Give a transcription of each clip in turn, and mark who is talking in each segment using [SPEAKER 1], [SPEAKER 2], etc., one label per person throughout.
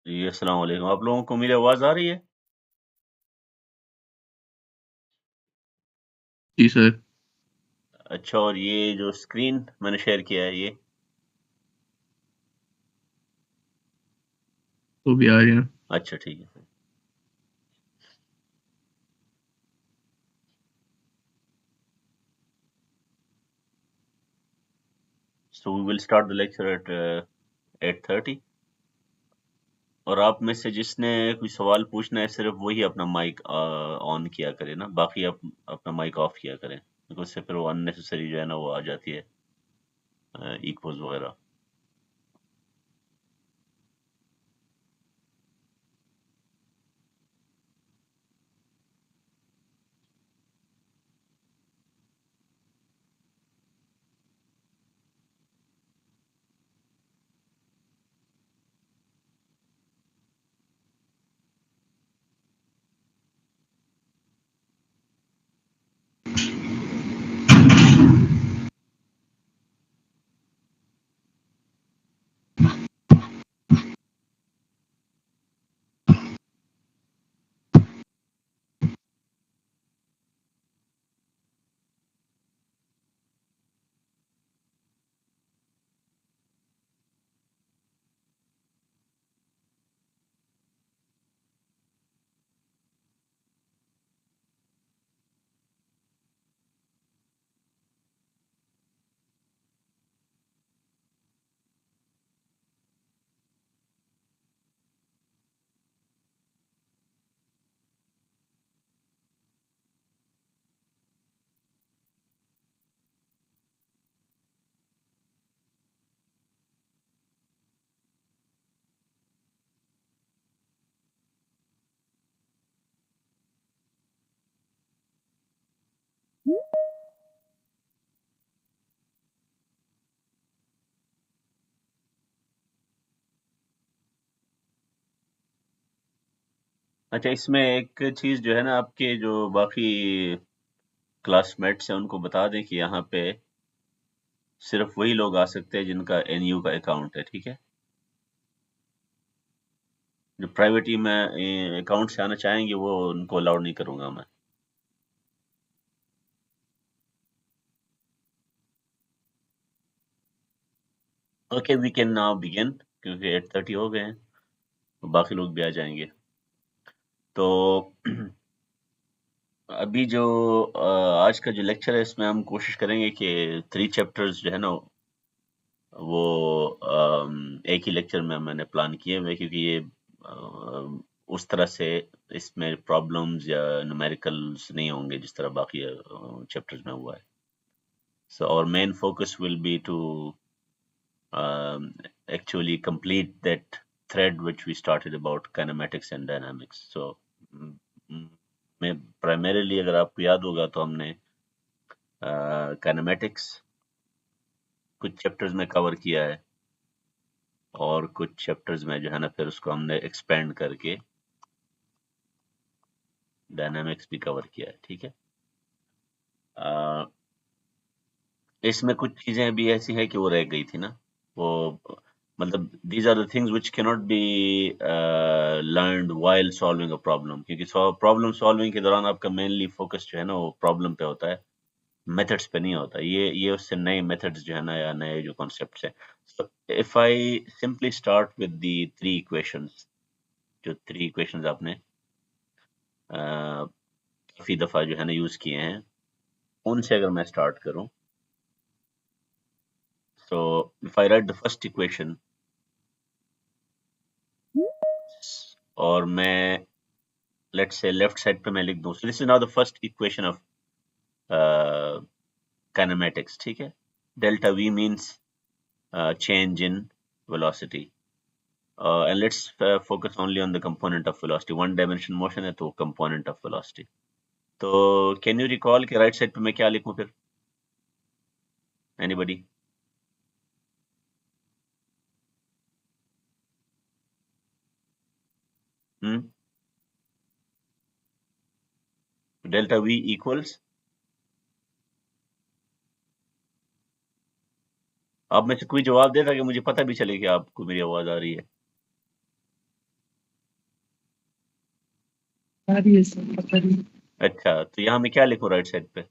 [SPEAKER 1] जी, अस्सलाम वालेकुम। आप लोगों को मेरी आवाज़ आ रही है?
[SPEAKER 2] जी सर।
[SPEAKER 1] अच्छा, और ये जो स्क्रीन मैंने शेयर किया है ये?
[SPEAKER 2] वो भी आ रही है।
[SPEAKER 1] अच्छा, ठीक है। So we will start the lecture at 8:30 और आप में से जिसने कोई सवाल पूछना है सिर्फ वही अपना माइक ऑन किया करे ना, बाकी आप अपना माइक ऑफ किया करें, क्योंकि उससे फिर वो अननेसेसरी जो है ना वो आ जाती है इक्वल्स वगैरह। अच्छा, इसमें एक चीज़ जो है ना, आपके जो बाकी क्लासमेट्स हैं उनको बता दें कि यहाँ पे सिर्फ वही लोग आ सकते हैं जिनका एनयू का अकाउंट है, ठीक है? जो प्राइवेट ई में अकाउंट से आना चाहेंगे वो उनको अलाउड नहीं करूंगा मैं। Okay, we can now begin, क्योंकि 8:30 हो गए हैं, तो बाकी लोग भी आ जाएंगे। तो अभी जो आज का जो लेक्चर है इसमें हम कोशिश करेंगे कि 3 चैप्टर्स जो है ना वो एक ही लेक्चर में मैंने प्लान किए हुए हैं, क्योंकि ये उस तरह से इसमें प्रॉब्लम्स या न्यूमेरिकल्स नहीं होंगे जिस तरह बाकी चैप्टर्स में हुआ है। सो our main focus will be to actually complete that thread which we started about kinematics and dynamics. So, mm, mm, मैं primarily अगर आपको याद होगा तो हमने kinematics कुछ चैप्टर्स में कवर किया है और कुछ चैप्टर्स में जो है ना फिर उसको हमने एक्सपेंड करके डायनामिक्स भी कवर किया है, ठीक है? अ, इसमें कुछ चीजें भी ऐसी हैं कि वो रह गई थी ना, वो मतलब these are the things which can not be learned while solving a problem, क्योंकि प्रॉब्लम सॉल्विंग के दौरान आपका मेनली फोकस जो है ना वो प्रॉब्लम पे होता है, मेथड्स पे नहीं होता। ये उससे नए मेथड्स जो है ना या नए जो कॉन्सेप्ट्स हैं। So if I simply start with the three equations, जो थ्री इक्वेशंस आपने काफी दफा जो है ना यूज किए हैं, उनसे अगर मैं स्टार्ट करूं, so if I right the first equation और मैं लेट्स से लेफ्ट साइड पे मैं लिख दूं, सो this is now the first equation of kinematics, ठीक है? Delta we means change in velocity, and let's focus only on the component of velocity. One dimension motion है तो component of velocity. तो can you recall कि right side पे मैं क्या लिखूं फिर? Anybody? hmm? Delta V equals, आप में से कोई जवाब दे ताकि मुझे पता भी चले कि आपको मेरी आवाज आ रही है। अच्छा, तो यहाँ मैं क्या लिखूँ राइट साइड पे?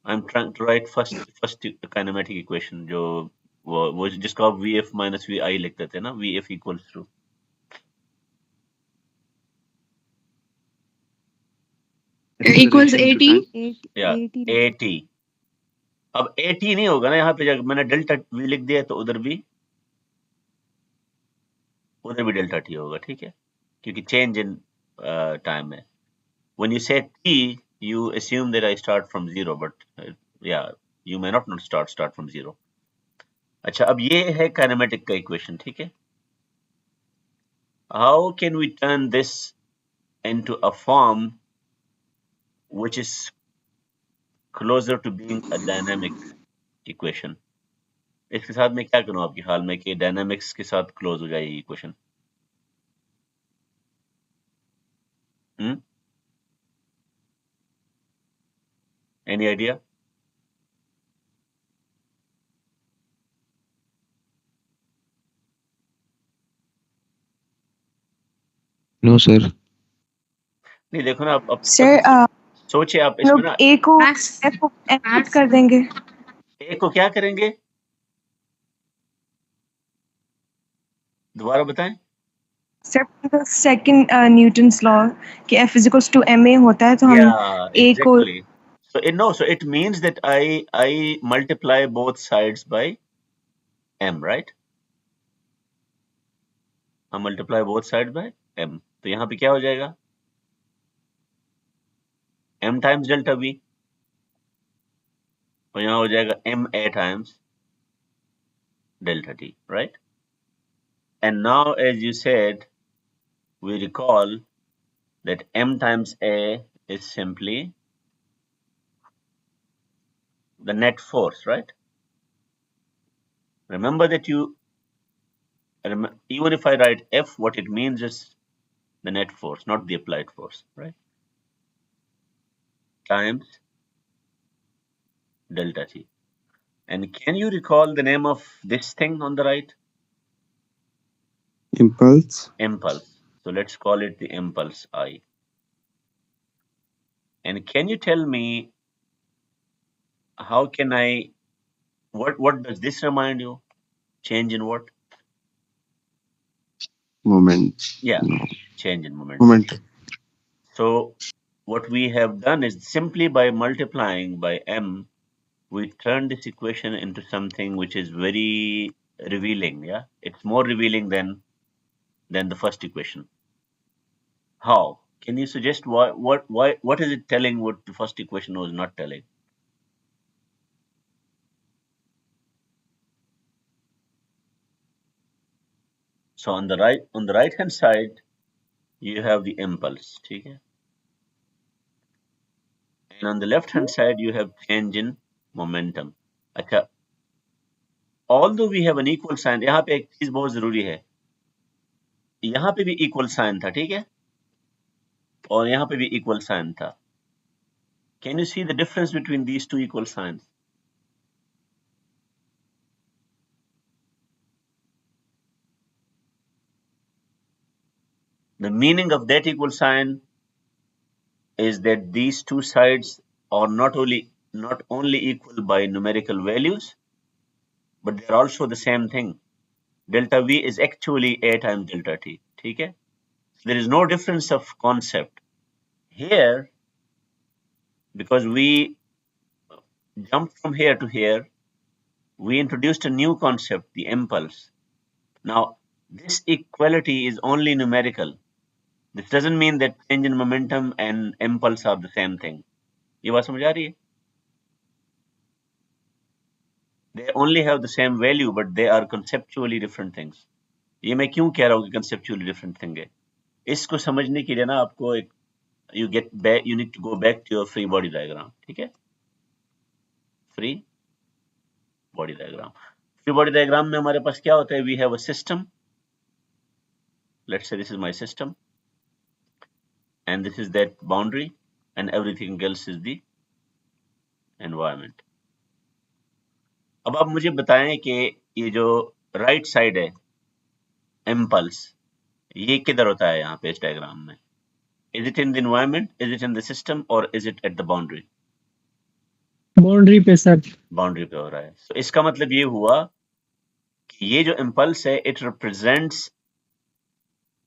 [SPEAKER 1] I am trying to write first kinematic equation, जो वो जिसको आप V F minus V I लिखते थे ना, V F equals to
[SPEAKER 2] equals 80.
[SPEAKER 1] या ए टी। अब ए टी नहीं होगा ना, यहाँ पे जब मैंने डेल्टा वी लिख दिया तो उधर भी डेल्टा टी होगा, ठीक है, क्योंकि चेंज इन टाइम है। When you say t, you assume that I start from zero, but yeah, you may not start from zero. अच्छा, अब ये है काइनेमेटिक का इक्वेशन, ठीक है। How can we turn this into a form which is closer to being a dynamic equation? इसके साथ मैं क्या करूं आपके ख्याल में कि डायनामिक्स के साथ क्लोज हो जाए ये equation? Any idea?
[SPEAKER 3] No sir.
[SPEAKER 1] नहीं, देखो ना, अब
[SPEAKER 2] सर
[SPEAKER 1] सोचिए आप
[SPEAKER 2] लोग
[SPEAKER 1] इसमें ना,
[SPEAKER 2] ए को एफ को एफ कर देंगे।
[SPEAKER 1] ए को क्या करेंगे, दोबारा बताएं।
[SPEAKER 2] सर सेकंड न्यूटन्स लॉ कि F is equals to M A होता है, तो हम
[SPEAKER 1] Yeah,
[SPEAKER 2] ए को
[SPEAKER 1] exactly. So it means that I multiply both sides by m, right? I multiply both sides by m. तो यहाँ पे क्या हो जाएगा? m times delta v, और यहाँ हो जाएगा m a times delta t, right? And now, as you said, we recall that m times a is simply the net force, right? Remember that even if I write F, what it means is the net force, not the applied force, right? Times delta T. And can you recall the name of this thing on the right?
[SPEAKER 3] Impulse.
[SPEAKER 1] Impulse. So let's call it the impulse I. And can you tell me how can I, what does this remind you? Change in what?
[SPEAKER 3] Moment.
[SPEAKER 1] Yeah,
[SPEAKER 3] No.
[SPEAKER 1] change in momentum.
[SPEAKER 3] Momentum.
[SPEAKER 1] So what we have done is simply by multiplying by m, we turn this equation into something which is very revealing. Yeah, it's more revealing than the first equation. How? Can you suggest what is it telling what the first equation was not telling? So on the right hand side, you have the impulse, okay? And on the left hand side, you have change in momentum. अच्छा, although we have an equal sign, यहाँ पे एक चीज बहुत जरूरी है, यहाँ पे भी equal sign था, ठीक है, और यहाँ पे भी equal sign था. Can you see the difference between these two equal signs? The meaning of that equal sign is that these two sides are not only equal by numerical values, but they are also the same thing. Delta V is actually A times delta T. Okay? So there is no difference of concept. Here, because we jumped from here to here, we introduced a new concept, the impulse. Now, this equality is only numerical. This doesn't mean that change in momentum and impulse are the same thing. ये बात समझ आ रही है? They only have the same value, but they are conceptually different things. ये मैं क्यों कह रहा हूँ कि conceptually different thing है? इसको समझने के लिए ना आपको एक you need to go back to your free body diagram. ठीक है? Free body diagram. Free body diagram में हमारे पास क्या होता है? We have a system. Let's say this is my system, and this is that boundary, and everything else is the environment. अब आप मुझे बताएं कि ये जो राइट साइड है, इम्पल्स, ये किधर होता है यहाँ पे इस डायग्राम में? Is it in the environment, is it in the system, or is it at the boundary?
[SPEAKER 4] Boundary पे सर।
[SPEAKER 1] बाउंड्री पे हो रहा है। So इसका मतलब ये हुआ कि ये जो इम्पल्स है इट रिप्रेजेंट्स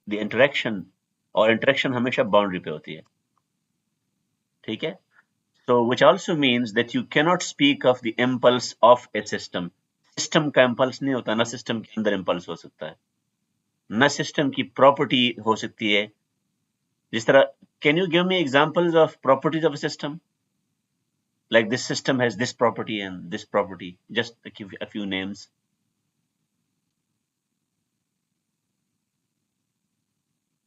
[SPEAKER 1] द इंटरेक्शन, और इंटरेक्शन हमेशा बाउंड्री पे होती है, ठीक है? So which also means that you cannot speak of the impulse of a system. System का इम्पल्स नहीं होता, ना सिस्टम के अंदर इम्पल्स हो सकता है, ना सिस्टम की प्रॉपर्टी हो सकती है। जिस तरह, can you give me examples of properties of a system? Like this system has this property and this property. Just give a few names.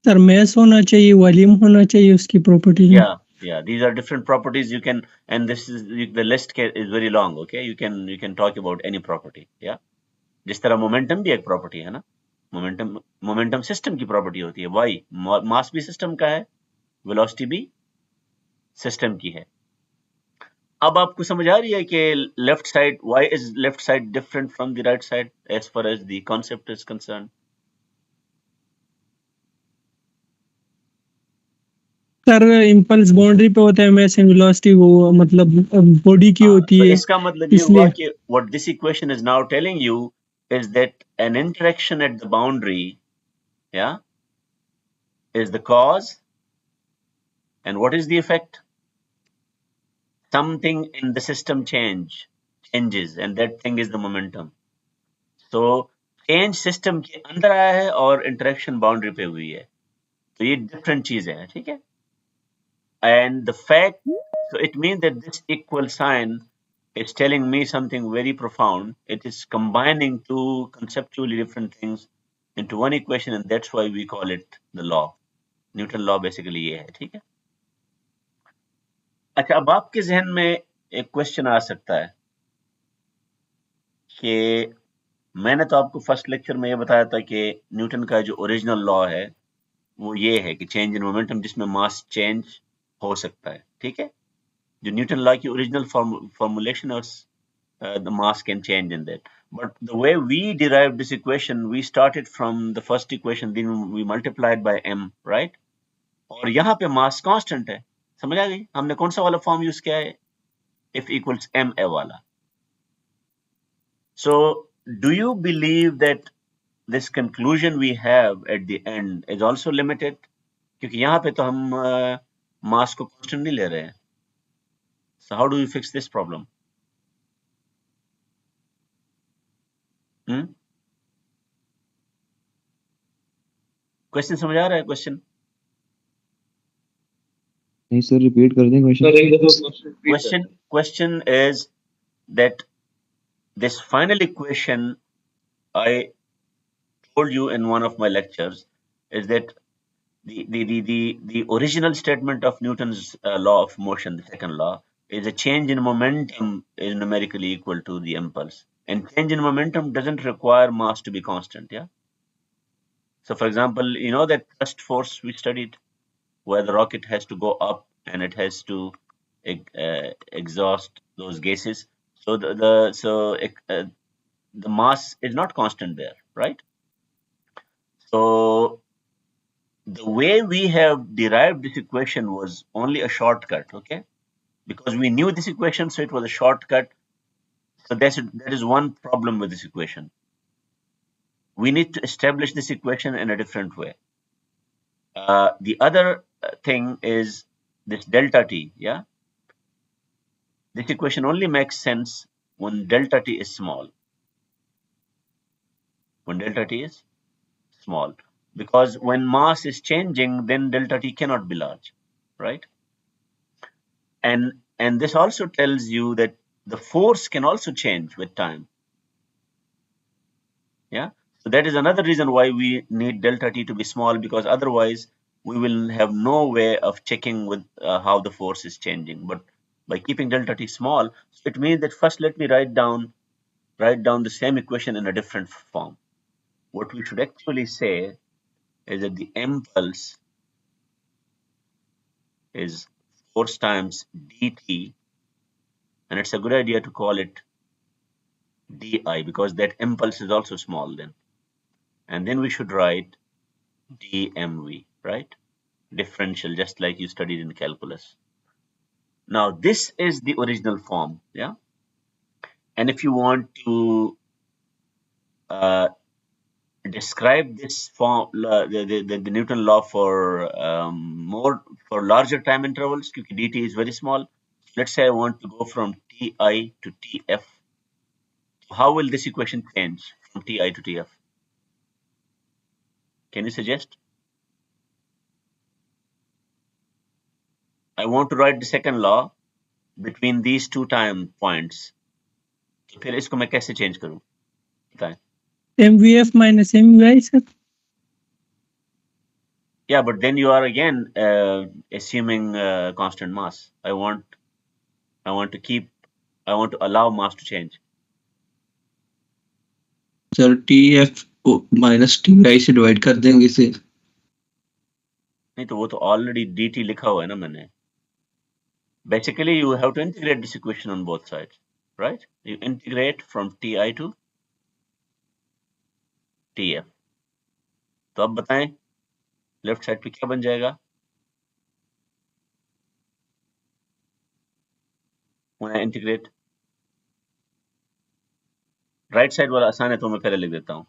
[SPEAKER 4] Sir mass होना चाहिए, वॉल्यूम होना चाहिए उसकी प्रॉपर्टी में।
[SPEAKER 1] Yeah. These are different properties you can, and this is the list is very long. Okay, you can talk about any property. Yeah. जिस तरह momentum भी एक प्रॉपर्टी है ना, मोमेंटम सिस्टम की प्रॉपर्टी होती है। वाई मास भी सिस्टम का है, वेलोसिटी भी सिस्टम की है। अब आपको समझ आ रही है कि left side, why is left side different from the right side as far as the concept is concern?
[SPEAKER 4] Sir impulse boundary पे होता है, मैस एंड वेलोसिटी वो मतलब बॉडी की होती
[SPEAKER 1] तो
[SPEAKER 4] है,
[SPEAKER 1] इसका मतलब ये हुआ
[SPEAKER 4] इसलिए
[SPEAKER 1] कि what this equation is now telling you is that an interaction at the boundary, yeah, is the cause, and what is the effect? Something in the system changes, and that thing is the momentum. So change system के अंदर आया है और interaction boundary पे हुई है, तो ये different चीजें हैं, ठीक है? And the fact, so it means that this equal sign is telling me something very profound. It is combining two conceptually different things into one equation, and that's why we call it the law. Newton law basically ये है, ठीक है? अच्छा, अब आपके जहन में एक क्वेश्चन आ सकता है कि मैंने तो आपको फर्स्ट लेक्चर में ये बताया था कि न्यूटन का जो ओरिजिनल लॉ है वो ये है कि चेंज इन मोमेंटम, जिसमें मास चेंज हो सकता है, ठीक है? जो न्यूटन लॉ की ओरिजिनल फॉर्मुलेशन है, the mass can change in that. But the way we derived this equation, we started from the first equation, then we multiplied by m, right? और यहाँ पे mass constant है, समझ आ गई? हमने कौन सा वाला फॉर्म यूज किया है? F equals ma वाला. So do you believe that this conclusion we have at the end is also limited? क्योंकि यहाँ पे तो हम mass को constant नहीं ले रहे हैं. So how do you fix this problem? Question समझ आ रहा है?
[SPEAKER 3] नहीं सर, रिपीट कर दें question.
[SPEAKER 1] Question is that this final equation I told you in one of my lectures is that the original statement of Newton's law of motion, the second law, is a change in momentum is numerically equal to the impulse, and change in momentum doesn't require mass to be constant. Yeah. So for example, you know that thrust force we studied, where the rocket has to go up and it has to exhaust those gases. So the mass is not constant there, right? So the way we have derived this equation was only a shortcut, okay? Because we knew this equation, so it was a shortcut. So that is one problem with this equation. We need to establish this equation in a different way. The other thing is this delta t, yeah? This equation only makes sense when delta t is small. When delta t is small. Because when mass is changing, then delta t cannot be large, right? And this also tells you that the force can also change with time. Yeah. So that is another reason why we need delta t to be small, because otherwise we will have no way of checking with how the force is changing. But by keeping delta t small, it means that first let me write down the same equation in a different form. What we should actually say is that the impulse is force times dt, and it's a good idea to call it di because that impulse is also small then. And then we should write dmv, right? Differential, just like you studied in calculus. Now this is the original form, yeah. And if you want to uh, describe this form, the Newton law for more for larger time intervals, because dt is very small. Let's say I want to go from ti to tf. How will this equation change from ti to tf? Can you suggest? I want to write the second law between these two time points. तो फिर इसको मैं कैसे change करूं? बताएं.
[SPEAKER 4] MVF minus MVI, sir.
[SPEAKER 1] Yeah, but then you are again assuming constant mass. I want to allow mass to change.
[SPEAKER 3] Sir TF को minus TI से divide कर देंगे इसे.
[SPEAKER 1] नहीं तो वो तो ऑलरेडी dt लिखा हुआ है ना मैंने. Basically, you have to integrate this equation on both sides, right? You integrate from ti to tf. तो अब बताएं लेफ्ट साइड पे क्या बन जाएगा? when I integrate right side वाला आसान है तो मैं पहले लिख देता हूँ.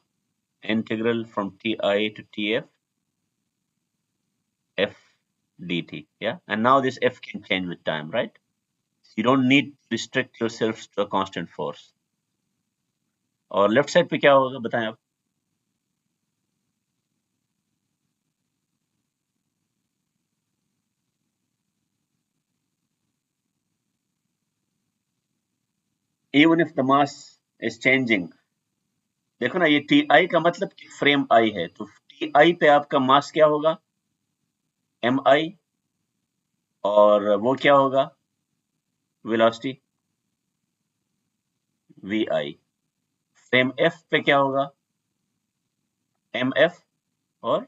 [SPEAKER 1] Integral from ti to tf f dt, yeah. And now this f can change with time, right? You don't need to restrict yourself to a constant force. और लेफ्ट साइड पे क्या होगा बताएं आप? Even if the mass is changing, देखो ना ये ti का मतलब फ्रेम i है, तो ti पे आपका मास क्या होगा? mi. और वो क्या होगा? Velocity vi. फ्रेम f पे क्या होगा? mf और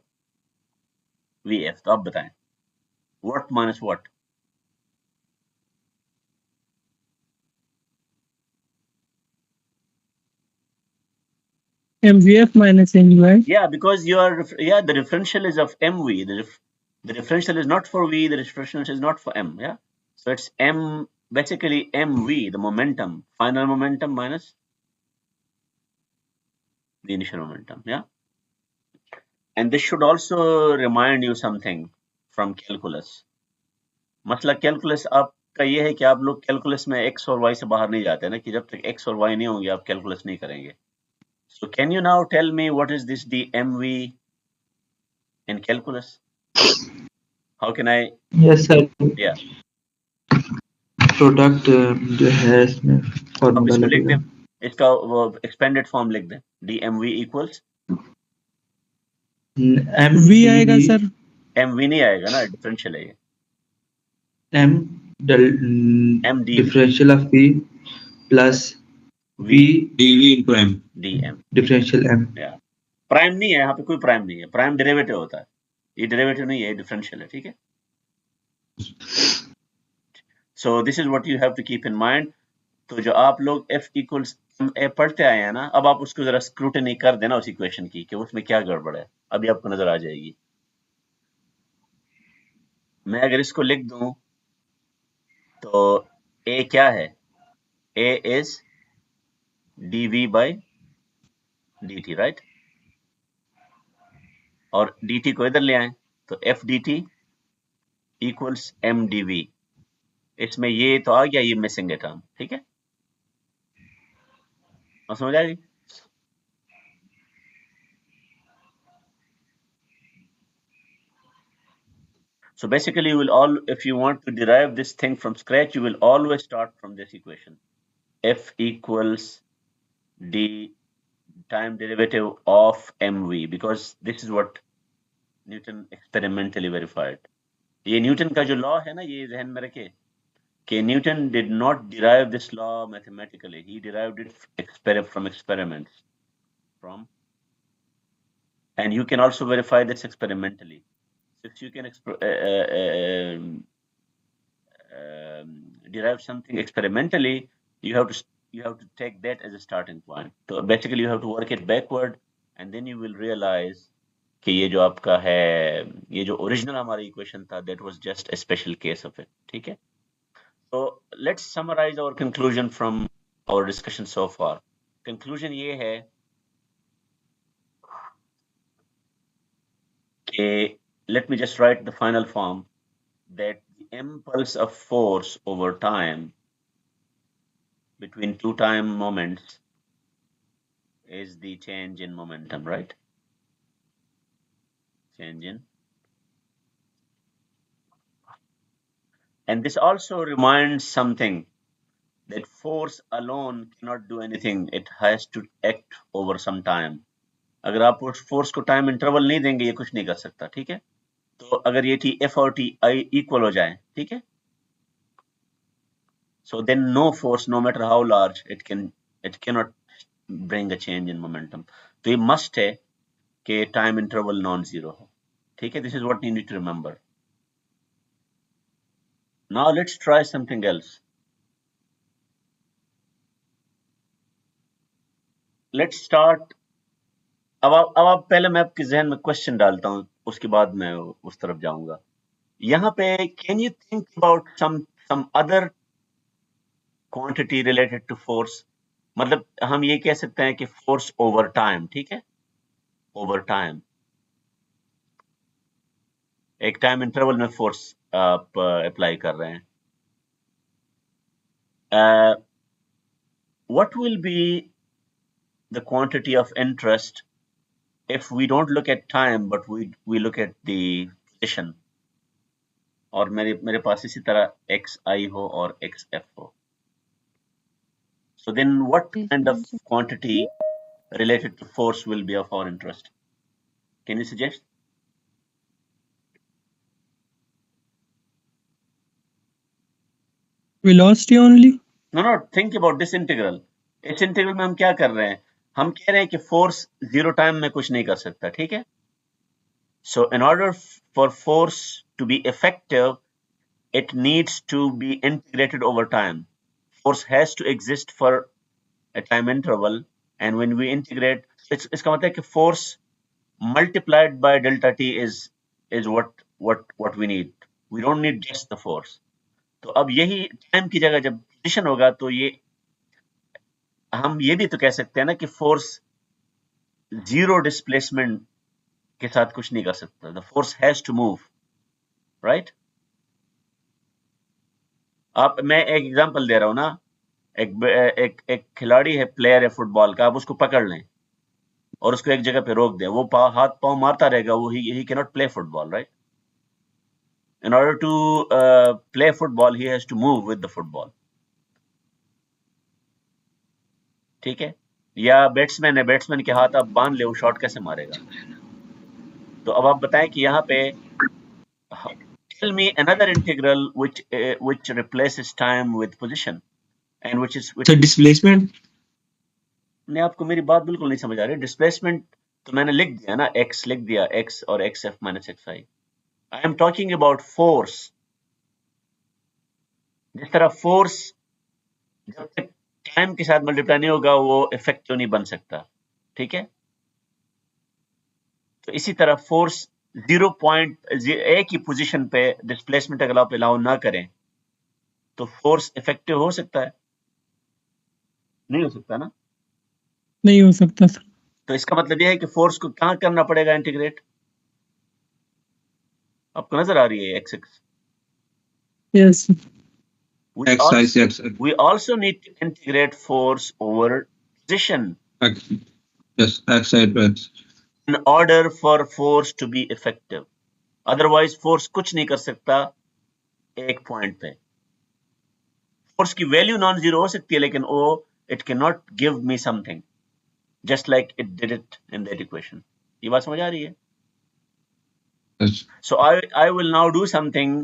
[SPEAKER 1] vf. तो आप बताएं what minus what?
[SPEAKER 4] MVF minus MVI.
[SPEAKER 1] Yeah, because the differential is of mv. The differential is not for v, the differential is not for m, yeah. So it's m, basically mv, the momentum, final momentum minus the initial momentum, yeah. And this should also remind you something from calculus. मसला calculus आपका ये है कि आप लोग calculus में x और y से बाहर नहीं जाते ना, कि जब तक x और y नहीं होंगे आप कैलकुलस नहीं करेंगे. So can you now tell me what is this dmv in calculus? How can I?
[SPEAKER 3] Yes sir.
[SPEAKER 1] Yeah.
[SPEAKER 3] Product जो है इसमें
[SPEAKER 1] अब
[SPEAKER 3] फॉर्मूला
[SPEAKER 1] इसको लिख
[SPEAKER 3] लगेगा.
[SPEAKER 1] दें, इसका वो एक्सपेंडेड फॉर्म लिख दें. dmv इक्वल्स
[SPEAKER 4] V आएगा सर.
[SPEAKER 1] mv नहीं आएगा ना, डिफरेंशियल है ये.
[SPEAKER 3] M
[SPEAKER 1] mdv
[SPEAKER 3] differential of V plus V dV into M
[SPEAKER 1] dm.
[SPEAKER 3] Differential M.
[SPEAKER 1] Prime नहीं है यहाँ पे, कोई प्राइम नहीं है. प्राइम डेरिवेटिव होता है, ये डेरिवेटिव नहीं है, डिफरेंशियल है. ठीक है. So this is what you have to keep in mind. तो जो आप लोग f इक्वल्स पढ़ते आए हैं ना, अब आप उसको जरा स्क्रूटनी कर देना उस इक्वेशन की कि उसमें क्या गड़बड़ है. अभी आपको नजर आ जाएगी. मैं अगर इसको लिख दूं तो a क्या है? a is dv by dt, right. और dt को इधर ले आए तो f dt equals m dv. इसमें ये तो आ गया, ये मिसिंग है टर्म. ठीक है, और समझ आ गई. So basically you will if you want to derive this thing from scratch, you will always start from this equation. F equals d time derivative of mv, because this is what Newton experimentally verified. ये Newton का जो law है ना, ये ध्यान में रखे कि Newton did not derive this law mathematically. He derived it from experiments. And you can also verify this experimentally. If you can derive something experimentally, you have to take that as a starting point. So basically you have to work it backward, and then you will realize कि ये जो आपका है, ये जो original हमारा equation था, that was just a special case of it, ठीक है। तो let's summarise our conclusion from our discussion so far. Conclusion ये है कि let me just write the final form, that the impulse of force over time between two time moments is the change in momentum, right? Change in. And this also reminds something, that force alone cannot do anything. It has to act over some time. अगर आप उस force को time interval नहीं देंगे, ये कुछ नहीं कर सकता, ठीक है। तो अगर ये टी एफ और टी आई इक्वल हो जाए, ठीक है, so then no force, no matter how large, it cannot bring a change in momentum. तो ये मस्ट है कि टाइम इंटरवल नॉन जीरो हो, ठीक है। This is what you need to remember. Now let's try something else. Let's start. अब आप पहले मैं आपके जहन में क्वेश्चन डालता हूं, उसके बाद मैं उस तरफ जाऊंगा। यहाँ पे can you think about some other quantity related to force? मतलब हम ये कह सकते हैं कि फोर्स ओवर टाइम, ठीक है, ओवर टाइम, एक टाइम इंटरवल में फोर्स आप अप्लाई कर रहे हैं। What will be the quantity of interest if we don't look at time but we look at the position, और मेरे पास इसी तरह xi हो और xf हो, so then what kind of quantity related to force will be of our interest? Can you suggest?
[SPEAKER 4] velocity only.
[SPEAKER 1] No, think about this integral. इस integral में हम क्या कर रहे हैं? हम कह रहे हैं कि फोर्स जीरो टाइम में कुछ नहीं कर सकता, ठीक है। So in order for force to be effective, it needs to be integrated over time. Force has to exist for a time interval, and when we integrate, इसका मतलब है कि force multiplied by delta t is what we need. We don't need just the force. तो अब यही time की जगह जब पोजीशन होगा, तो ये हम ये भी तो कह सकते हैं ना कि फोर्स जीरो डिस्प्लेसमेंट के साथ कुछ नहीं कर सकता। The force has to move, right. आप, मैं एक एग्जांपल दे रहा हूं ना, एक खिलाड़ी है, प्लेयर है फुटबॉल का, आप उसको पकड़ लें और उसको एक जगह पे रोक दें, वो हाथ पांव मारता रहेगा, वो he can not play football, right. in order to play football, he has to move with the football, ठीक है। या बैट्समैन है, बैट्समैन के हाथ आप बांध ले, वो शॉट कैसे मारेगा? तो अब आप बताएं कि यहाँ पे tell me another integral which replaces time with position and which
[SPEAKER 3] So displacement.
[SPEAKER 1] नहीं, आपको मेरी बात बिल्कुल नहीं समझ आ रही। डिस्प्लेसमेंट तो मैंने लिख दिया ना, x लिख दिया, x और xf minus xi। I am talking about force. जिस तरह फोर्स जब तक टाइम के साथ मल्टीप्लाई नहीं होगा, वो इफेक्टिव नहीं बन सकता, ठीक है। तो इसी तरह फोर्स 0.1 की पोजीशन पे डिस्प्लेसमेंट अगर आप अलाउ ना करें, तो फोर्स इफेक्टिव हो सकता है? नहीं हो सकता ना।
[SPEAKER 4] नहीं हो सकता सर।
[SPEAKER 1] तो इसका मतलब यह है कि फोर्स को कहां करना पड़ेगा इंटीग्रेट? आपको नजर आ रही है x x?
[SPEAKER 4] Yes.
[SPEAKER 1] We also need to integrate force over position.
[SPEAKER 3] Yes, x side x.
[SPEAKER 1] In order for force to be effective. Otherwise force कुछ नहीं कर सकता एक पॉइंट पे। फोर्स की वैल्यू नॉन जीरो हो सकती है, लेकिन वो it cannot give me something just like it did it in that equation. ये बात समझ आ रही है?
[SPEAKER 3] Yes.
[SPEAKER 1] So I will now do something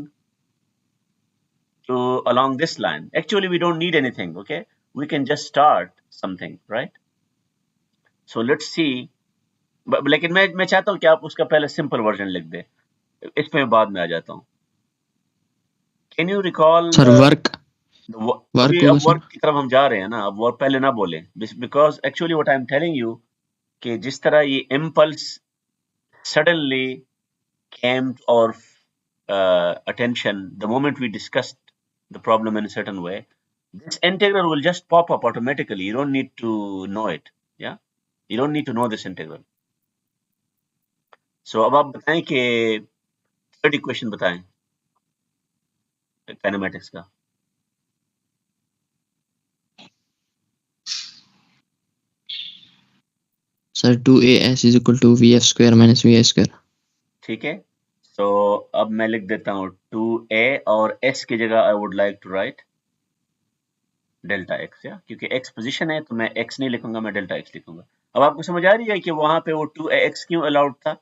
[SPEAKER 1] to along this line. Actually we don't need anything, okay, we can just start something, right? So let's see. लेकिन मैं चाहता हूं कि आप उसका पहले सिंपल वर्जन लिख दे, इसमें बाद में आ जाता हूं। Can you recall
[SPEAKER 3] Sir, work
[SPEAKER 1] अब वर्क की तरफ हम जा रहे हैं ना, अब वर्क पहले ना बोले, because actually what I am telling you कि जिस तरह ये impulse suddenly came to our attention the moment we discussed the problem in a certain way, this integral will just pop up automatically. You don't need to know it. Yeah, you don't need to know this integral. So अब आप बताएं कि third equation बताएं kinematics का.
[SPEAKER 5] Sir, 2as is equal to vf square minus vi square.
[SPEAKER 1] ठीक है. So अब मैं लिख देता हूँ 2a और s की जगह I would like to write delta x. या क्योंकि x पोजीशन है तो मैं x नहीं लिखूंगा, मैं डेल्टा x लिखूंगा. अब आपको समझ आ रही है कि वहां पे वो 2ax क्यों अलाउड था?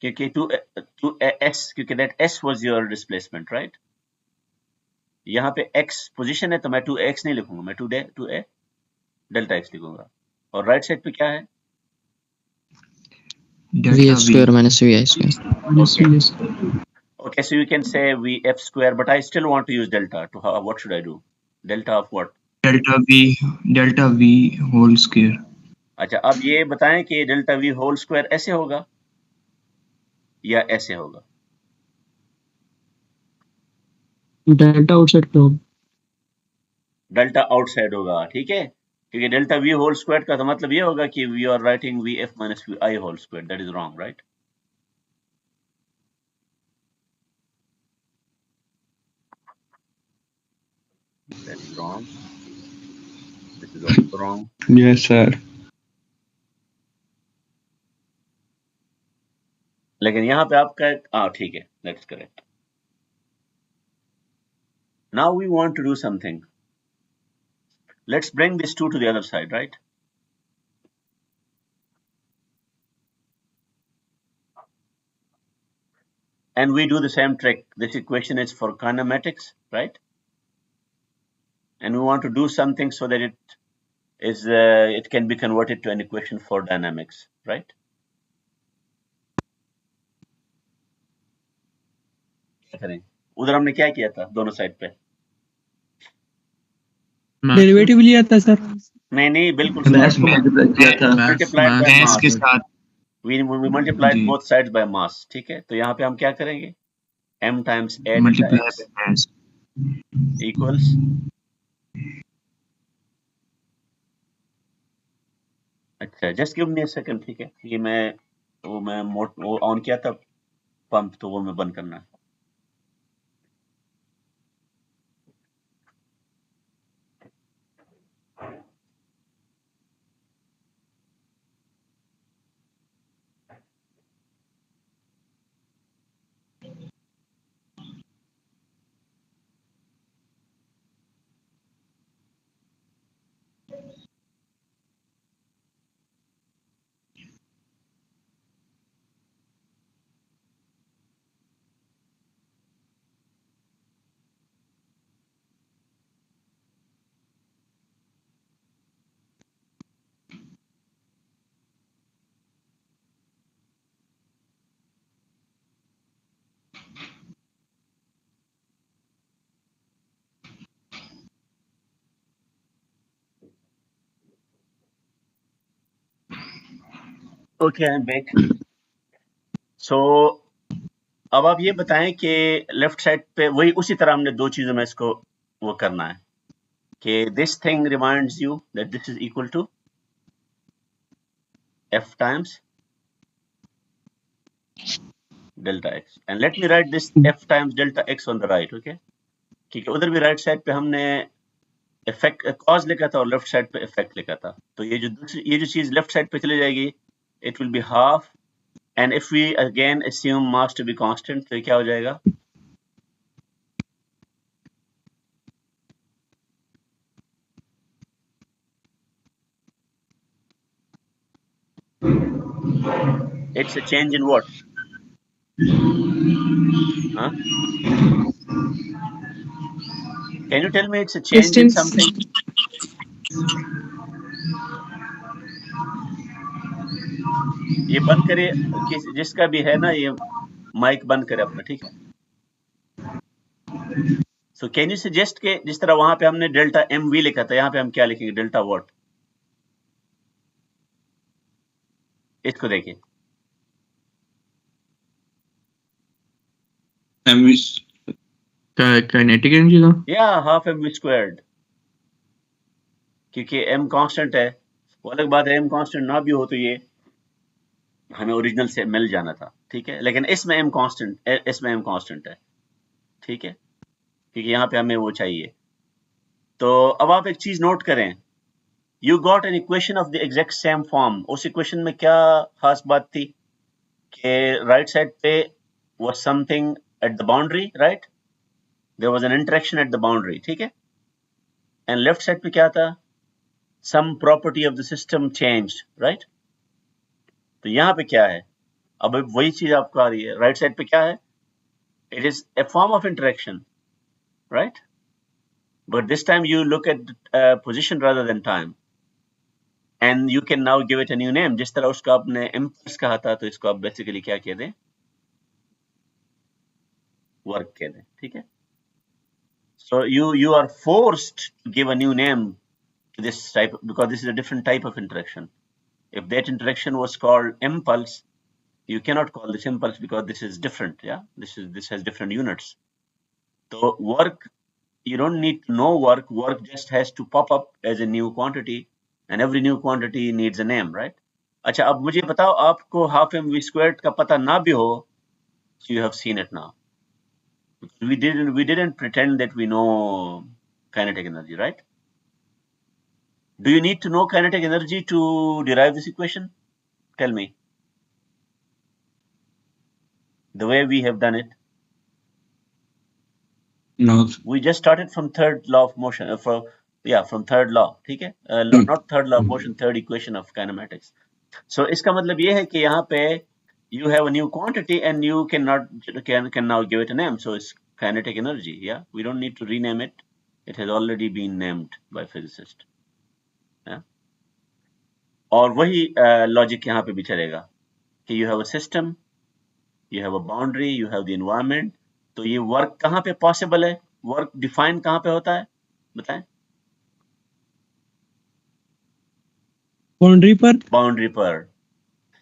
[SPEAKER 1] क्योंकि 2s, क्योंकि that s was your displacement, right. यहाँ पे x पोजीशन है तो मैं 2x नहीं लिखूंगा, मैं 2a डेल्टा x लिखूंगा. और राइट साइड पे क्या है?
[SPEAKER 5] vf square minus vi square.
[SPEAKER 1] Okay, so you can say vf square, but I still want to use delta. To how, what should I do? Delta of what?
[SPEAKER 3] delta v whole square.
[SPEAKER 1] अच्छा, अब ये बताएं कि delta v whole square ऐसे होगा या ऐसे होगा?
[SPEAKER 4] डेल्टा आउटसाइड पे होगा.
[SPEAKER 1] डेल्टा आउटसाइड होगा, ठीक है. क्योंकि डेल्टा v होल स्क्वायर का तो मतलब ये होगा कि we are writing vf minus vi whole square. That is wrong, right? That's wrong. This is also wrong.
[SPEAKER 3] Yes, sir.
[SPEAKER 1] लेकिन यहाँ पे आपका ठीक है, that's correct. Now we want to do something. Let's bring this 2 to the other side, right? And we do the same trick. This equation is for kinematics, right? And we want to do something so that it can be converted to an equation for dynamics, right? उधर हमने क्या किया था दोनों side पे?
[SPEAKER 4] Derivative लिया था sir.
[SPEAKER 1] नहीं बिल्कुल
[SPEAKER 3] मल्टीप्लाइड बाय मास के साथ.
[SPEAKER 1] we multiplied both sides by mass. ठीक है, तो यहाँ पे हम क्या करेंगे? m times a delta x equals अच्छा, just give me a second. ठीक है, ये मैं वो ऑन किया था पंप, तो वो मैं बंद करना है. Okay, I am back. So अब आप ये बताएं कि लेफ्ट साइड पे वही उसी तरह हमने दो चीजों में इसको वो करना है कि this thing reminds you that this is equal to f times delta x, and let me write this f times delta x on the right. okay, क्योंकि उधर भी राइट साइड पे हमने इफेक्ट कॉज लिखा था और लेफ्ट साइड पे effect लिखा था. तो ये जो चीज लेफ्ट साइड पे चली जाएगी, it will be half. And if we again assume mass to be constant, तो क्या हो जाएगा? It's a change in what? Huh? Can you tell me it's a change in something? ये बंद करिए, जिसका भी है ना, ये माइक बंद करे अपना, ठीक है? So can you suggest के जिस तरह वहां पे हमने डेल्टा एम वी लिखा था, यहाँ पे हम क्या लिखेंगे? Delta what? इसको देखिए,
[SPEAKER 3] mv kinetic energy का
[SPEAKER 1] या हाफ mv स्क्वायर्ड, क्योंकि m कांस्टेंट है। वो अलग बात है m कांस्टेंट ना भी हो तो ये हमें ओरिजिनल से मिल जाना था, ठीक है, लेकिन इसमें m कांस्टेंट है, ठीक है, क्योंकि यहाँ पे हमें वो चाहिए। तो अब आप एक चीज नोट करें, you got an equation of the exact same form. उस इक्वेशन में क्या खास बात थी कि राइट साइड पे was something at the boundary, right? There was an interaction at the boundary, ठीक है, and left side पे क्या था, some property of the system changed, right? तो यहाँ पे क्या है, अब वही चीज आपको आ रही है, राइट साइड पे क्या है, it is a form of interaction, right? But this time you look at position rather than time, and you can now give it a new name. जिस तरह उसका आपने impulse कहा था, तो इसको आप basically क्या कह दें, work कह दें, ठीक है। So you are forced to give a new name to this type, because this is a different type of interaction. If that interaction was called impulse, you cannot call this impulse because this is different. Yeah, this has different units. So work, you don't need to know work. Work just has to pop up as a new quantity, and every new quantity needs a name, right? अच्छा, अब मुझे बताओ, आपको half mv squared का पता ना भी हो, so you have seen it now. We didn't pretend that we know kinetic energy, right? Do you need to know kinetic energy to derive this equation? Tell me. The way we have done it.
[SPEAKER 3] no
[SPEAKER 1] We just started from third law of motion. From third law, ठीक है? Not third law of motion, third equation of kinematics. So इसका मतलब ये है कि यहाँ पे you have a new quantity and you can now give it a name. So it's kinetic energy. Yeah, we don't need to rename it. It has already been named by physicists. Yeah? और वही logic यहाँ पे भी चलेगा कि you have a system, you have a boundary, you have the environment. तो ये work कहाँ पे पॉसिबल है, वर्क डिफाइन कहाँ पे होता है, बताएं।
[SPEAKER 4] बाउंड्री पर।
[SPEAKER 1] बाउंड्री पर।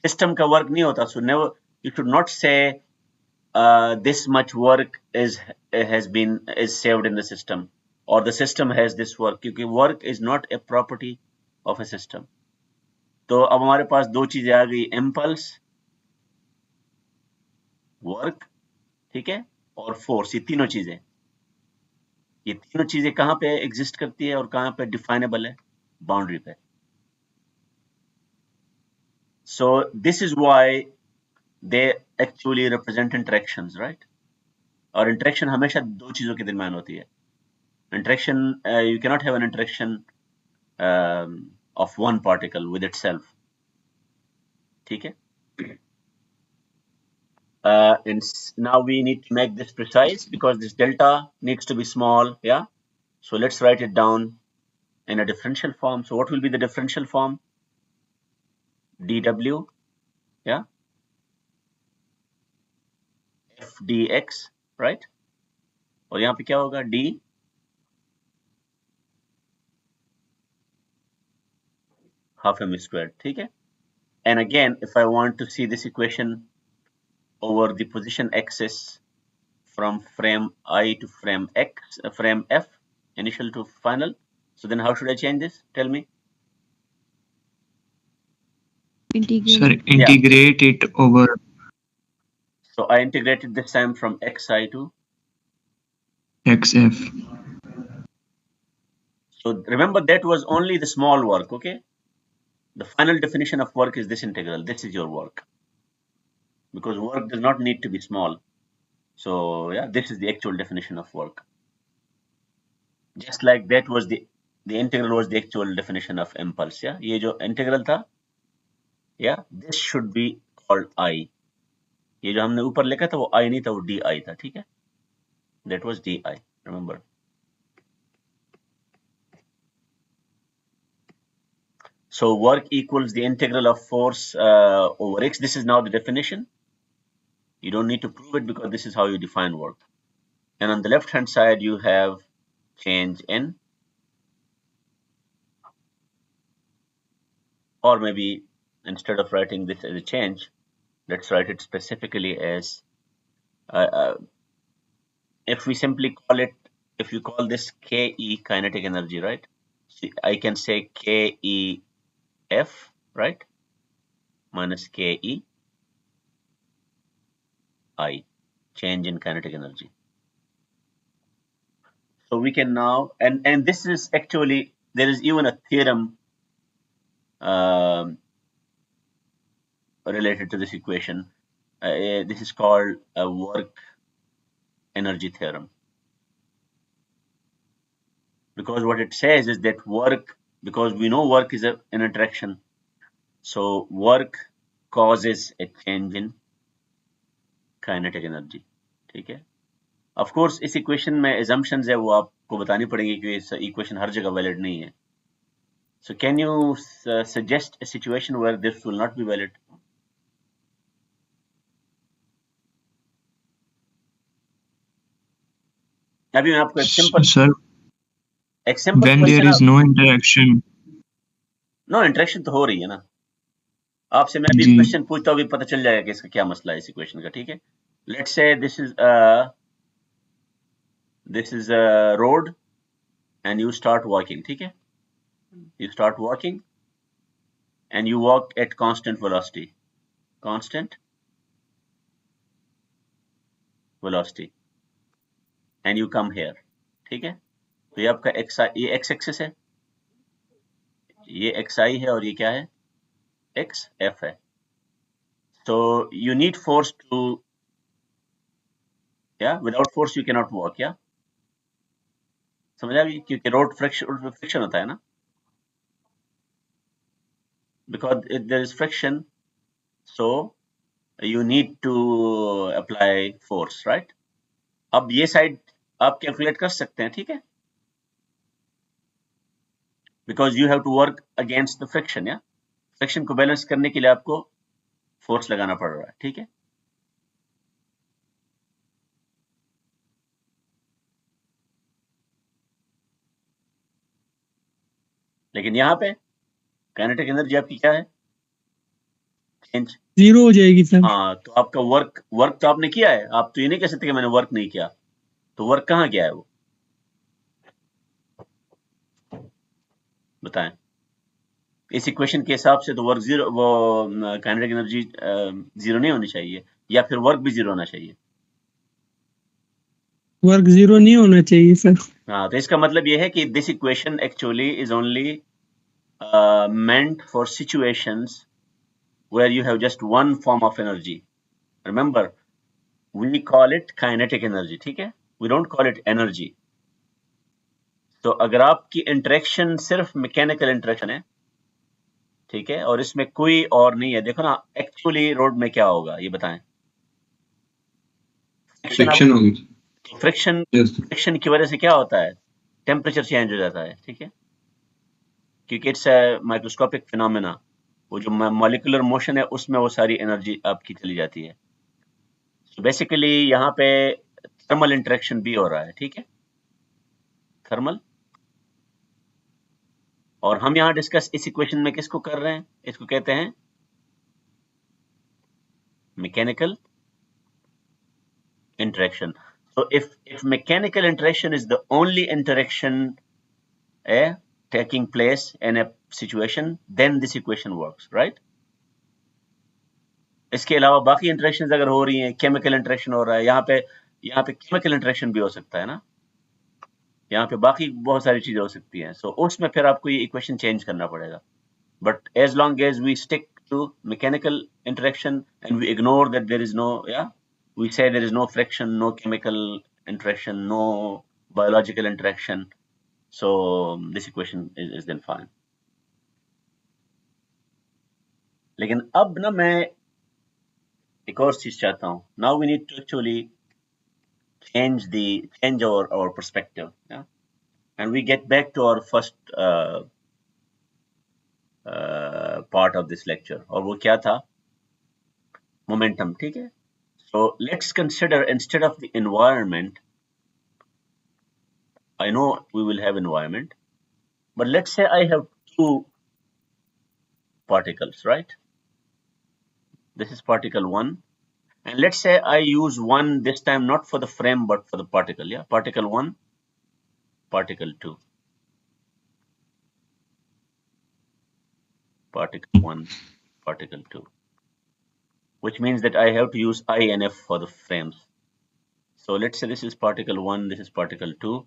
[SPEAKER 1] सिस्टम का वर्क नहीं होता, so never, you should not से this much work is saved in the system, or the system has this work, क्योंकि work is not a property of a system. तो अब हमारे पास दो चीजें आ गई, impulse, work, ठीक है, और फोर्स, ये तीनों चीजें कहाँ पे एग्जिस्ट करती है और कहाँ पे डिफाइनेबल है, बाउंड्री पे। So this is why they actually represent interactions, right? और interaction हमेशा दो चीजों के दरमियान होती है। Interaction, you cannot have an interaction of one particle with itself, ठीक है? And now we need to make this precise because this delta needs to be small, yeah? So let's write it down in a differential form. So what will be the differential form? dw, yeah, f dx, right? और यहाँ पे क्या होगा, d half m squared, ठीक है? And again, if I want to see this equation over the position axis from frame I to frame x, frame f, initial to final, so then how should I change this? Tell me.
[SPEAKER 3] sir integrate it over,
[SPEAKER 1] So I integrated this time from xi to
[SPEAKER 3] xf.
[SPEAKER 1] So remember, that was only the small work, okay? The final definition of work is this integral. This is your work, because work does not need to be small. So yeah, this is the actual definition of work. Just like that was the integral was the actual definition of impulse. Yeah, ये जो integral था, yeah, this should be called I. ये जो हमने ऊपर लिखा था वो I नहीं था, वो di था, ठीक है? That was di. Remember. So work equals the integral of force over x. This is now the definition. You don't need to prove it because this is how you define work. And on the left hand side, you have change in, or maybe instead of writing this as a change, let's write it specifically as if we simply call it, if you call this KE, kinetic energy, right? So I can say KEF, right? Minus KE I, change in kinetic energy. So we can now, and this is actually, there is even a theorem related to this equation. This is called a work energy theorem. Because what it says is that work, because we know work is an interaction, so work causes a change in kinetic energy. ठीक है? Of course इस equation में assumptions है वो आपको बतानी पड़ेगी कि इस equation हर जगह valid नहीं है. So can you suggest a situation where this will not be valid? अभी मैं आपको एक simple
[SPEAKER 3] Sir, when there
[SPEAKER 1] question
[SPEAKER 3] is no interaction,
[SPEAKER 1] no interaction तो हो रही है ना. आपसे मैं अभी
[SPEAKER 3] जी
[SPEAKER 1] क्वेश्चन पूछता हूँ, अभी पता चल जाएगा कि इसका क्या मसला है इस इक्वेशन का. ठीक है, लेट्स से this is a road and you start walking. ठीक है, you start walking and you walk at constant velocity and you come here. ठीक है, तो ये आपका ये x एक्सिस है, ये xi है और ये क्या है, xf है. So you need force to, yeah, without force you cannot walk. yeah, समझ आएगी, क्योंकि रोड फ्रिक्शन होता है ना, because there is friction, so you need to apply force, right? अब ये साइड आप कैलकुलेट कर सकते हैं. ठीक है, because you have to work against the friction. या फ्रिक्शन को बैलेंस करने के लिए आपको फोर्स लगाना पड़ रहा है. ठीक है, लेकिन यहाँ पे काइनेटिक एनर्जी आपकी क्या है, चेंज
[SPEAKER 4] जीरो हो जाएगी सर.
[SPEAKER 1] हाँ, तो आपका वर्क तो आपने किया है, आप तो ये नहीं कह सकते कि मैंने वर्क नहीं किया. तो वर्क कहाँ गया है वो बताएं. इस इक्वेशन के हिसाब से तो वर्क जीरो, वो काइनेटिक एनर्जी जीरो नहीं होनी चाहिए, या फिर वर्क भी जीरो होना चाहिए.
[SPEAKER 4] वर्क जीरो नहीं होना चाहिए सर.
[SPEAKER 1] हाँ, तो इसका मतलब ये है कि this equation actually is only meant for situations where you have just one form of energy. Remember, we call it kinetic energy. ठीक है, we don't call it energy. तो अगर आपकी इंटरेक्शन सिर्फ मैकेनिकल इंटरेक्शन है, ठीक है, और इसमें कोई और नहीं है, देखो ना एक्चुअली रोड में क्या होगा ये बताएं.
[SPEAKER 3] फ्रिक्शन होगी.
[SPEAKER 1] फ्रिक्शन की वजह से क्या होता है, टेम्परेचर चेंज हो जाता है. ठीक है, क्योंकि इट्स अ माइक्रोस्कोपिक फिनोमेना, वो जो मॉलिक्यूलर मोशन है उसमें वो सारी एनर्जी आपकी चली जाती है. तो बेसिकली यहाँ पे थर्मल इंटरेक्शन भी हो रहा है. ठीक है, थर्मल, और हम यहाँ डिस्कस इस इक्वेशन में किसको कर रहे हैं, इसको कहते हैं mechanical interaction. So if mechanical interaction is the only interaction taking place in a situation, then this equation works, right? इसके अलावा बाकी इंटरेक्शंस अगर हो रही हैं, केमिकल इंटरेक्शन हो रहा है, यहाँ पे केमिकल इंटरेक्शन भी हो सकता है ना, यहाँ पे बाकी बहुत सारी चीजें हो सकती हैं. सो उसमें फिर आपको ये इक्वेशन चेंज करना पड़ेगा. But as long as we stick to mechanical interaction and we ignore that there is no, we say there is no friction, no chemical interaction, no biological interaction, so this equation is then fine. लेकिन अब ना मैं एक और चीज चाहता हूं. Now we need to actually change our perspective, and we get back to our first part of this lecture, और वो क्या था, momentum. ठीक है, so let's consider, instead of the environment, I know we will have environment, but let's say I have two particles, right? This is particle 1 And let's say I use 1 this time, not for the frame but for the particle. Yeah, particle 1, particle 2, particle 1, particle 2, which means that I have to use I and F for the frames. So let's say this is particle 1, this is particle 2,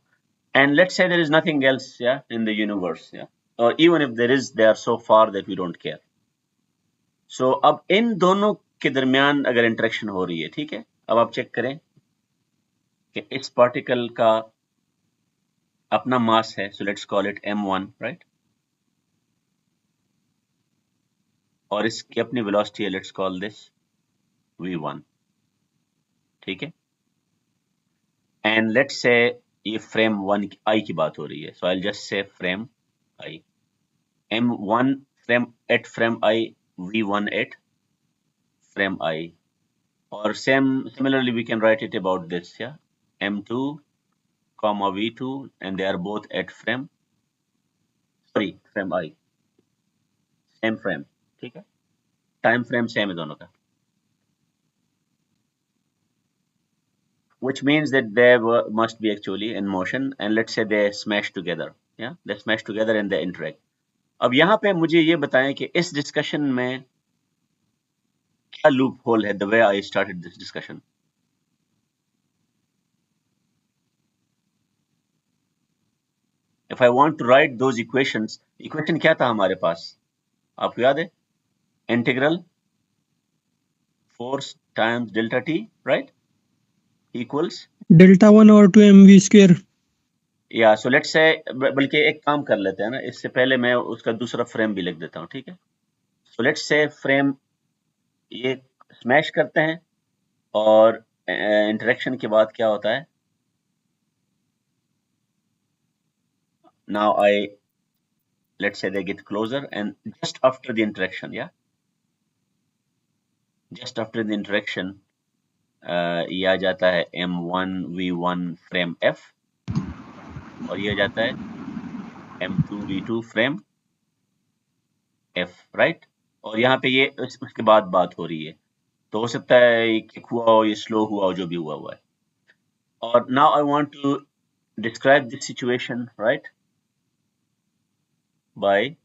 [SPEAKER 1] and let's say there is nothing else, yeah, in the universe, yeah, or even if there is, they are so far that we don't care. So अब इन दोनों के दरमियान अगर interaction हो रही है, ठीक है, अब आप चेक करें कि इस पार्टिकल का अपना मास है, so let's call it m1, right, और इसकी अपनी वेलोसिटी है, let's call this v1, ठीक है, एंड लेट्स से ये फ्रेम 1 आई की बात हो रही है, so I will just say frame I, m1 frame at frame I, v1 at frame I, और similarly we can write it about this, yeah, m2 comma v2 and they are both at frame i, same frame, ठीक है, time frame same है दोनों का, which means that they must be actually in motion, and let's say they smash together, yeah, they smash together and they interact. अब यहाँ पे मुझे ये बताएं कि इस डिस्कशन में क्या लूप होल है, the way I started this discussion. If I want to write those equations, equation क्या था हमारे पास, आपको याद है, integral force times delta T, right, equals
[SPEAKER 4] delta 1 और 2 mv स्क्वायर.
[SPEAKER 1] या सो लेट्स से, बल्कि एक काम कर लेते हैं ना, इससे पहले मैं उसका दूसरा फ्रेम भी लिख देता हूँ, ठीक है. सो लेट्स से फ्रेम ये स्मैश करते हैं और इंटरेक्शन के बाद क्या होता है, now let's say they get closer and just after the interaction, yeah, just after the interaction ये आ जाता है m1 v1 फ्रेम f और ये आ जाता है m2 v2 frame f, right, और यहाँ पे ये उसके बाद बात हो रही है, तो हो सकता है ये किक हुआ हो, ये स्लो हुआ हो, जो भी हुआ है. और now I want to describe this situation, right, by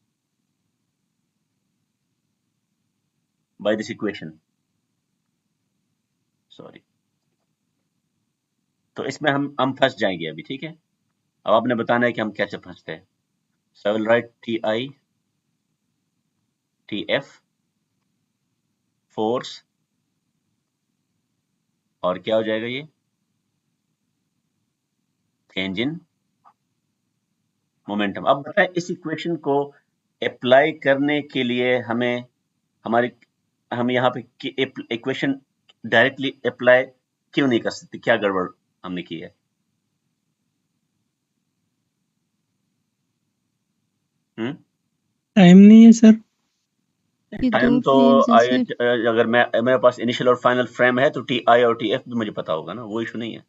[SPEAKER 1] this equation, sorry. तो इसमें हम फंस जाएंगे अभी, ठीक है, अब आपने बताना है कि हम कैसे फंसते हैं. So I will write Ti, Tf, force, और क्या हो जाएगा ये, चेंज इन मोमेंटम. अब बताएं इस इक्वेशन को अप्लाई करने के लिए हम यहाँ पे इक्वेशन डायरेक्टली अप्लाई क्यों नहीं कर सकते, क्या गड़बड़ हमने की है?
[SPEAKER 4] टाइम नहीं है सर.
[SPEAKER 1] टाइम तो अगर मेरे पास इनिशियल और फाइनल फ्रेम है तो टी आई और टी एफ भी मुझे पता होगा ना, वो इशू नहीं है.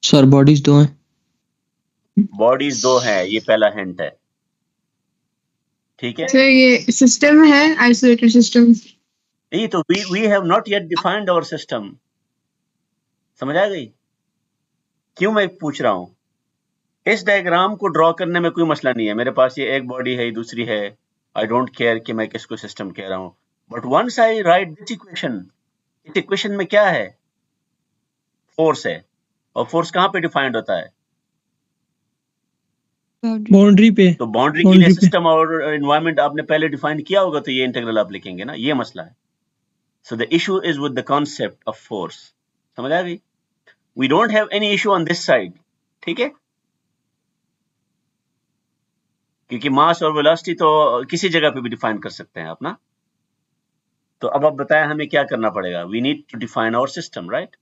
[SPEAKER 5] सर बॉडीज 2 हैं.
[SPEAKER 1] बॉडीज 2 हैं, ये पहला हिंट है, ठीक है.
[SPEAKER 2] सर ये सिस्टम है, आइसोलेटेड सिस्टम.
[SPEAKER 1] नहीं तो we have not yet defined our system, समझ आ गई क्यों मैं पूछ रहा हूं? इस डायग्राम को ड्रॉ करने में कोई मसला नहीं है, मेरे पास ये एक बॉडी है, दूसरी है, आई डोंट केयर कि मैं किसको सिस्टम कह रहा हूं, but once I write this equation, इस इक्वेशन में क्या है, फोर्स है, और फोर्स कहां पे डिफाइंड होता है,
[SPEAKER 4] बाउंड्री पे.
[SPEAKER 1] तो बाउंड्री के लिए सिस्टम और एनवायरनमेंट आपने पहले डिफाइन किया होगा, तो ये इंटीग्रल आप लिखेंगे ना, ये मसला है. So the issue is with the concept of force, समझ आ गई? We don't have any issue on this side, ठीक है, क्योंकि मास और वेलोसिटी तो किसी जगह पे भी डिफाइन कर सकते हैं अपना. तो अब आप बताएं हमें क्या करना पड़ेगा, we need to define our system, right.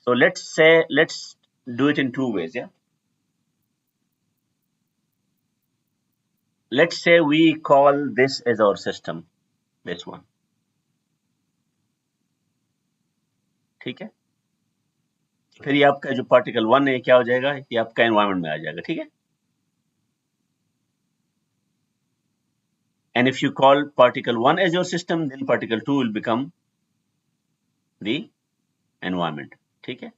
[SPEAKER 1] So let's do it in 2 ways, yeah. Let's say we call this as our system, this one, ठीक है. फिर ये आपका जो पार्टिकल 1 है क्या हो जाएगा, ये आपका एनवायरनमेंट में आ जाएगा, ठीक है. and if you call particle 1 as your system, then particle 2 will become the environment. ठीक है,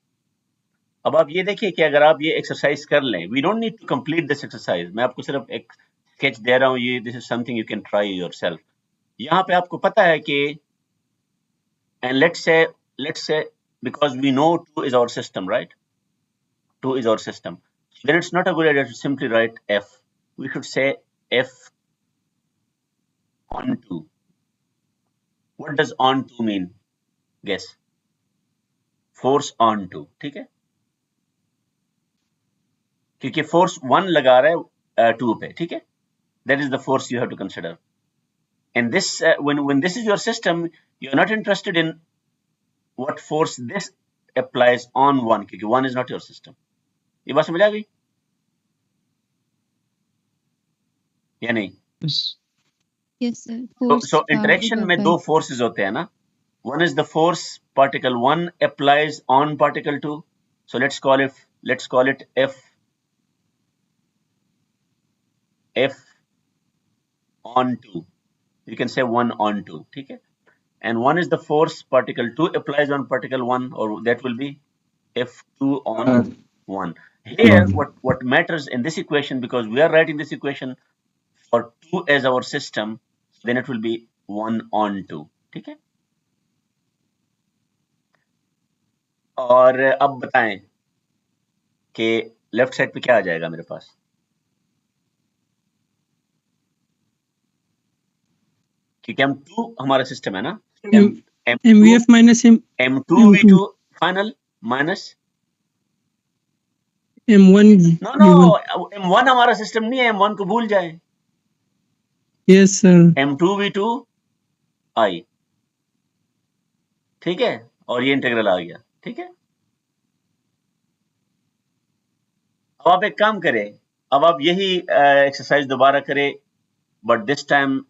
[SPEAKER 1] अब आप ये देखिए कि अगर आप ये एक्सरसाइज कर लें, we don't need to complete this exercise, मैं आपको सिर्फ एक स्केच दे रहा हूँ, ये this is something you can try yourself. यहाँ पे आपको पता है कि and let's say because we know 2 is our system, right? 2 is our system. Then it's not a good idea to simply write F. We should say F on 2. What does on 2 mean? Guess. Force on 2. ठीक है, क्योंकि force 1 लगा रहा है 2 पे. ठीक है, that is the force you have to consider. And this when this is your system, you're not interested in what force this applies on 1, क्योंकि 1 is not your system. ये बात समझ आ गई या नहीं?
[SPEAKER 6] Yes, sir.
[SPEAKER 1] So interaction में दो forces होते हैं ना. One is the force particle 1 applies on particle 2. So let's call it F on 2. You can say 1 on 2. ठीक है, and one is the force particle 2 applies on particle 1, or that will be F2 on 1. Here what matters in this equation, because we are writing this equation for 2 as our system, then it will be 1 on 2. ठीक है, और अब बताएं कि left side पे क्या आ जाएगा मेरे पास. क्योंकि M2 हमारा सिस्टम है ना,
[SPEAKER 4] MVF minus
[SPEAKER 1] M2V2 final minus
[SPEAKER 4] M1
[SPEAKER 1] no M1 हमारा सिस्टम नहीं है, M1 को भूल जाए.
[SPEAKER 4] yes sir.
[SPEAKER 1] M2V2 I. ठीक है, और ये इंटीग्रल आ गया. ठीक है, अब आप एक काम करें, अब आप यही एक्सरसाइज दोबारा करें, but this time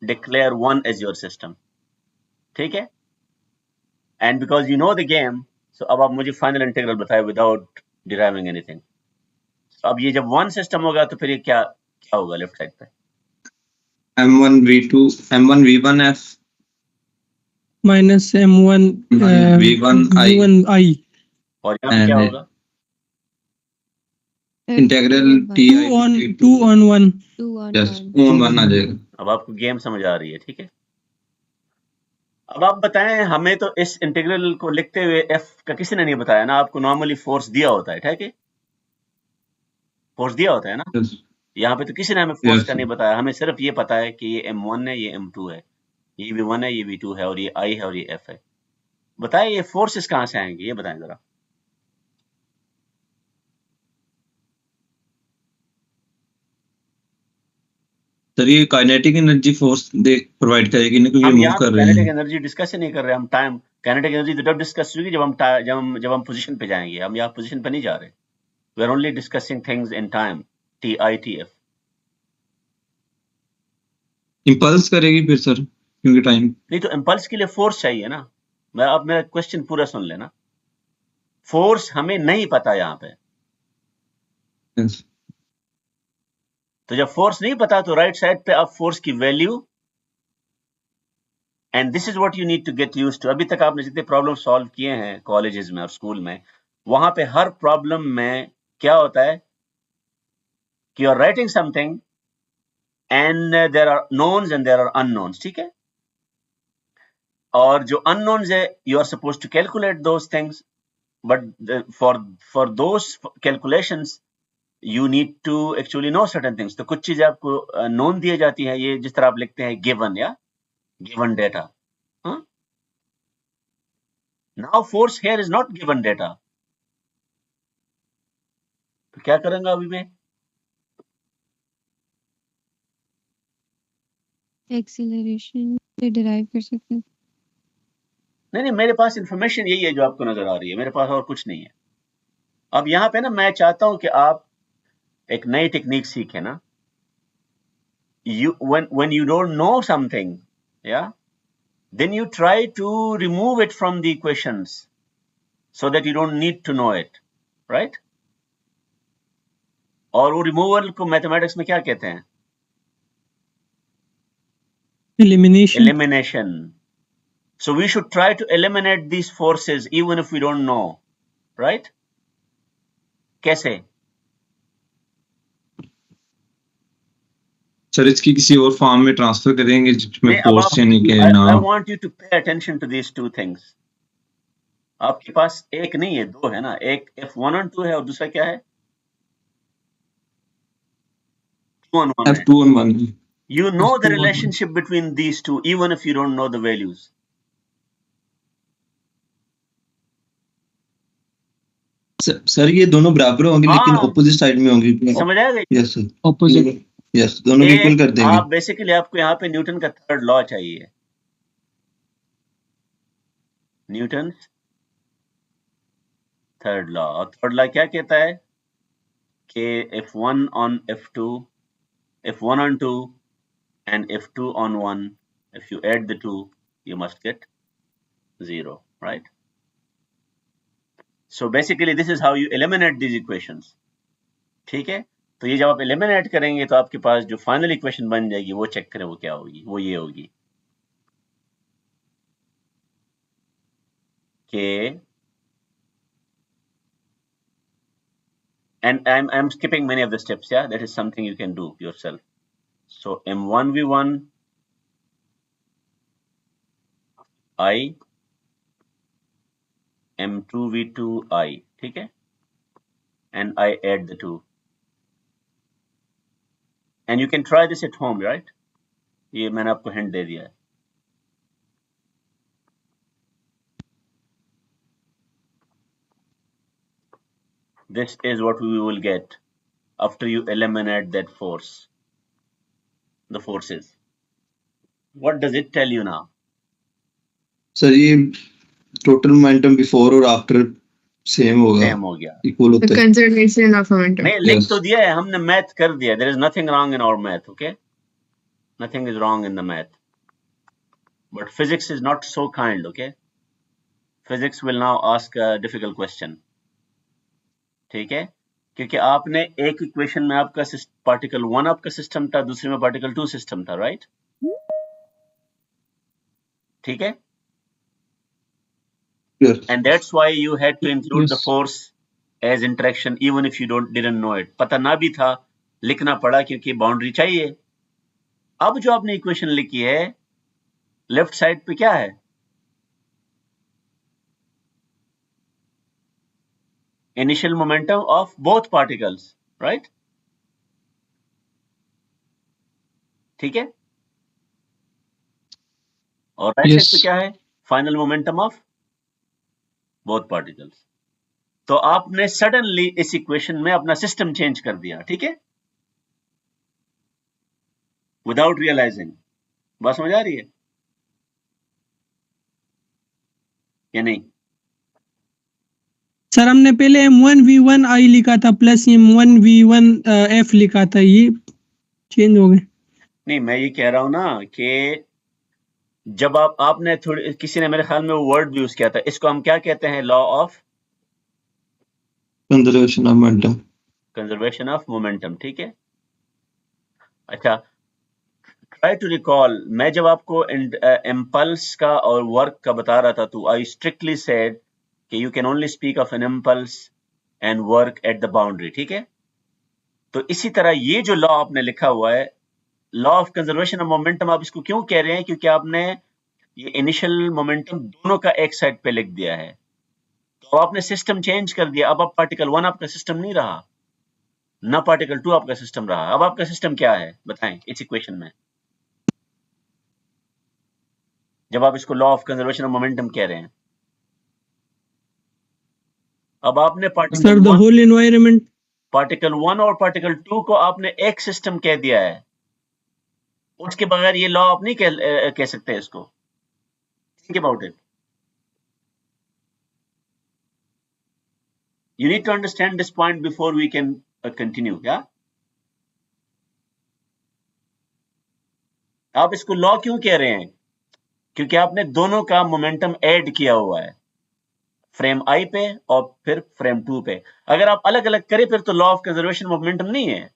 [SPEAKER 1] declare 1 as your system. ठीक है, and because you know the game, so अब आप मुझे फाइनल इंटीग्रल बताए without deriving anything. So अब ये जब 1 सिस्टम होगा तो फिर ये क्या होगा लेफ्ट साइड पे?
[SPEAKER 3] M1V2 M1V1F
[SPEAKER 4] minus M1 V1I.
[SPEAKER 1] और यहाँ पे क्या होगा?
[SPEAKER 3] Integral
[SPEAKER 4] two on one.
[SPEAKER 3] Yes, on 1 आ जाएगा.
[SPEAKER 1] अब आपको गेम समझ आ रही है. ठीक है, अब आप बताएं, हमें तो इस इंटीग्रल को लिखते हुए f का किसी ने नहीं बताया ना. आपको नॉर्मली फोर्स दिया होता है, ठीक है, फोर्स दिया होता है ना.
[SPEAKER 3] Yes.
[SPEAKER 1] यहाँ पे तो किसी ने हमें फोर्स
[SPEAKER 3] Yes.
[SPEAKER 1] का नहीं बताया. हमें सिर्फ ये पता है कि ये M1 है, ये M2 है, ये V1 है, ये V2 है, और ये I है, और ये F है. बताएं ये फोर्सेस कहाँ से आएंगे, ये बताएं जरा.
[SPEAKER 3] सर ये kinetic energy force they provide करेगी ना, क्योंकि
[SPEAKER 1] हम
[SPEAKER 3] मूव
[SPEAKER 1] यहाँ
[SPEAKER 3] कर रहे
[SPEAKER 1] काइनेटिक
[SPEAKER 3] हैं.
[SPEAKER 1] एनर्जी डिस्कस ही नहीं कर रहे. हम टाइम काइनेटिक एनर्जी तो तब डिस्कस होगी जब हम पोजीशन पे जाएंगे. हम यहाँ पोजीशन पे नहीं जा रहे. We are only discussing things in time. TITF.
[SPEAKER 3] Impulse करेगी फिर सर, क्योंकि टाइम
[SPEAKER 1] नहीं तो इम्पल्स के लिए फोर्स चाहिए ना. मैं अब मेरा क्वेश्चन पूरा सुन लेना. फोर्स हमें नहीं पता यहाँ पे.
[SPEAKER 3] yes.
[SPEAKER 1] तो जब फोर्स नहीं पता तो राइट साइड पे आप फोर्स की value, and this is what you need to get used to. अभी तक आपने जितने प्रॉब्लम सॉल्व किए हैं कॉलेजेस में और स्कूल में, वहां पे हर प्रॉब्लम में क्या होता है कि you are writing something and there are knowns and there are unknowns. ठीक है, और जो अननोन्स है you are supposed to calculate those things, but for those calculations you need to actually know certain things. तो कुछ चीजें आपको known दी जाती है, ये जिस तरह आप लिखते हैं गिवन या given data. Now force here is not given data. तो क्या करेंगे अभी मैं?
[SPEAKER 6] एक्सीलरेशन से डिराइव कर सकते हैं.
[SPEAKER 1] नहीं, मेरे पास इंफॉर्मेशन यही है जो आपको नजर आ रही है, मेरे पास और कुछ नहीं है. अब यहाँ पे ना मैं चाहता हूं कि आप एक नई टेक्निक सीखें ना. when you don't know something, yeah, then you try to remove it from the equations so that you don't need to know it, right? और वो रिमूवल को मैथमेटिक्स में क्या कहते हैं? elimination. So we should try to eliminate these forces even if we don't know, right? कैसे?
[SPEAKER 3] Sir इसकी किसी और फॉर्म में ट्रांसफर करेंगे जिसमें
[SPEAKER 1] नहीं, अब
[SPEAKER 3] फोर्स यानी कि ना
[SPEAKER 1] I want you to pay attention to these two things. आपके पास एक नहीं है, दो है ना, एक F1 on 2 है और दूसरा क्या है? 2 on 1 है.
[SPEAKER 3] F2 on 1.
[SPEAKER 1] You know the
[SPEAKER 3] F2 on 1.
[SPEAKER 1] relationship between these two even if you don't know the values.
[SPEAKER 3] Sir ये दोनों बराबर होंगे लेकिन
[SPEAKER 1] हाँ,
[SPEAKER 3] ऑपोजिट साइड में होंगे.
[SPEAKER 1] समझ आएगा?
[SPEAKER 3] Yes sir,
[SPEAKER 4] opposite.
[SPEAKER 3] यस दोनों इक्वल कर देंगे.
[SPEAKER 1] आप बेसिकली आपको यहाँ पे न्यूटन का थर्ड लॉ चाहिए. न्यूटन थर्ड लॉ, और थर्ड लॉ क्या कहता है कि F1 on F2, F1 on 2 and F2 on 1, if you add the two, you must get 0, right? So basically this is how you eliminate these equations. ठीक है, तो ये जब आप eliminate करेंगे तो आपके पास जो फाइनल इक्वेशन बन जाएगी वो चेक करें वो क्या होगी, वो ये होगी कि, and I'm skipping many of the steps, yeah, that is something you can do yourself. So M1V1 I, M2V2 I, ठीक है, and I add the two. And you can try this at home, right? ये मैंने आपको hint दे दिया है. This is what we will get after you eliminate that force, the forces. What does it tell you now?
[SPEAKER 3] Sir ये total momentum before और after same होगा,
[SPEAKER 1] same हो गया,
[SPEAKER 3] इक्वल होता है.
[SPEAKER 6] Conservation of momentum.
[SPEAKER 1] नहीं, लिख
[SPEAKER 3] Yes.
[SPEAKER 1] तो दिया है हमने, मैथ कर दिया. There is nothing wrong in our math, okay? Nothing is wrong in the math. But physics is not so kind, okay? Physics will now ask a difficult question. ठीक है, क्योंकि आपने एक इक्वेशन में आपका पार्टिकल 1 आपका सिस्टम था, दूसरे में पार्टिकल 2 सिस्टम था, राइट? ठीक है,
[SPEAKER 3] Yes.
[SPEAKER 1] and that's why you had to include the
[SPEAKER 4] Yes.
[SPEAKER 1] force as interaction even if you didn't know it. पता ना भी था, लिखना पड़ा क्योंकि बाउंड्री चाहिए. अब जो आपने इक्वेशन लिखी है लेफ्ट साइड पे क्या है? Initial momentum of both particles, right? ठीक है, और राइट साइड
[SPEAKER 4] Yes.
[SPEAKER 1] पे क्या है? Final momentum of both particles. तो आपने सडनली इस इक्वेशन में अपना सिस्टम चेंज कर दिया, ठीक है, विदाउट रियलाइजिंग. बात समझ आ रही है या नहीं?
[SPEAKER 4] सर हमने पहले M1V1 I लिखा था प्लस M1V1 F लिखा था, ये चेंज हो गए.
[SPEAKER 1] नहीं, मैं ये कह रहा हूं ना कि जब आपने थोड़ी, किसी ने मेरे ख्याल में वो वर्ड भी यूज किया था, इसको हम क्या कहते हैं? Law of
[SPEAKER 3] conservation of momentum.
[SPEAKER 1] Conservation of momentum, ठीक है. अच्छा, ट्राई टू रिकॉल, मैं जब आपको इम्पल्स का और वर्क का बता रहा था तो आई स्ट्रिक्टली सेड कि you can only speak of an impulse and work at the boundary, ठीक है. तो इसी तरह ये जो लॉ आपने लिखा हुआ है, law of conservation of momentum, आप इसको क्यों कह रहे हैं? क्योंकि आपने ये इनिशियल मोमेंटम दोनों का एक साइड पे लिख दिया है, तो आपने सिस्टम चेंज कर दिया. अब पार्टिकल 1 आपका सिस्टम नहीं रहा, ना पार्टिकल 2 आपका सिस्टम रहा. अब आपका सिस्टम क्या है बताएं इस इक्वेशन में, जब आप इसको law of conservation of momentum कह रहे हैं? अब आपने
[SPEAKER 4] sir the whole environment,
[SPEAKER 1] particle 1 और पार्टिकल 2 को आपने एक सिस्टम कह दिया है. उसके बगैर ये लॉ आप नहीं कह सकते इसको. Think about it. You need to understand this point before we can continue, yeah? आप इसको लॉ क्यों कह रहे हैं? क्योंकि आपने दोनों का मोमेंटम ऐड किया हुआ है, फ्रेम I पे और फिर फ्रेम 2 पे. अगर आप अलग अलग करें फिर तो लॉ ऑफ कंजर्वेशन मोमेंटम नहीं है.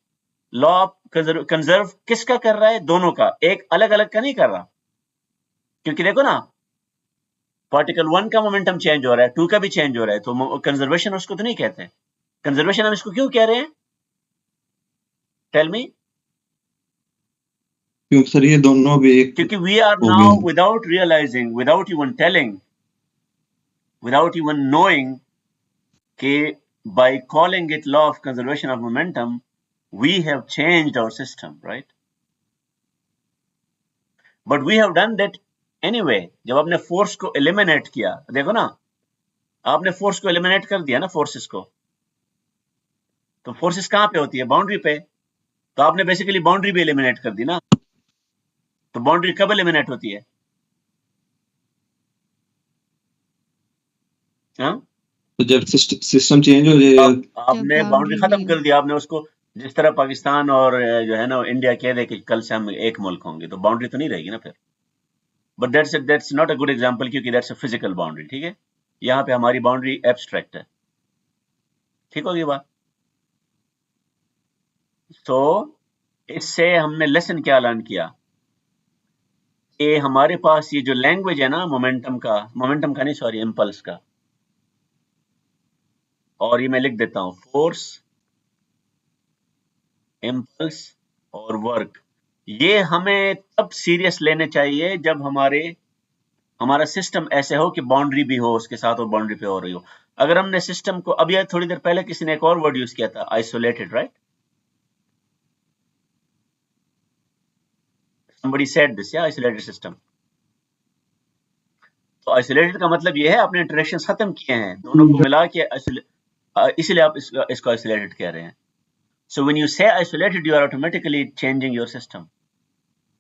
[SPEAKER 1] लॉ ऑफ कंजर्व किसका कर रहा है? दोनों का. एक अलग अलग का नहीं कर रहा. क्योंकि देखो ना, पार्टिकल 1 का मोमेंटम चेंज हो रहा है, 2 का भी चेंज हो रहा है, तो कंजर्वेशन उसको तो नहीं कहते। कंजर्वेशन हम इसको क्यों कह रहे हैं? Tell me.
[SPEAKER 3] क्योंकि सर ये दोनों भी एक
[SPEAKER 1] क्योंकि वी आर
[SPEAKER 3] हो
[SPEAKER 1] नाउ
[SPEAKER 3] गए।
[SPEAKER 1] Without realising, without even telling, without even knowing कि by calling it law of conservation of momentum, we have changed our system, right? But we have done that anyway. जब आपने force को eliminate किया, देखो ना, आपने force को eliminate कर दिया ना, फोर्सेस को। तो फोर्सेस कहाँ पे होती है? बाउंड्री पे। तो आपने बेसिकली बाउंड्री भी एलिमिनेट कर दी ना। तो बाउंड्री कब एलिमिनेट होती है? हाँ?
[SPEAKER 3] तो जब सिस्टम चेंज हो जाए,
[SPEAKER 1] आपने बाउंड्री खत्म
[SPEAKER 6] नहीं
[SPEAKER 1] कर दिया, आपने उसको, जिस तरह पाकिस्तान और जो है ना इंडिया कह दे कि कल से हम एक मुल्क होंगे, तो बाउंड्री तो नहीं रहेगी ना फिर। But that's not a good example, क्योंकि दैट्स अ फिजिकल बाउंड्री, ठीक है। यहाँ पे हमारी बाउंड्री एब्स्ट्रैक्ट है, ठीक होगी बात। तो इससे हमने लेसन क्या लर्न किया कि हमारे पास ये जो लैंग्वेज है ना मोमेंटम का नहीं, सॉरी, इम्पल्स का, और ये मैं लिख देता हूं, फोर्स, इम्पल्स और वर्क, ये हमें तब सीरियस लेने चाहिए जब हमारा सिस्टम ऐसे हो कि बाउंड्री भी हो उसके साथ और बाउंड्री पे हो रही हो। अगर हमने सिस्टम को, अभी थोड़ी देर पहले किसी ने एक और वर्ड यूज किया था, isolated, right? somebody said this, yeah, isolated system। तो आइसोलेटेड का मतलब ये है आपने इंटरेक्शंस खत्म किए हैं, दोनों को मिला के इसलिए आप इसको आइसोलेटेड कह रहे हैं। So when you say isolated, you are automatically changing your system,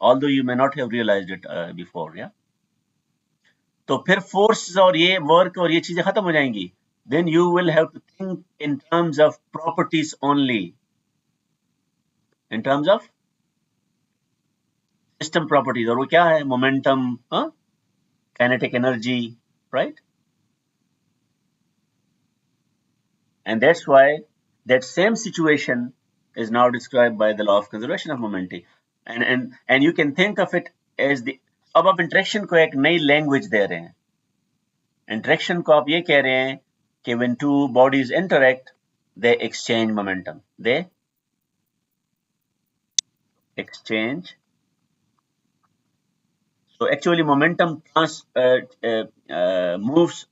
[SPEAKER 1] although you may not have realized it before, yeah? तो फिर फोर्स और ये वर्क और ये चीजें खत्म हो जाएंगी। Then you will have to think in terms of properties only, in terms of system properties, और वो क्या है? Momentum, kinetic energy, right? And that's why that same situation is now described by the law of conservation of momentum, and you can think of it as the, अब आप interaction को एक नई language दे रहे हैं। इंटरेक्शन को आप ये कह रहे हैं कि when two bodies interact, they exchange momentum, they exchange, so actually momentum moves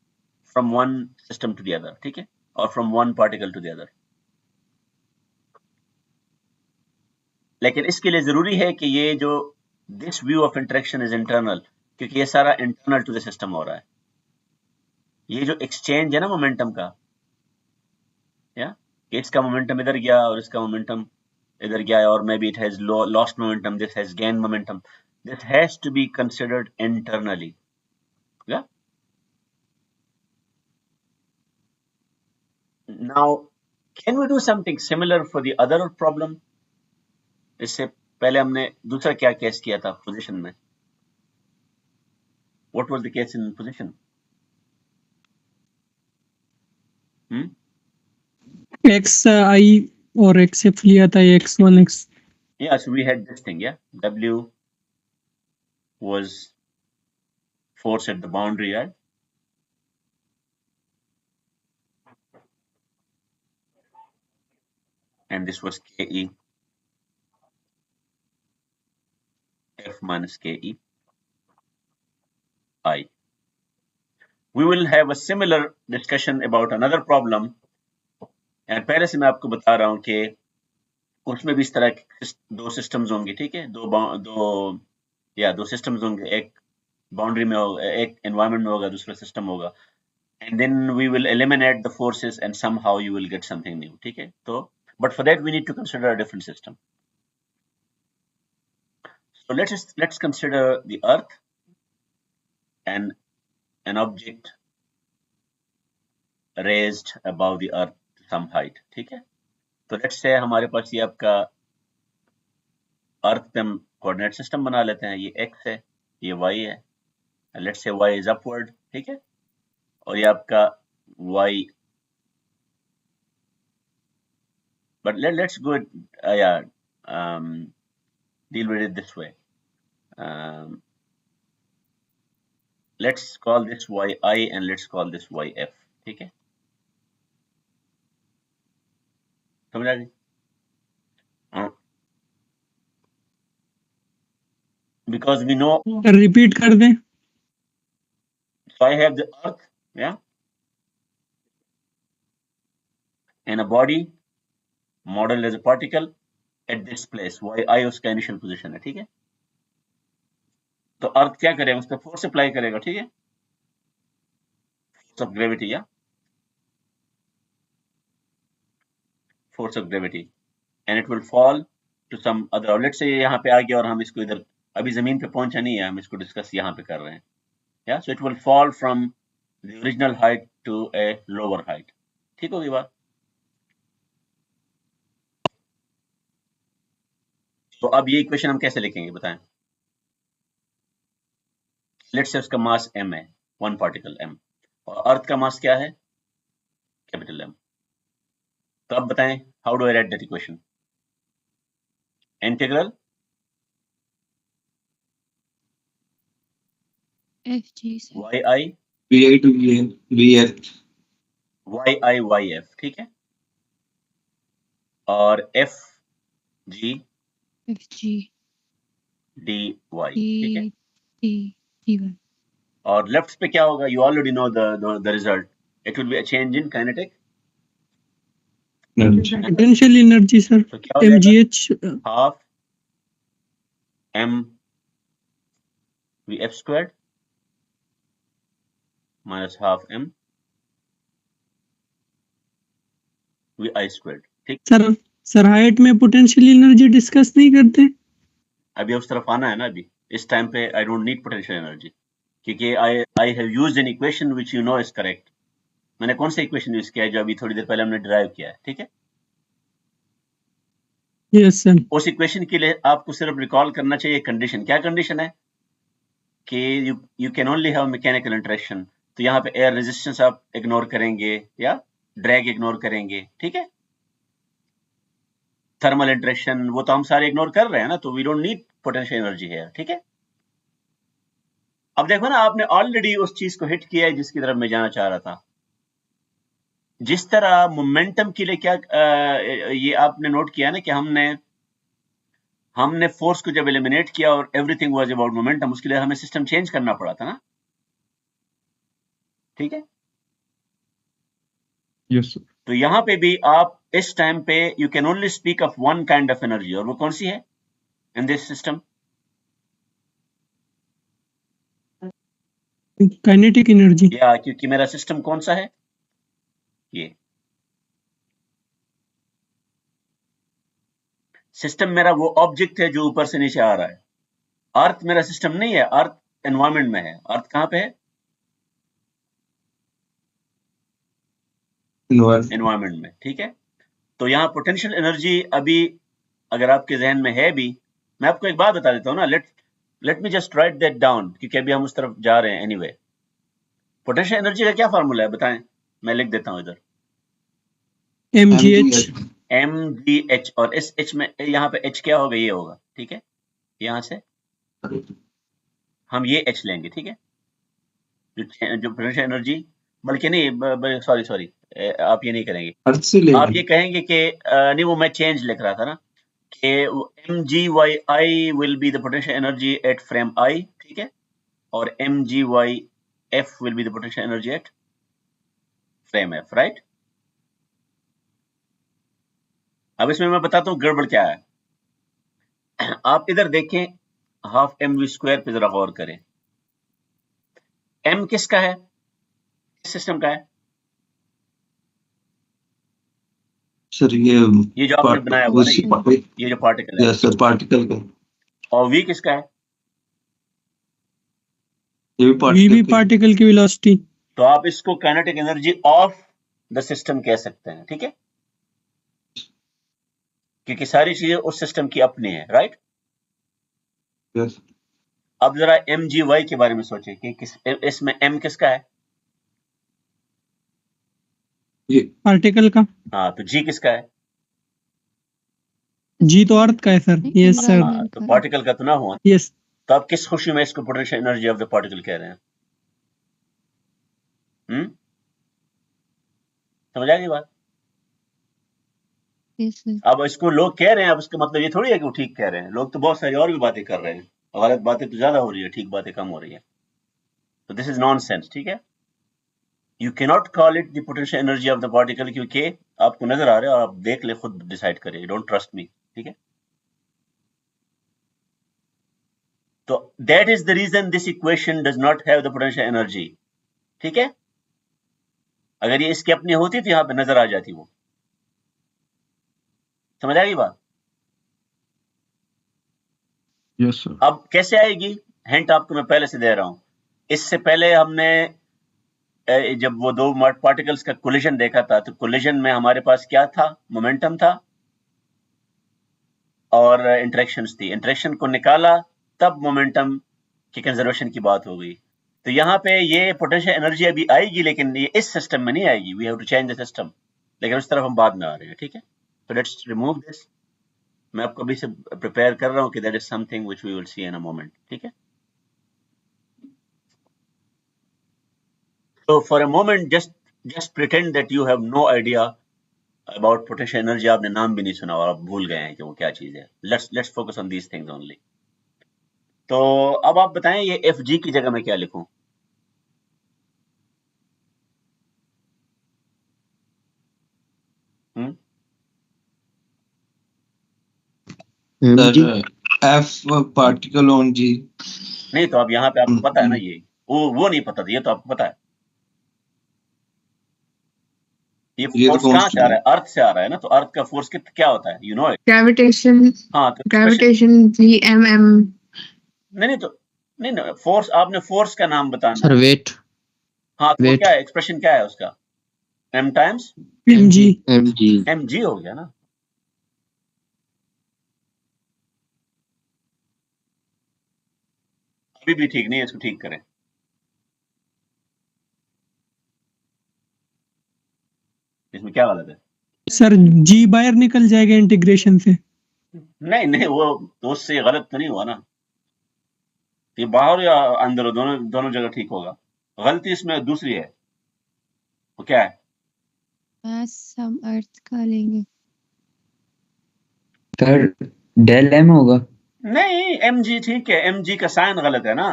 [SPEAKER 1] from one system to the other, ठीक है, or from one particle to the other। लेकिन इसके लिए जरूरी है कि ये जो this view of interaction is internal, क्योंकि ये सारा इंटरनल टू द सिस्टम हो रहा है। ये जो एक्सचेंज है ना मोमेंटम का, या इसका मोमेंटम इधर गया और इसका मोमेंटम इधर गया, और maybe it has lost momentum, this has gain momentum, this has to be considered internally, yeah. Now can we do something similar for the other problem? इससे पहले हमने दूसरा क्या केस किया था पोजीशन में? What was the case in position?
[SPEAKER 4] X I और X F लिया था, x1 x।
[SPEAKER 1] Yeah, so we had this thing, yeah. W was force at the boundary, right? And this was KE, F minus KE, I. We will have a similar discussion about another problem. And पहले से मैं आपको बता रहा हूं कि उसमें भी इस तरह के दो सिस्टम्स होंगे, ठीक है, दो सिस्टम्स होंगे, एक बाउंड्री में होगा, एक एनवायरनमेंट में होगा, दूसरा सिस्टम होगा, and then we will eliminate the forces and somehow you will get something new, ठीक है। तो but for that we need to consider a different system. So let's consider the earth and an object raised above the earth to some height, ठीक है। तो let's say हमारे पास ये आपका अर्थ पे हम कोऑर्डिनेट सिस्टम बना लेते हैं, ये x है, ये y है, लेट्स से y इज अपवर्ड, ठीक है, और ये आपका y, but let's go deal with it this way. Let's call this yi and let's call this yf, ठीक है, समझ आ गई? Because we know,
[SPEAKER 4] sir repeat कर दें।
[SPEAKER 1] so I have the earth, yeah, and a body modeled as a particle at this place, yi उसका initial position है, ठीक है। तो अर्थ क्या करेगा, उस पर फोर्स अप्लाई करेगा, ठीक है, फोर्स ऑफ ग्रेविटी, या force of gravity, and it will fall to some other, let's say यहाँ पे आ गया और हम इसको इधर, अभी जमीन पे पहुंचा नहीं है, हम इसको डिस्कस यहाँ पे कर रहे हैं, या so it will fall from the original height to a lower height, ठीक होगी बात? तो अब ये इक्वेशन हम कैसे लिखेंगे बताएं? लेट्स से उसका मास m है, वन पार्टिकल m, और अर्थ का मास क्या है, कैपिटल M। तो अब बताएं, how do I right that equation? Integral
[SPEAKER 6] FG sir.
[SPEAKER 1] yi
[SPEAKER 3] VI to VF.
[SPEAKER 1] yf, ठीक है, और fg
[SPEAKER 6] FG
[SPEAKER 1] dy, ठीक है,
[SPEAKER 6] D1.
[SPEAKER 1] और लेफ्ट पे क्या होगा, you already know the result, it will be a change in kinetic
[SPEAKER 4] potential energy sir,
[SPEAKER 1] तो क्या हो जाएगा,
[SPEAKER 4] mgh
[SPEAKER 1] half m vf squared minus half m vi squared, ठीक।
[SPEAKER 4] सर हाइट में पोटेंशियल एनर्जी डिस्कस नहीं करते?
[SPEAKER 1] अभी उस तरफ आना है ना, अभी इस टाइम पे I don't need potential energy, क्योंकि I have used an equation which you know is correct. मैंने कौन सा इक्वेशन यूज किया है, जो अभी थोड़ी देर पहले हमने डिराइव किया है, ठीक है।
[SPEAKER 4] Yes sir.
[SPEAKER 1] उस इक्वेशन के लिए आपको सिर्फ रिकॉल करना चाहिए कंडीशन। क्या कंडीशन है कि you can only have mechanical interaction, तो यहाँ पे एयर रेजिस्टेंस आप इग्नोर करेंगे या ड्रैग इग्नोर करेंगे, ठीक है। थर्मल इंटरेक्शन वो तो हम सारे इग्नोर कर रहे हैं ना, तो we don't need potential energy है, ठीक है। अब देखो ना, आपने ऑलरेडी उस चीज को हिट किया है जिसकी तरफ मैं जाना चाह रहा था। जिस तरह मोमेंटम के लिए क्या ये आपने नोट किया ना कि हमने फोर्स को जब एलिमिनेट किया और एवरीथिंग वाज अबाउट मोमेंटम, उसके लिए हमें सिस्टम चेंज करना पड़ा था ना, ठीक है।
[SPEAKER 3] Yes sir.
[SPEAKER 1] तो यहाँ पे भी आप इस टाइम पे you can only speak of one kind of energy, और वो कौन सी है in this system?
[SPEAKER 4] Kinetic energy.
[SPEAKER 1] या क्योंकि मेरा सिस्टम कौन सा है, ये सिस्टम मेरा वो ऑब्जेक्ट है जो ऊपर से नीचे आ रहा है। अर्थ मेरा सिस्टम नहीं है, अर्थ एनवायरमेंट में है। अर्थ कहाँ पे है? एनवायरमेंट में, ठीक है। तो यहाँ पोटेंशियल एनर्जी अभी अगर आपके जहन में है भी, मैं आपको एक बात बता देता हूँ ना, let me just right that down, क्योंकि अभी हम उस तरफ जा रहे हैं एनीवे। पोटेंशियल एनर्जी का क्या फार्मूला है बताएं, मैं लिख देता हूँ इधर, mgh, और इस h में यहाँ पे h क्या होगा, ये होगा, ठीक है। यहाँ से हम ये h लेंगे, ठीक है, जो पोटेंशियल एनर्जी, बल्कि नहीं, सॉरी आप ये नहीं करेंगे, आप ये कहेंगे कि नहीं, वो मैं चेंज लिख रहा था ना कि mgyi will be the potential energy at frame i, ठीक है, और mgyf will be the potential energy at frame f, right. अब इसमें मैं बताता हूँ गड़बड़ क्या है। आप इधर देखें, हाफ mv स्क्वायर पे जरा गौर करें। m किसका है, किस सिस्टम का है?
[SPEAKER 3] सर
[SPEAKER 1] ये जो आपने बनाया हुआ है, ये जो पार्टिकल है।
[SPEAKER 3] यस सर, पार्टिकल का।
[SPEAKER 1] और v किसका है?
[SPEAKER 3] ये
[SPEAKER 4] भी पार्टिकल की वेलोसिटी।
[SPEAKER 1] तो आप इसको kinetic energy of the system कह सकते हैं, ठीक है, क्योंकि सारी चीजें उस सिस्टम की अपनी है, राइट।
[SPEAKER 3] यस।
[SPEAKER 1] अब जरा mgy के बारे में सोचें कि इसमें m किसका है?
[SPEAKER 3] ये
[SPEAKER 4] पार्टिकल का।
[SPEAKER 1] हाँ, तो g किसका है?
[SPEAKER 4] जी तो अर्थ का है सर। Yes sir.
[SPEAKER 6] Environment
[SPEAKER 1] तो
[SPEAKER 6] का।
[SPEAKER 1] पार्टिकल का तो ना हुआ।
[SPEAKER 4] यस।
[SPEAKER 1] तो आप किस खुशी में इसको potential energy of the particle कह रहे हैं? समझ आ गई बात?
[SPEAKER 6] Yes, sir.
[SPEAKER 1] अब इसको लोग कह रहे हैं, अब इसका मतलब ये थोड़ी है कि वो ठीक कह रहे हैं, लोग तो बहुत सारी और भी बातें कर रहे हैं, गलत बातें तो ज्यादा हो रही है, ठीक बातें कम हो रही है, तो दिस इज नॉनसेंस, ठीक है? You can not call it the potential energy of the particle, क्योंकि आपको नजर आ रहा है और आप देख ले, खुद डिसाइड करिए, डोंट ट्रस्ट मी, ठीक है? तो that is the reason this equation does not have the potential energy, ठीक है? अगर ये इसकी अपनी होती तो यहां पे नजर आ जाती वो, समझ आ गई बात?
[SPEAKER 3] Yes sir.
[SPEAKER 1] अब कैसे आएगी, हिंट आपको मैं पहले से दे रहा हूं। इससे पहले हमने जब वो दो पार्टिकल्स का कोलिजन देखा था, तो कोलिजन में हमारे पास क्या था, मोमेंटम था और इंटरेक्शंस थी, इंटरेक्शन को निकाला तब मोमेंटम की कंजर्वेशन की बात हो गई। तो यहाँ पे ये पोटेंशियल एनर्जी अभी आएगी, लेकिन ये इस सिस्टम में नहीं आएगी, we have to change the system, लेकिन उस तरफ हम बाद में आ रहे हैं, ठीक है? तो लेट्स रिमूव दिस, मैं आपको अभी से प्रिपेयर कर रहा हूँ कि that is something which we will see in a moment, ठीक है? So for a moment, just pretend that you have no idea about potential energy, आपने नाम भी नहीं सुना और आप भूल गए हैं कि वो क्या चीज है। Let's focus on these things only. तो अब आप बताएं ये Fg की जगह मैं क्या लिखूं?
[SPEAKER 5] mg
[SPEAKER 3] एफ पार्टिकल ऑन जी।
[SPEAKER 1] नहीं तो अब यहाँ पे आपको पता है ना, ये वो नहीं पता था, ये तो आपको पता है। ये फोर्स कहाँ से आ रहा है? अर्थ से आ रहा है ना, तो अर्थ का फोर्स क्या होता है, यू नो इट?
[SPEAKER 6] Gravitation.
[SPEAKER 1] हाँ तो
[SPEAKER 6] Gravitation VMM.
[SPEAKER 1] नहीं तो नहीं, फोर्स, आपने फोर्स का नाम बताना
[SPEAKER 5] sir
[SPEAKER 1] है।
[SPEAKER 5] weight
[SPEAKER 1] हाँ तो
[SPEAKER 5] weight
[SPEAKER 1] क्या है, एक्सप्रेशन क्या है उसका? m times
[SPEAKER 4] mg
[SPEAKER 5] mg
[SPEAKER 1] mg हो गया ना। अभी भी ठीक नहीं है, इसको ठीक करें। इसमें क्या गलत है?
[SPEAKER 4] सर जी बाहर निकल जाएगा इंटीग्रेशन से।
[SPEAKER 1] नहीं वो तो उससे गलत तो नहीं हुआ ना, ये बाहर या अंदर, दोनों जगह ठीक होगा। गलती इसमें दूसरी है, वो क्या है?
[SPEAKER 6] Mass हम अर्थ का लेंगे।
[SPEAKER 5] सर डेल m होगा
[SPEAKER 1] नहीं mg ठीक है, mg का साइन गलत है ना,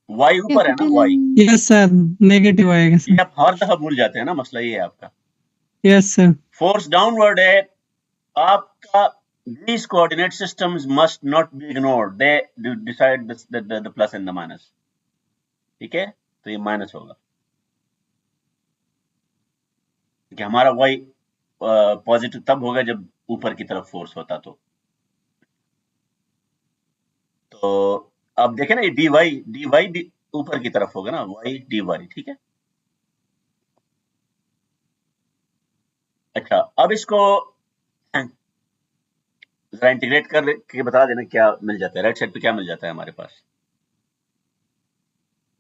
[SPEAKER 1] y ऊपर है ना,
[SPEAKER 6] Capital
[SPEAKER 1] y।
[SPEAKER 6] M.
[SPEAKER 4] Yes sir negative आएगा
[SPEAKER 1] ये
[SPEAKER 4] सर।
[SPEAKER 1] आप हर दफा भूल जाते हैं ना, मसला ये है आपका।
[SPEAKER 4] Yes sir.
[SPEAKER 1] फोर्स डाउनवर्ड है आपका, these coordinate systems must not be ignored, they decide the plus and the minus, ठीक है? तो ये माइनस होगा कि हमारा y पॉजिटिव तब होगा जब ऊपर की तरफ फोर्स होता तो अब देखें ना, ये dy भी ऊपर की तरफ होगा ना, y dy, ठीक है? अच्छा अब इसको जरा इंटीग्रेट कर के बता देना क्या मिल जाता है, राइट साइड पे क्या मिल जाता है हमारे पास?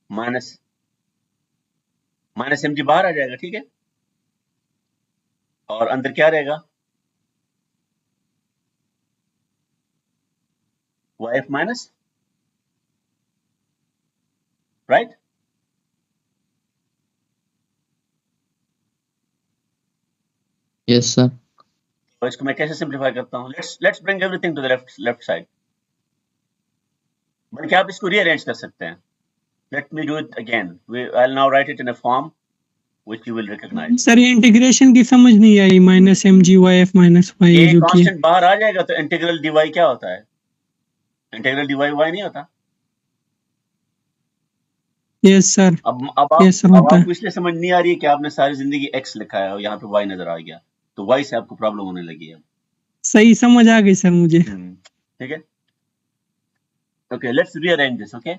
[SPEAKER 1] माइनस mg बाहर आ जाएगा, ठीक है? और अंदर क्या रहेगा? yf minus, right?
[SPEAKER 5] yes sir
[SPEAKER 1] तो इसको मैं कैसे सिंप्लीफाई करता हूँ? Let's bring everything to the left side, बल्कि आप इसको रीअरेंज कर सकते हैं। Let me do it again, I will now write it in a form which you will recognise.
[SPEAKER 4] Sir ये इंटीग्रेशन की समझ नहीं आई, minus M G Y F minus Y
[SPEAKER 1] ये
[SPEAKER 4] जो कि
[SPEAKER 1] कांस्टेंट बाहर आ जाएगा तो इंटीग्रल dy क्या होता है? इंटीग्रल dy y नहीं होता।
[SPEAKER 4] यस सर
[SPEAKER 1] अब
[SPEAKER 4] यस सर होता है।
[SPEAKER 1] आपको इसलिए समझ नहीं आ रही है कि आपने सारी जिंदगी x लिखा है और यहाँ पे y नजर आ गया, तो y से आपको प्रॉब्लम होने लगी है।
[SPEAKER 4] सही समझ आ गई सर मुझे।
[SPEAKER 1] ठीक है, okay, let's rearrange this, okay?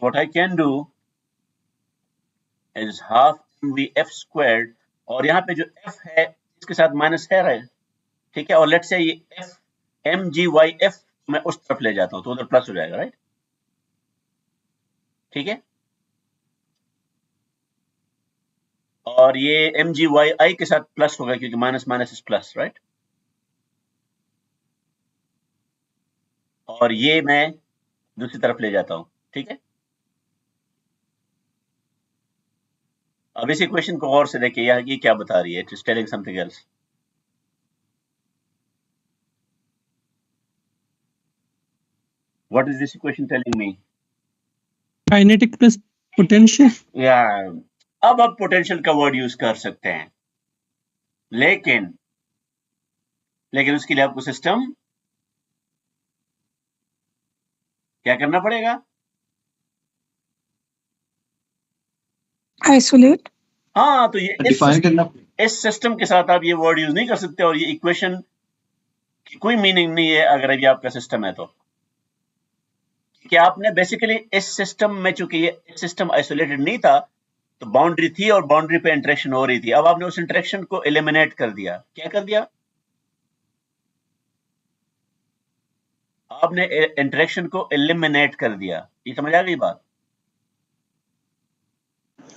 [SPEAKER 1] What I can do is half mvf squared, और यहाँ पे जो f है इसके साथ माइनस है रहे, ठीक है? और लेट्स से ये f mgyf मैं उस तरफ ले जाता हूँ तो उधर प्लस हो जाएगा, राइट? ठीक है, और ये mgyi के साथ प्लस होगा क्योंकि minus minus is plus, right? और ये मैं दूसरी तरफ ले जाता हूँ, ठीक है? अब इसी क्वेश्चन को और से देखिए, ये क्या बता रही है? It is telling something else. What is this equation telling me?
[SPEAKER 4] Kinetic plus potential.
[SPEAKER 1] या अब आप पोटेंशियल का वर्ड यूज कर सकते हैं, लेकिन उसके लिए आपको सिस्टम क्या करना पड़ेगा?
[SPEAKER 2] आइसोलेट.
[SPEAKER 1] हाँ, तो ये
[SPEAKER 3] डिफाइन करना.
[SPEAKER 1] इस सिस्टम के साथ आप ये वर्ड यूज नहीं कर सकते, और ये इक्वेशन की कोई मीनिंग नहीं है अगर ये आपका सिस्टम है तो. कि आपने बेसिकली इस सिस्टम में, चूंकि ये सिस्टम आइसोलेटेड नहीं था, तो बाउंड्री थी और बाउंड्री पे इंटरेक्शन हो रही थी. अब आपने उस इंटरेक्शन को एलिमिनेट कर दिया. क्या कर दिया? आपने इंटरेक्शन को एलिमिनेट कर दिया. ये समझ आ गई बात?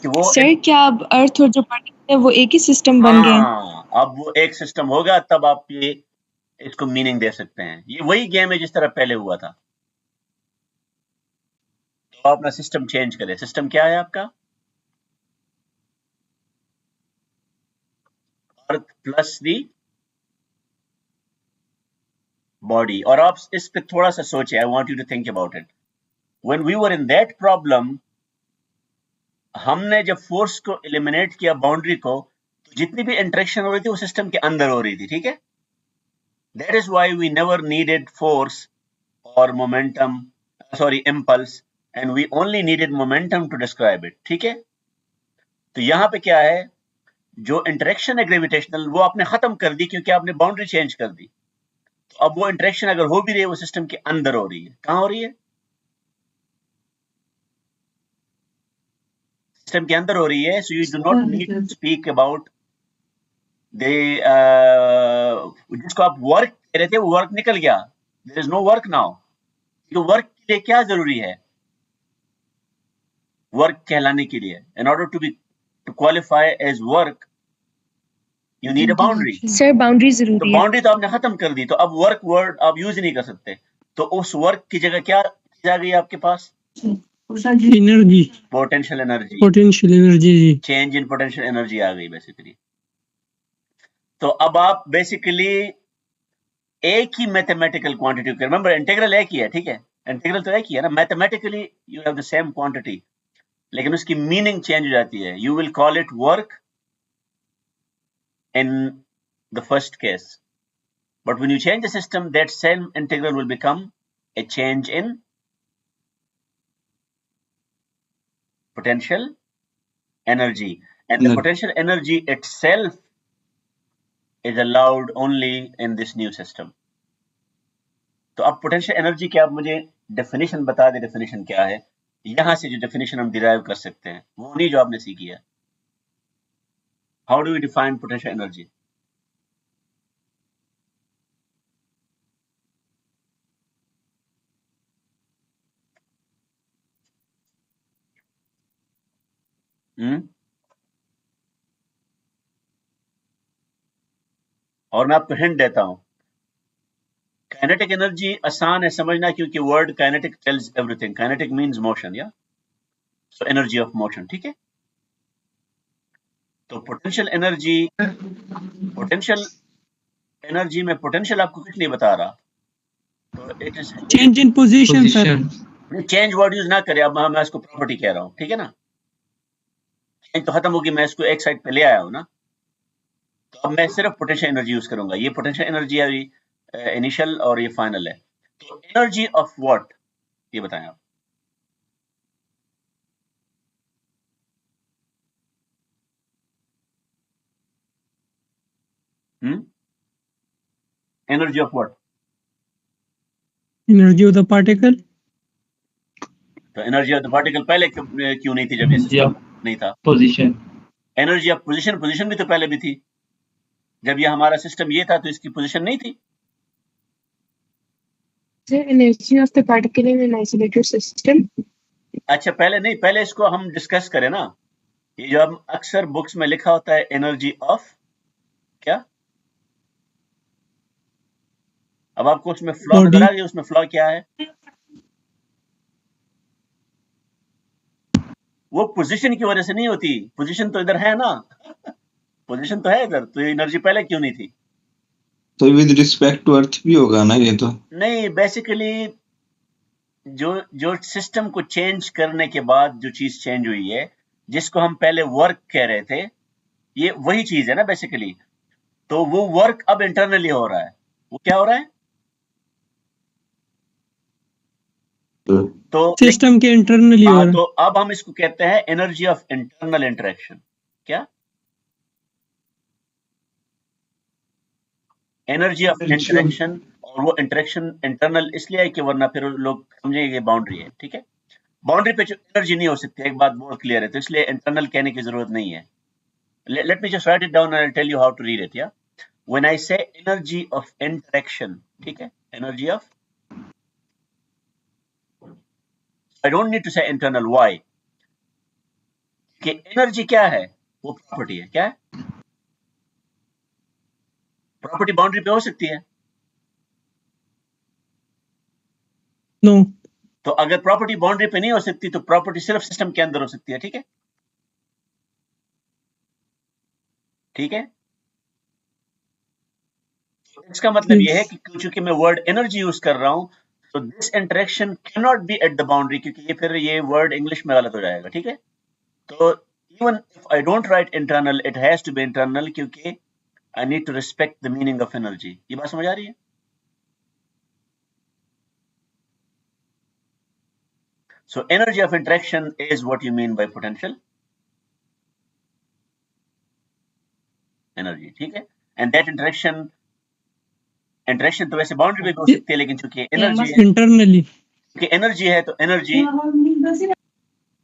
[SPEAKER 1] कि वो
[SPEAKER 2] सर क्या अब अर्थ और जो पार्टिकल है वो एक ही सिस्टम बन गए?
[SPEAKER 1] हाँ, अब वो एक सिस्टम होगा, तब आप ये इसको मीनिंग दे सकते हैं. ये वही गेम है जिस तरह पहले हुआ था. तो आप अपना सिस्टम चेंज करें. सिस्टम क्या है आपका? Earth plus the body. और आप इस पे थोड़ा सा सोचे. I want you to think about it. When we were in that problem, हमने जब फोर्स को एलिमिनेट किया, बाउंड्री को, तो जितनी भी इंटरेक्शन हो रही थी वो सिस्टम के अंदर हो रही थी. ठीक है? That is why we never needed force और momentum, sorry impulse, and we only needed momentum to describe it. ठीक है? तो यहां पे क्या है, जो इंटरेक्शन है ग्रेविटेशनल, वो आपने खत्म कर दी क्योंकि आपने बाउंड्री चेंज कर दी. तो अब वो इंटरेक्शन अगर हो भी रही है, वो सिस्टम के अंदर हो रही है. कहां हो रही है? सिस्टम के अंदर हो रही है. So you do not need to speak about they, जिसको आप वर्क कह रहे थे वो वर्क निकल गया. There is no work now. तो वर्क के लिए क्या जरूरी है? वर्क कहलाने के लिए, in order to be to qualify as work, you need a boundary.
[SPEAKER 2] Sir boundary
[SPEAKER 1] तो
[SPEAKER 2] जरूरी है.
[SPEAKER 1] बाउंड्री तो आपने खत्म कर दी, तो अब वर्क वर्ड आप यूज ही नहीं कर सकते. तो उस वर्क की जगह क्या चीज आ गई आपके पास?
[SPEAKER 4] Energy.
[SPEAKER 1] Potential energy.
[SPEAKER 4] Potential energy जी.
[SPEAKER 1] चेंज इन पोटेंशियल एनर्जी आ गई बेसिकली. तो अब आप बेसिकली एक ही मैथमेटिकल क्वांटिटी को, रिमेंबर इंटीग्रल एक ही है. ठीक है? इंटीग्रल तो एक ही है ना. Mathematically you have the same quantity, लेकिन उसकी मीनिंग चेंज हो जाती है. You will call it work in the first case, but when you change the system, that same integral will become a change in potential energy, and the potential energy itself is allowed only in this new system. तो अब potential energy की आप मुझे definition बता दे. definition क्या है? यहां से जो definition हम derive कर सकते हैं वो नहीं जो आपने सीखी है. How do we define potential energy? और मैं आपको हिंट देता हूं. काइनेटिक एनर्जी आसान है समझना, क्योंकि word kinetic tells everything. Kinetic means motion, या सो एनर्जी ऑफ मोशन. ठीक है? तो पोटेंशियल एनर्जी में पोटेंशियल आपको कुछ नहीं बता रहा. तो it is
[SPEAKER 4] change in position sir.
[SPEAKER 1] Change word use ना करें. अब मैं इसको प्रॉपर्टी कह रहा हूं. ठीक है ना? चेंज तो खत्म होगी, मैं इसको एक साइड पे ले आया हूं ना. तो अब मैं सिर्फ पोटेंशियल एनर्जी यूज करूंगा. ये पोटेंशियल एनर्जी है इनिशियल और ये फाइनल है. तो एनर्जी ऑफ व्हाट, ये बताएं आप. Energy of what?
[SPEAKER 4] Energy of the particle.
[SPEAKER 1] तो एनर्जी ऑफ द पार्टिकल पहले क्यों नहीं थी जब ये सिस्टम नहीं था?
[SPEAKER 3] पोजीशन.
[SPEAKER 1] एनर्जी ऑफ पोजीशन भी तो पहले भी थी. जब ये हमारा सिस्टम ये था तो इसकी पोजीशन नहीं थी.
[SPEAKER 2] Energy of the particle in an isolated system.
[SPEAKER 1] अच्छा, पहले नहीं, पहले इसको हम डिस्कस करें ना. ये जो हम अक्सर बुक्स में लिखा होता है एनर्जी ऑफ क्या, अब आपको उसमें फ्लॉ नजर आ गया. उसमें फ्लॉ क्या है? वो पोजीशन की वजह से नहीं होती, पोजीशन तो इधर है ना, पोजीशन तो है इधर, तो ये एनर्जी पहले क्यों नहीं थी?
[SPEAKER 3] तो विद रिस्पेक्ट टू अर्थ भी होगा ना ये तो।
[SPEAKER 1] नहीं, बेसिकली जो जो सिस्टम को चेंज करने के बाद जो चीज चेंज हुई है, जिसको हम पहले वर्क कह रहे थे, ये वही चीज है ना बेसिकली। तो वो वर्क अब इंटरनली हो रहा है। वो क्या हो रहा है? तो
[SPEAKER 4] सिस्टम के इंटरनली
[SPEAKER 1] हाँ,
[SPEAKER 4] और
[SPEAKER 1] तो अब हम इसको कहते हैं एनर्जी ऑफ इंटरनल इंटरेक्शन। क्या? Energy of interaction. और वो इंटरेक्शन इंटरनल इसलिए है कि वरना फिर लोग समझेंगे बाउंड्री है, ठीक है। बाउंड्री पे एनर्जी नहीं हो सकती, एक बात बहुत क्लियर है, तो इसलिए इंटरनल कहने की जरूरत नहीं है। Let me just write it down and I'll tell you how to read it. Yeah, when I say energy of interaction, ठीक है, energy of, I don't need to say internal. Why? कि energy क्या है? वो property है। क्या है? Property boundary पे हो सकती है।
[SPEAKER 4] नो,
[SPEAKER 1] तो अगर प्रॉपर्टी बाउंड्री पे नहीं हो सकती तो प्रॉपर्टी सिर्फ सिस्टम के अंदर हो सकती है। ठीक है, ठीक है। तो इसका मतलब ये है कि चूंकि मैं वर्ड एनर्जी यूज कर रहा हूं, तो this interaction can not B at the boundary, क्योंकि ये फिर ये वर्ड इंग्लिश में गलत हो जाएगा। ठीक है, तो even if I don't write internal, it has to be internal, क्योंकि I need to respect the meaning of energy. ये बात समझ आ रही है? So energy of interaction is what you mean by potential energy, ठीक है। And that interaction तो वैसे बाउंड्री पे भी हो सकती है, लेकिन चूंकि एनर्जी है,
[SPEAKER 4] इंटरनली
[SPEAKER 1] क्योंकि एनर्जी है तो energy,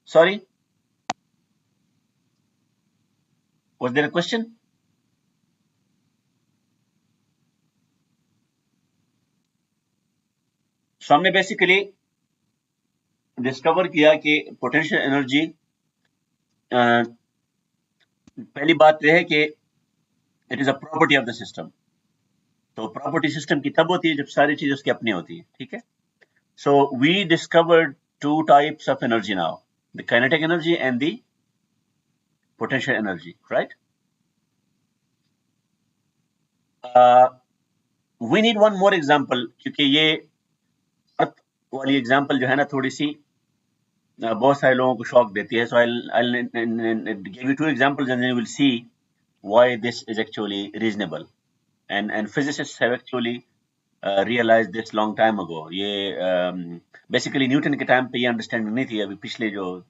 [SPEAKER 1] sorry, was there a question? So हमने बेसिकली डिस्कवर किया कि पोटेंशियल एनर्जी, पहली बात यह है कि it is a property of the system. तो प्रॉपर्टी सिस्टम की तब होती है जब सारी चीज उसकी अपनी होती है। ठीक है, so we discovered two types of energy now, the kinetic energy and the potential energy, right? We need one more example, क्योंकि ये अर्थ वाली एग्जांपल जो है ना, थोड़ी सी बहुत सारे लोगों को शॉक देती है। So I'll give you two examples and then you will see why this is actually reasonable, and physicists have actually realized this long time ago. ये बेसिकली न्यूटन के टाइम पे ये अंडरस्टैंडिंग नहीं थी, अभी पिछले जो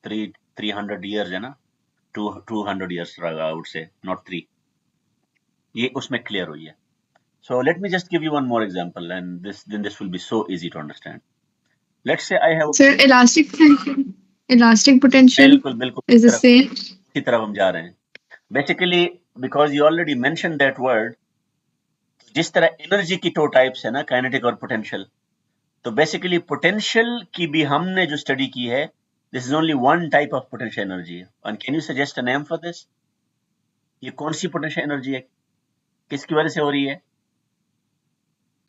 [SPEAKER 1] 300 years है ना, 200 years I would say, not 3, ये उसमें क्लियर हुई है। So let me just give you one more example, and this will be so easy to understand. Let's say I have,
[SPEAKER 6] Sir, elastic potential
[SPEAKER 1] बिल्कुल बिल्कुल
[SPEAKER 6] is the same.
[SPEAKER 1] इसी तरफ हम जा रहे हैं। Basically, because you already mentioned that word, जिस तरह एनर्जी की 2 टाइप्स है ना, काइनेटिक और पोटेंशियल, तो बेसिकली पोटेंशियल की भी हमने जो स्टडी की है, this is only one type of potential energy. And can you suggest a name for this? ये कौन सी पोटेंशियल एनर्जी है, किसकी वजह से हो रही है?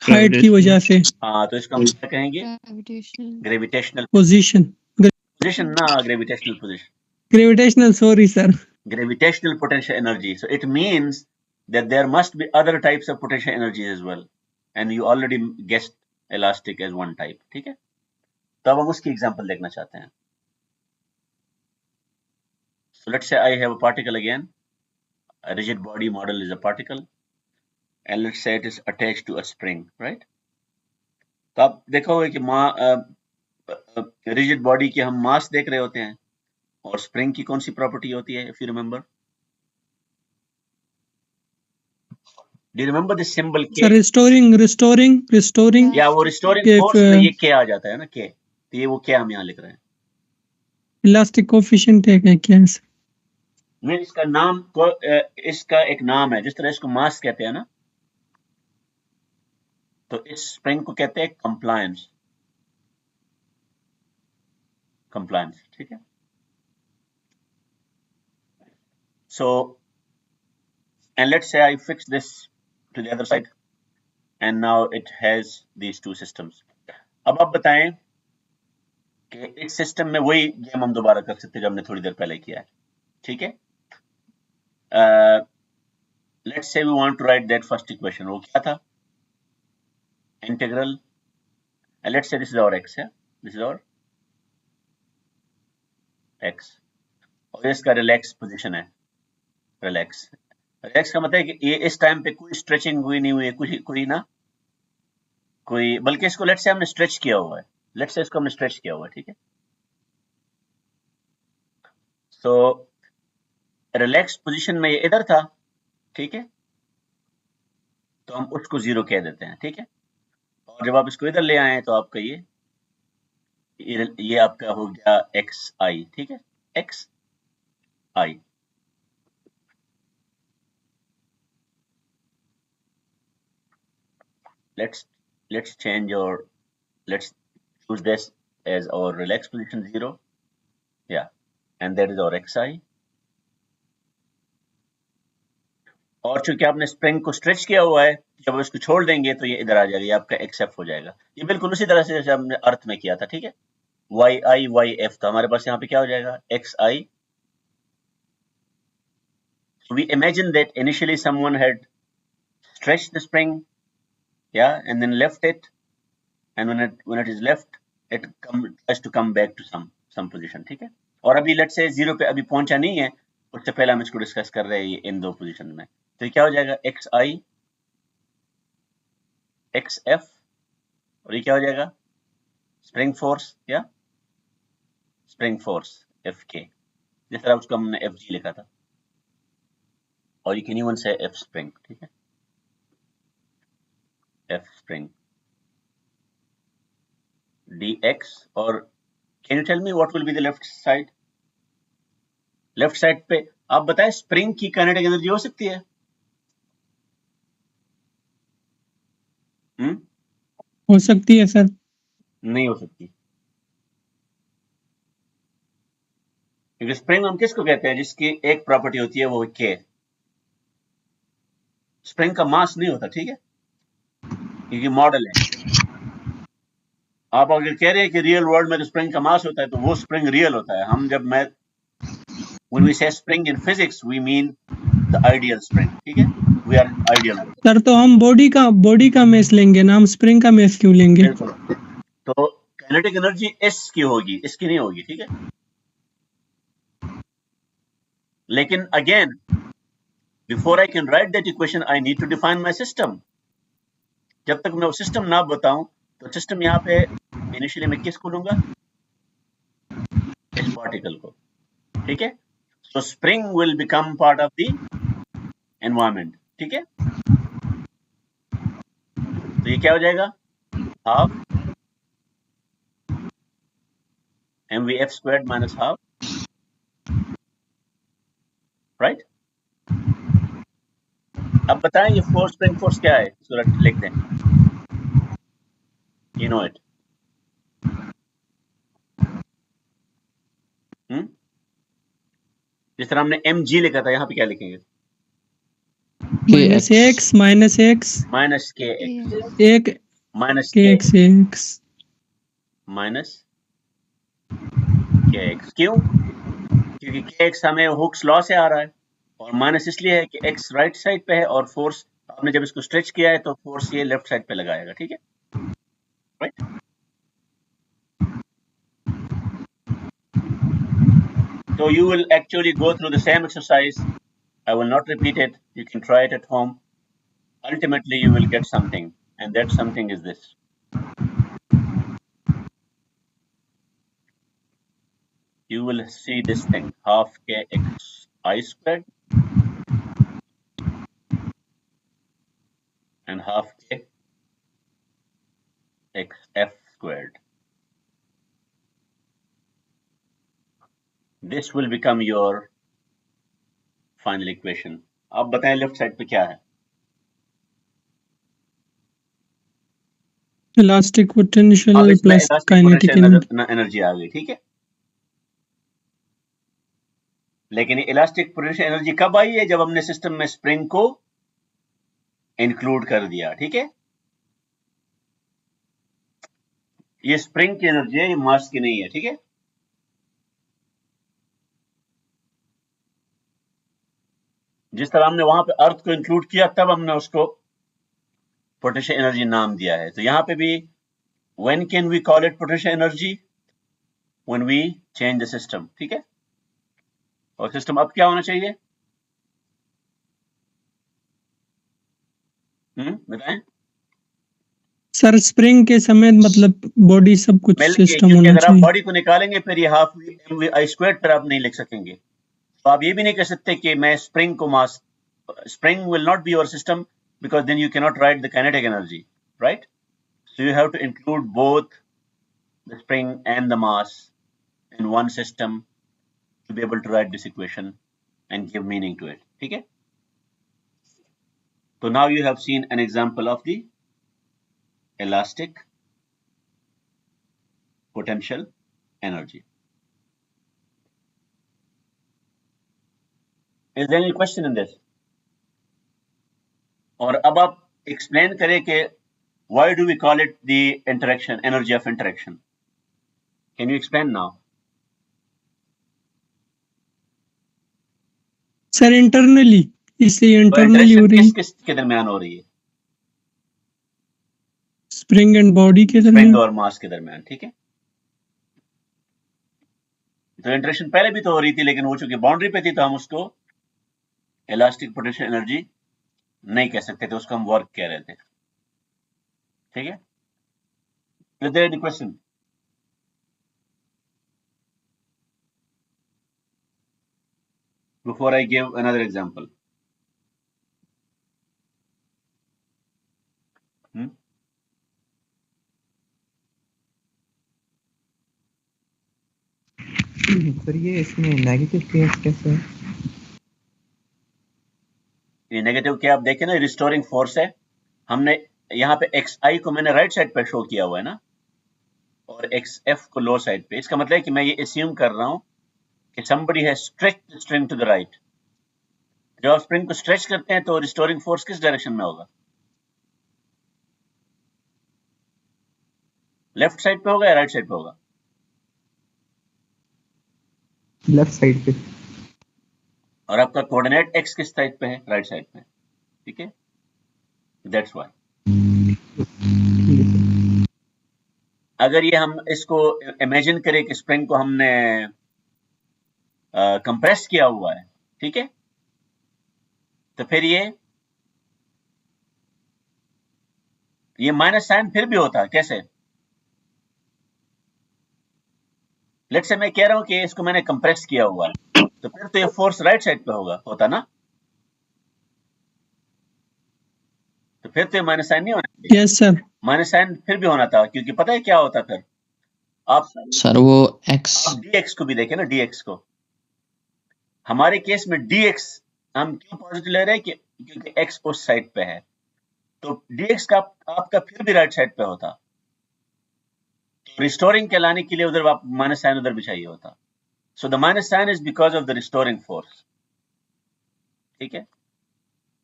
[SPEAKER 4] हाइट की वजह से,
[SPEAKER 1] हाँ, तो इसको हम क्या कहेंगे?
[SPEAKER 6] Gravitational.
[SPEAKER 1] ग्रेविटेशनल
[SPEAKER 4] पोजीशन,
[SPEAKER 1] पोजीशन ना, gravitational position,
[SPEAKER 4] gravitational, sorry sir,
[SPEAKER 1] gravitational potential energy. So it means that there must be other types of potential energy as well, and you already guessed elastic as one type. ठीक है, तो अब हम उसकी example देखना चाहते हैं। So let's say I have a particle again. A rigid body model is a particle, and let's say it is attached to a spring, right? तो आप देखोगे कि रिजिड बॉडी की हम मास देख रहे होते हैं, और स्प्रिंग की कौन सी प्रॉपर्टी होती है? If you remember, do you remember this symbol के?
[SPEAKER 4] सर रिस्टोरिंग
[SPEAKER 1] या वो रिस्टोरिंग
[SPEAKER 4] के
[SPEAKER 1] फोर्स में ये के आ जाता है ना, के, तो ये वो के हम यहाँ लिख रहे हैं।
[SPEAKER 4] इलास्टिक कोफिशिएंट है क्या है?
[SPEAKER 1] नहीं, इसका नाम इसका एक नाम है, जिस तरह इसको मास कहते हैं ना, तो इस स्प्रिंग को कहते हैं कंप्लायंस। ठीक है, सो and let's say I fix this to the other side, and now it has these two systems. अब आप बताएं कि इस सिस्टम में वही गेम हम दोबारा कर सकते हैं जो हमने थोड़ी देर पहले किया है, ठीक है। Let's say we want to write that first equation, वो क्या था, integral, let's say this is our x है, दिस इज आवर x, और इसका रिलैक्स पोजीशन है, रिलैक्स, रिलैक्स का मतलब है कि ये इस टाइम पे कोई स्ट्रेचिंग हुई नहीं हुई है, कोई ना कोई, बल्कि इसको लेट्स से हमने स्ट्रेच किया हुआ है, लेट्स से इसको हमने स्ट्रेच किया हुआ है, ठीक है। सो रिलैक्स पोजीशन में ये इधर था, ठीक है, तो हम उसको 0 कह देते हैं, ठीक है। और जब आप इसको इधर ले आए तो आपका ये आपका हो गया एक्स आई, ठीक है, x I. let's change or let's choose this as our relaxed position 0, yeah, and that is our xi। और चूंकि आपने स्प्रिंग को स्ट्रेच किया हुआ है, जब इसको छोड़ देंगे तो ये इधर आ जाएगा, ये आपका xf हो जाएगा। ये बिल्कुल उसी तरह से जैसे हमने अर्थ में किया था, ठीक है, yi yf, तो हमारे पास यहाँ पे क्या हो जाएगा, xi। so we imagine that initially someone had stretched the spring, yeah, and then left it, and when it is left it tries to come back to some position, ठीक है। और अभी लेट्स से 0 पे अभी पहुंचा नहीं है, उससे पहले हम इसको डिस्कस कर रहे हैं इन दो पोजीशन में, तो ये क्या हो जाएगा, एक्स आई एक्स एफ, और ये क्या हो जाएगा, स्प्रिंग फोर्स या स्प्रिंग फोर्स एफ के, जिस तरह उसको हमने एफ जी लिखा था, और you can even say F spring, ठीक है, एफ स्प्रिंग dx। और can you tell me what will be the left side, left side पे आप बताएं स्प्रिंग की काइनेटिक एनर्जी हो सकती है,
[SPEAKER 4] हो सकती है सर।
[SPEAKER 1] नहीं हो सकती, क्योंकि स्प्रिंग हम किसको कहते हैं, जिसकी एक प्रॉपर्टी होती है वो के, स्प्रिंग का मास नहीं होता, ठीक है, क्योंकि मॉडल है। आप अगर कह रहे हैं कि रियल वर्ल्ड में तो स्प्रिंग का मास होता है, तो वो स्प्रिंग रियल होता है। हम जब when we say spring in physics we mean the ideal spring, ठीक है, we are ideal world।
[SPEAKER 4] Sir तो हम बॉडी का मेस लेंगे ना, हम स्प्रिंग का मेस क्यों लेंगे?
[SPEAKER 1] बिल्कुल, तो काइनेटिक एनर्जी एस की होगी, इसकी नहीं होगी, ठीक है। लेकिन again before I can write that equation I need to define my system. जब तक मैं वो सिस्टम ना बताऊं, तो सिस्टम यहाँ पे इनिशियली मैं किसको लूंगा, इस पार्टिकल को, ठीक है। सो spring will become part of the environment, ठीक है। तो ये क्या हो जाएगा, half mvf squared minus half, right. अब बताएं ये फोर्स, स्प्रिंग फोर्स क्या है, इसको लिख दें, यू नो इट, जिस तरह हमने mg लिखा था, यहाँ पे क्या लिखेंगे,
[SPEAKER 4] minus x minus x
[SPEAKER 1] minus के एक्स,
[SPEAKER 4] एक
[SPEAKER 1] माइनस
[SPEAKER 4] के
[SPEAKER 1] के
[SPEAKER 4] एक्स एक्स
[SPEAKER 1] माइनस के एक्स। क्यों, क्योंकि के एक्स हमें हुक्स लॉ से आ रहा है, और माइनस इसलिए है कि एक्स राइट साइड पे है, और फोर्स आपने जब इसको स्ट्रेच किया है तो फोर्स ये लेफ्ट साइड पे लगाएगा, ठीक है, right. So you will actually go through the same exercise. I will not repeat it. You can try it at home. Ultimately, you will get something, and that something is this. You will see this thing, half kxi squared and half kxf squared. This will become your final equation. अब बताएं left side पे क्या है,
[SPEAKER 4] elastic potential plus kinetic
[SPEAKER 1] energy आ गई, ठीक है। लेकिन इलास्टिक पोटेंशियल एनर्जी कब आई है, जब हमने सिस्टम में स्प्रिंग को इंक्लूड कर दिया, ठीक है। ये स्प्रिंग की एनर्जी है, ये मास की नहीं है, ठीक है। जिस तरह हमने वहां पे अर्थ को इंक्लूड किया तब हमने उसको पोटेंशियल एनर्जी नाम दिया है। तो यहाँ पे भी when can we call it potential energy? When we change the system, ठीक है। और सिस्टम अब क्या होना चाहिए? बताएं।
[SPEAKER 4] सर स्प्रिंग के समय मतलब बॉडी सब कुछ
[SPEAKER 1] मिल के,
[SPEAKER 4] सिस्टम
[SPEAKER 1] क्योंकि
[SPEAKER 4] होना
[SPEAKER 1] अगर आप
[SPEAKER 4] चाहिए।
[SPEAKER 1] बॉडी को निकालेंगे फिर ये half M V I square पर आप नहीं लिख सकेंगे। तो आप ये भी नहीं कह सकते कि मैं स्प्रिंग को mass, spring will not be your system because then you cannot write the kinetic energy, right? So you have to include both the spring and the mass in one system to be able to write this equation and give meaning to it. Okay? So now you have seen an example of the elastic potential energy. Is there any question in this? और अब आप explain करें कि why do we call it the interaction, energy of interaction? Can you explain now?
[SPEAKER 4] Sir internally, इसलिए
[SPEAKER 1] तो
[SPEAKER 4] internally हो
[SPEAKER 1] interaction
[SPEAKER 4] रही
[SPEAKER 1] किस किस के दरमियान हो रही है?
[SPEAKER 4] स्प्रिंग एंड बॉडी के
[SPEAKER 1] स्प्रिंग
[SPEAKER 4] दरमियान।
[SPEAKER 1] और मास के दरमियान, ठीक है। तो इंटरेक्शन पहले भी तो हो रही थी, लेकिन वो चूंकि बाउंड्री पे थी तो हम उसको इलास्टिक पोटेंशियल एनर्जी नहीं कह सकते थे, उसको हम वर्क कह रहे थे, ठीक है। Is there any question? Before I give another example.
[SPEAKER 5] Sir ये इसमें नेगेटिव केस कैसे है?
[SPEAKER 1] ये नेगेटिव क्या आप देखें ना, रिस्टोरिंग फोर्स है। हमने यहाँ पे एक्स आई को मैंने राइट साइड पे शो किया हुआ है ना, और एक्स एफ को लो साइड पे। इसका मतलब है कि मैं ये एज्यूम कर रहा हूँ कि somebody has stretched the string to the right. जब आप स्प्रिंग को स्ट्रेच करते हैं तो रिस्टोरिंग फोर्स किस डायरेक्शन में होगा? लेफ्ट साइड पे होगा या राइट साइड पे होगा?
[SPEAKER 5] लेफ्ट साइड पे।
[SPEAKER 1] और आपका कोऑर्डिनेट एक्स किस साइड पे है? राइट साइड पे, ठीक है। दैट्स व्हाई अगर ये हम इसको इमेजिन करें कि स्प्रिंग को हमने कंप्रेस किया हुआ है, ठीक है, तो फिर ये माइनस साइन फिर भी होता है। कैसे? लेट्स से मैं कह रहा हूं कि इसको मैंने कंप्रेस किया हुआ है, तो फिर तो ये फोर्स राइट साइड पे होता ना, तो फिर तो ये माइनस साइन नहीं होना चाहिए।
[SPEAKER 4] Yes sir.
[SPEAKER 1] माइनस साइन फिर भी होना था, क्योंकि पता है क्या होता फिर? आप
[SPEAKER 5] सर वो एक्स
[SPEAKER 1] dx को भी देखें ना, dx को। हमारे केस में dx हम क्यों पॉजिटिव ले रहे हैं? क्योंकि x उस साइड पे है, तो dx का आपका फिर भी राइट साइड पे होता। तो रिस्टोरिंग के लाने के लिए उधर माइनस साइन उधर भी चाहिए होता। So the minus sign is because of the restoring force, ठीक है।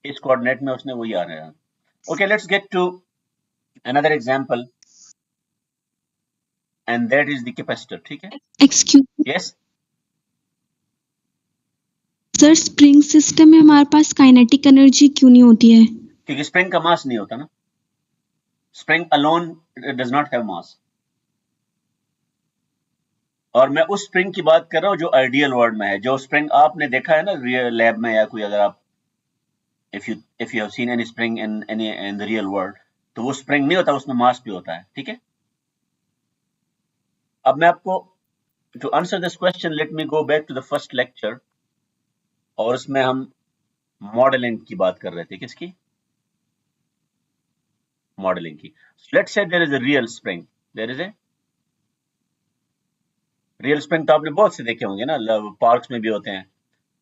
[SPEAKER 1] इस कोऑर्डिनेट में उसने वही आ रहा है। Okay, let's get to another example, and that is the capacitor, ठीक है।
[SPEAKER 7] Excuse
[SPEAKER 1] yes,
[SPEAKER 7] sir, spring system में हमारे पास काइनेटिक एनर्जी क्यों नहीं होती है?
[SPEAKER 1] क्योंकि स्प्रिंग का मास नहीं होता ना। Spring alone does not have मास। और मैं उस स्प्रिंग की बात कर रहा हूं जो आइडियल वर्ल्ड में है, जो स्प्रिंग आपने देखा है ना रियल लैब में, या कोई अगर आप if you have seen any spring in the real world, तो वो स्प्रिंग नहीं होता, उसमें मास भी होता है, ठीक है। अब मैं आपको to answer this question, let me go back to the first lecture, और उसमें हम मॉडलिंग की बात कर रहे थे। किसकी? मॉडलिंग की। So let's say there is a real spring. There is a real spring, तो आपने बहुत से देखे होंगे ना, पार्क्स में भी होते हैं।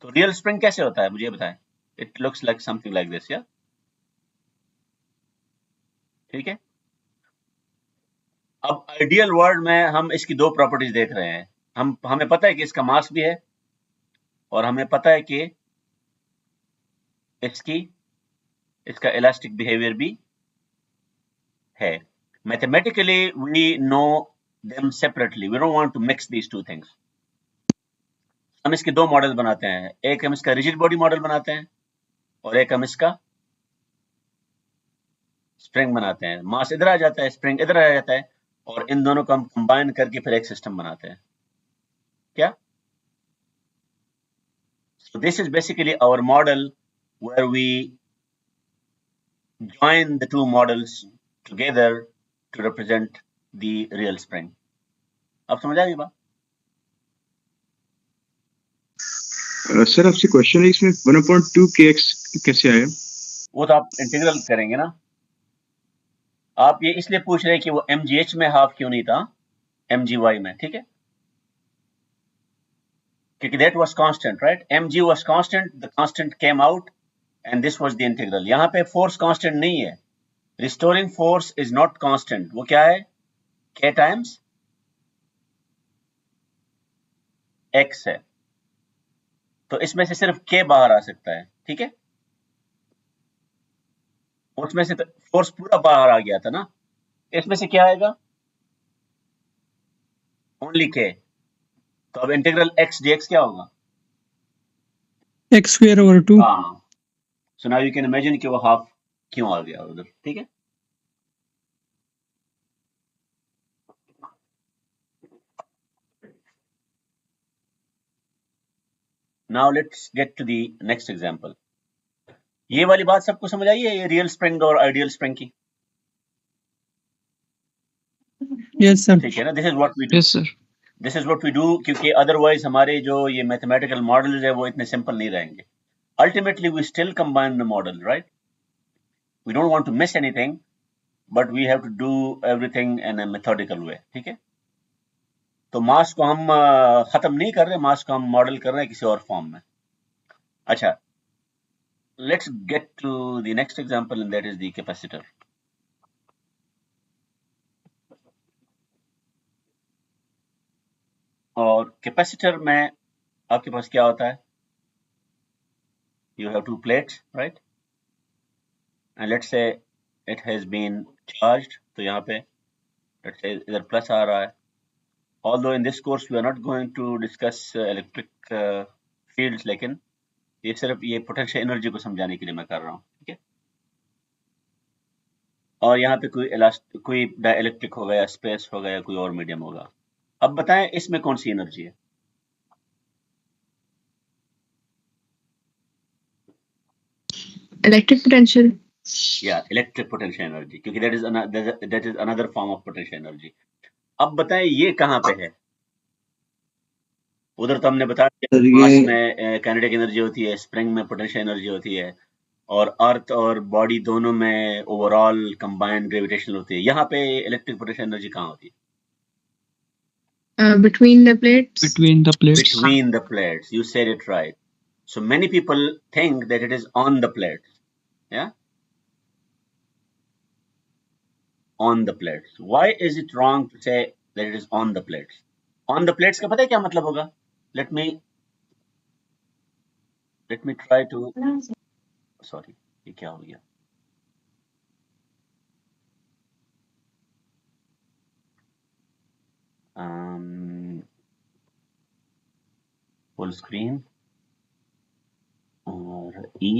[SPEAKER 1] तो रियल स्प्रिंग कैसे होता है मुझे बताएं। It looks like something like this, या ठीक है। अब आइडियल वर्ल्ड में हम इसकी दो प्रॉपर्टीज देख रहे हैं। हमें पता है कि इसका मास भी है, और हमें पता है कि इसका इलास्टिक बिहेवियर भी है। Mathematically we know them separately. We don't want to mix these two things. हम इसके दो मॉडल बनाते हैं, एक हम इसका रिजिड बॉडी मॉडल बनाते हैं और एक हम इसका स्प्रिंग बनाते हैं. मास इधर आ जाता है, स्प्रिंग इधर आ जाता है और इन दोनों को हम कंबाइन करके फिर एक सिस्टम बनाते हैं. क्या? So this is basically our model where we join the two models together to represent the real spring. अब समझ आ गई बात?
[SPEAKER 8] सर आपसे क्वेश्चन है, इसमें 1/2 kx कैसे आया?
[SPEAKER 1] वो तो आप इंटीग्रल करेंगे ना. आप ये इसलिए पूछ रहे हैं कि वो mgh में हाफ क्यों नहीं था mgy में, ठीक है? क्योंकि that was constant, right? mg was constant, the constant came out and this was the integral. यहाँ पे force constant नहीं है. Restoring force is not constant. वो क्या है? k times x है. तो इसमें से सिर्फ k बाहर आ सकता है, ठीक है? उसमें से फोर्स पूरा बाहर आ गया था ना, इसमें से क्या आएगा? Only k. तो अब इंटीग्रल x dx क्या होगा?
[SPEAKER 4] x square over 2.
[SPEAKER 1] हाँ. So now you can imagine कि वो हाफ क्यों आ गया उधर, ठीक है? Now let's get to the next example. ये वाली बात सबको समझ आई है, ये रियल स्प्रिंग और आइडियल स्प्रिंग की?
[SPEAKER 4] Yes sir.
[SPEAKER 1] ठीक है ना? This is what we do.
[SPEAKER 5] Yes, sir.
[SPEAKER 1] This is what we do, क्योंकि अदरवाइज हमारे जो ये मैथमेटिकल मॉडल्स है वो इतने सिंपल नहीं रहेंगे. Ultimately we still combine the model, right? We don't want to miss anything, but we have to do everything in a methodical way, ठीक है? तो मास को हम खत्म नहीं कर रहे, मास को हम मॉडल कर रहे हैं किसी और फॉर्म में. अच्छा, let's get to the next example and that is the capacitor. और कैपेसिटर में आपके पास क्या होता है? You have two plates, right? And let's say it has been charged. तो यहाँ पे let's say इधर प्लस आ रहा है. Although in this course we are not going to discuss electric fields, लेकिन ये सिर्फ ये पोटेंशियल एनर्जी को समझाने के लिए मैं कर रहा हूँ, ठीक है? और यहाँ पे कोई डाइलेक्ट्रिक होगा या स्पेस होगा या कोई और मीडियम होगा. अब बताएं इसमें कौन सी एनर्जी है?
[SPEAKER 6] Electric potential.
[SPEAKER 1] Yeah, electric potential energy, क्योंकि that is another form of potential energy. अब बताएं ये कहाँ पे है? उधर तो हमने बता दिया
[SPEAKER 3] सर
[SPEAKER 1] मास
[SPEAKER 3] ये
[SPEAKER 1] में काइनेटिक एनर्जी होती है, स्प्रिंग में पोटेंशियल एनर्जी होती है और अर्थ और बॉडी दोनों में ओवरऑल कंबाइंड ग्रेविटेशनल होती है. यहाँ पे इलेक्ट्रिक पोटेंशियल एनर्जी कहाँ होती है?
[SPEAKER 6] Between the plates.
[SPEAKER 5] Between the plates.
[SPEAKER 1] Between the plates. You said it right. So many people think that it is on the plates. Yeah? On the plates. Why is it wrong to say that it is on the plates? On the plates का पता है क्या मतलब होगा? Let me try to. Sorry, ये क्या हो गया? Full screen और E.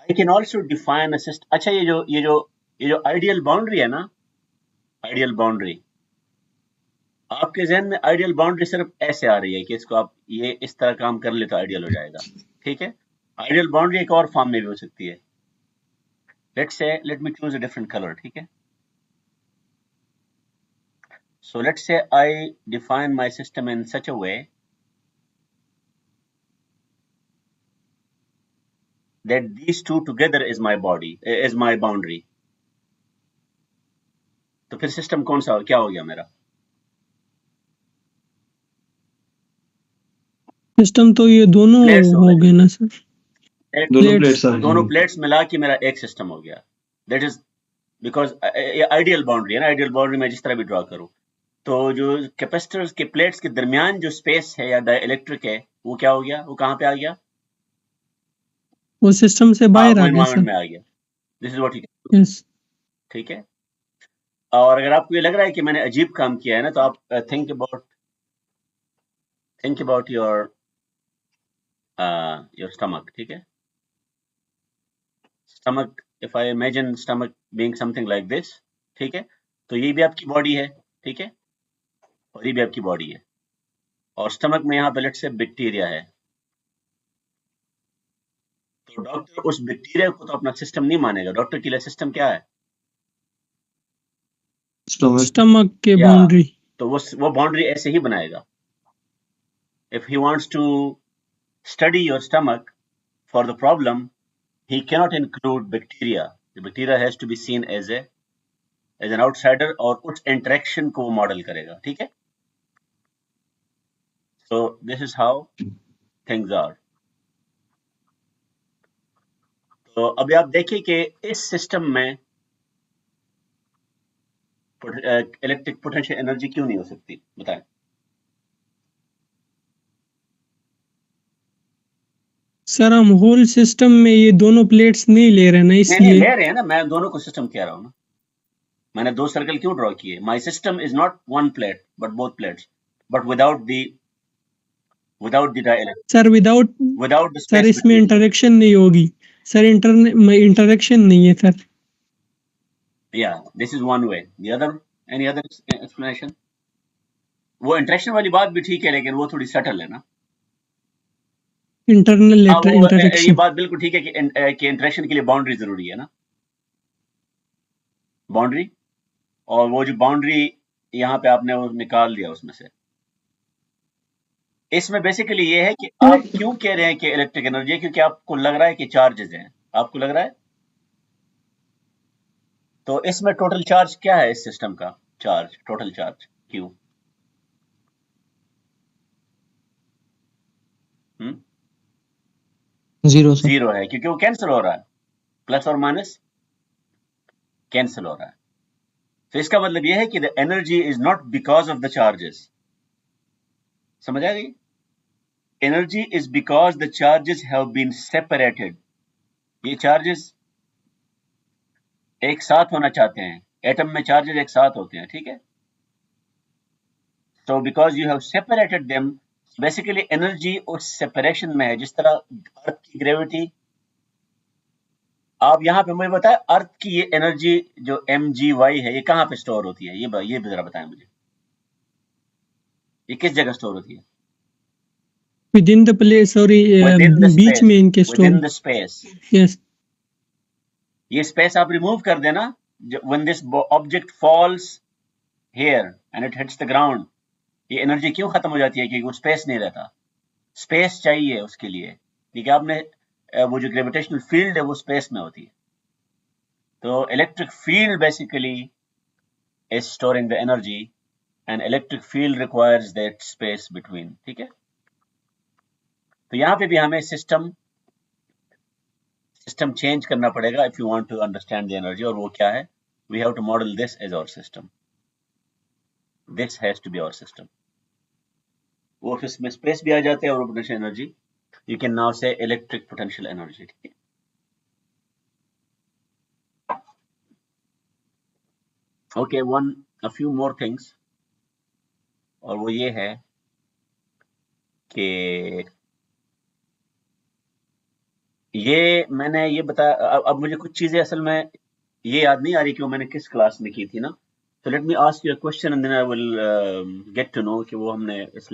[SPEAKER 1] I can also define a system. अच्छा, ये जो आइडियल बाउंड्री है ना, आइडियल बाउंड्री, आपके जहन में आइडियल बाउंड्री सिर्फ ऐसे आ रही है कि इसको आप ये इस तरह काम कर ले तो आइडियल हो जाएगा, ठीक है? आइडियल बाउंड्री एक और फॉर्म में भी हो सकती है. Let me choose a different colour, ठीक है? So let's say I define my system in such a way that these two together is my boundary. तो फिर सिस्टम कौन सा क्या हो गया मेरा?
[SPEAKER 4] सिस्टम तो ये दोनों
[SPEAKER 1] Plates हो
[SPEAKER 4] हो
[SPEAKER 1] गए.
[SPEAKER 4] गए ना सर.
[SPEAKER 3] दोनों प्लेट्स
[SPEAKER 1] मिला के मेरा एक सिस्टम हो गया. That is because ये आइडियल बाउंड्री है ना. आइडियल बाउंड्री में जिस तरह भी ड्रॉ करूं, तो जो कैपेसिटर्स के प्लेट्स के दरमियान जो स्पेस है या डाइलेक्ट्रिक है, वो क्या हो गया? वो कहाँ पे आ गया?
[SPEAKER 4] वो सिस्टम से बाहर आ गया
[SPEAKER 1] एनवायरनमेंट
[SPEAKER 4] सर.
[SPEAKER 1] में आ गया. This is what you can.
[SPEAKER 4] Yes.
[SPEAKER 1] ठीक है? और अगर आपको ये लग रहा है कि मैंने अजीब काम किया है ना, तो आप थिंक अबाउट योर स्टमक, ठीक है? Stomach, if I imagine stomach being something like this, ठीक है? तो ये भी आपकी बॉडी है, ठीक है? और ये भी आपकी बॉडी है, और स्टमक में यहाँ पे लेट्स से बैक्टीरिया है। तो डॉक्टर उस बैक्टीरिया को तो अपना सिस्टम नहीं मानेगा। डॉक्टर के लिए सिस्टम क्या है?
[SPEAKER 3] स्टमक
[SPEAKER 4] स्टमक के
[SPEAKER 1] या
[SPEAKER 4] बाउंड्री।
[SPEAKER 1] तो वो बाउंड्री ऐसे ही बनाएगा। If he wants to study your stomach for the problem, he cannot include bacteria. The bacteria has to be seen as an outsider, और कुछ interaction को वो मॉडल करेगा, ठीक है? So this is how things are. तो अभी आप देखिए कि इस सिस्टम में इलेक्ट्रिक पोटेंशियल एनर्जी क्यों नहीं हो सकती, बताएं?
[SPEAKER 4] सर हम होल सिस्टम में ये दोनों प्लेट्स नहीं ले रहे ना,
[SPEAKER 1] नहीं
[SPEAKER 4] इसलिए
[SPEAKER 1] ले रहे हैं ना, मैं दोनों को सिस्टम कह रहा हूँ ना। मैंने दो सर्कल क्यों ड्रॉ किए? My system is not one plate but both plates, but without the dielectric,
[SPEAKER 4] sir without
[SPEAKER 1] without the
[SPEAKER 4] sir
[SPEAKER 1] space
[SPEAKER 4] इसमें
[SPEAKER 1] बिटवीन।
[SPEAKER 4] इंटरेक्शन नहीं होगी सर, इंटरेक्शन नहीं है sir.
[SPEAKER 1] Yeah, this is one way. The other, any other explanation? वो interaction वाली बात भी ठीक है, लेकिन वो थोड़ी सटल है ना।
[SPEAKER 4] इंटरनल
[SPEAKER 1] हाँ, वो ये
[SPEAKER 4] इंटरेक्शन।
[SPEAKER 1] बात बिल्कुल ठीक है कि इंटरेक्शन के लिए बाउंड्री जरूरी है ना, बाउंड्री। और वो जो बाउंड्री यहाँ पे आपने वो निकाल दिया उसमें से। इसमें बेसिकली ये है कि आप क्यों कह रहे हैं कि इलेक्ट्रिक एनर्जी है, क्योंकि आपको लग रहा है कि चार्जेस हैं, आपको लग रहा है। तो इसमें टोटल चार्ज क्या है इस सिस्टम का? Charge, total charge Q.
[SPEAKER 5] Zero sir.
[SPEAKER 1] Zero है, क्योंकि वो कैंसिल हो रहा है, प्लस और माइनस कैंसिल हो रहा है। तो इसका मतलब यह है कि the energy is not because of the charges. समझ आ गई? Energy is because the charges have been separated. ये चार्जेस एक साथ होना चाहते हैं, एटम में चार्जेस एक साथ होते हैं, ठीक है? तो because you have separated them, basically energy उस सेपरेशन में है। जिस तरह अर्थ की ग्रेविटी, आप यहाँ पे मुझे बताएं, अर्थ की ये एनर्जी जो mgy है, ये कहाँ पे स्टोर होती है? ये भी जरा बताएं मुझे, ये किस जगह स्टोर होती है?
[SPEAKER 4] With in the place, sorry
[SPEAKER 1] Within the
[SPEAKER 4] beach
[SPEAKER 1] space,
[SPEAKER 4] में इनके store.
[SPEAKER 1] within the space.
[SPEAKER 4] Yes
[SPEAKER 1] ये स्पेस आप रिमूव कर देना। when this object falls here and it hits the ground, ये एनर्जी क्यों खत्म हो जाती है? क्योंकि वो स्पेस नहीं रहता। स्पेस चाहिए उसके लिए, क्योंकि आपने वो जो ग्रेविटेशनल फील्ड है वो स्पेस में होती है। तो electric field basically is storing the energy, and electric field requires that space between, ठीक है? तो यहाँ पे भी हमें सिस्टम चेंज करना पड़ेगा if you want to understand the energy, और वो क्या है? We have to model this as our system. This has to be our system. वो इसमें स्पेस भी आ जाते हैं और potential energy, you can now say electric potential energy, ठीक है? Okay, a few more things, और वो ये है कि ये मैंने ये बताया। अब मुझे कुछ चीजें असल में ये याद नहीं आ रही कि वो मैंने किस क्लास में की थी ना। तो let me ask you a question and then I will get to know कि वो हमने इस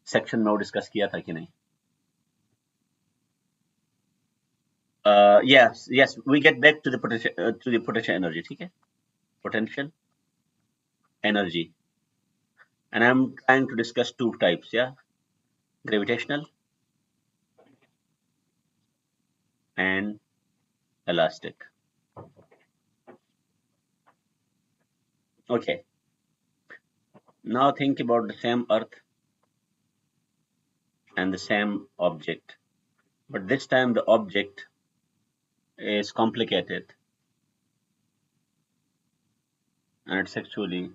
[SPEAKER 1] सेक्शन में वो डिस्कस किया था कि नहीं। yes, we get back to the potential energy, ठीक है? Potential energy, and I'm trying to discuss two types, yeah, gravitational and elastic. Okay, now think about the same earth and the same object, but this time the object is complicated, and it's actually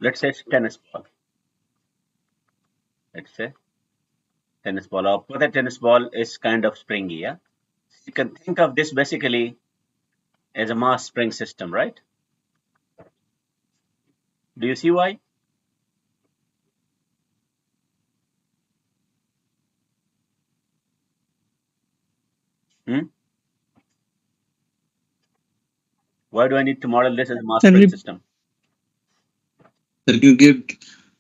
[SPEAKER 1] let's say it's tennis ball. Let's say tennis ball. आपको पता है tennis ball is kind of springy, yeah? You can think of this basically as a mass spring system, right? Do you see why? Why do I need to model this as a mass
[SPEAKER 4] Sir,
[SPEAKER 1] spring system?
[SPEAKER 3] Sir क्योंकि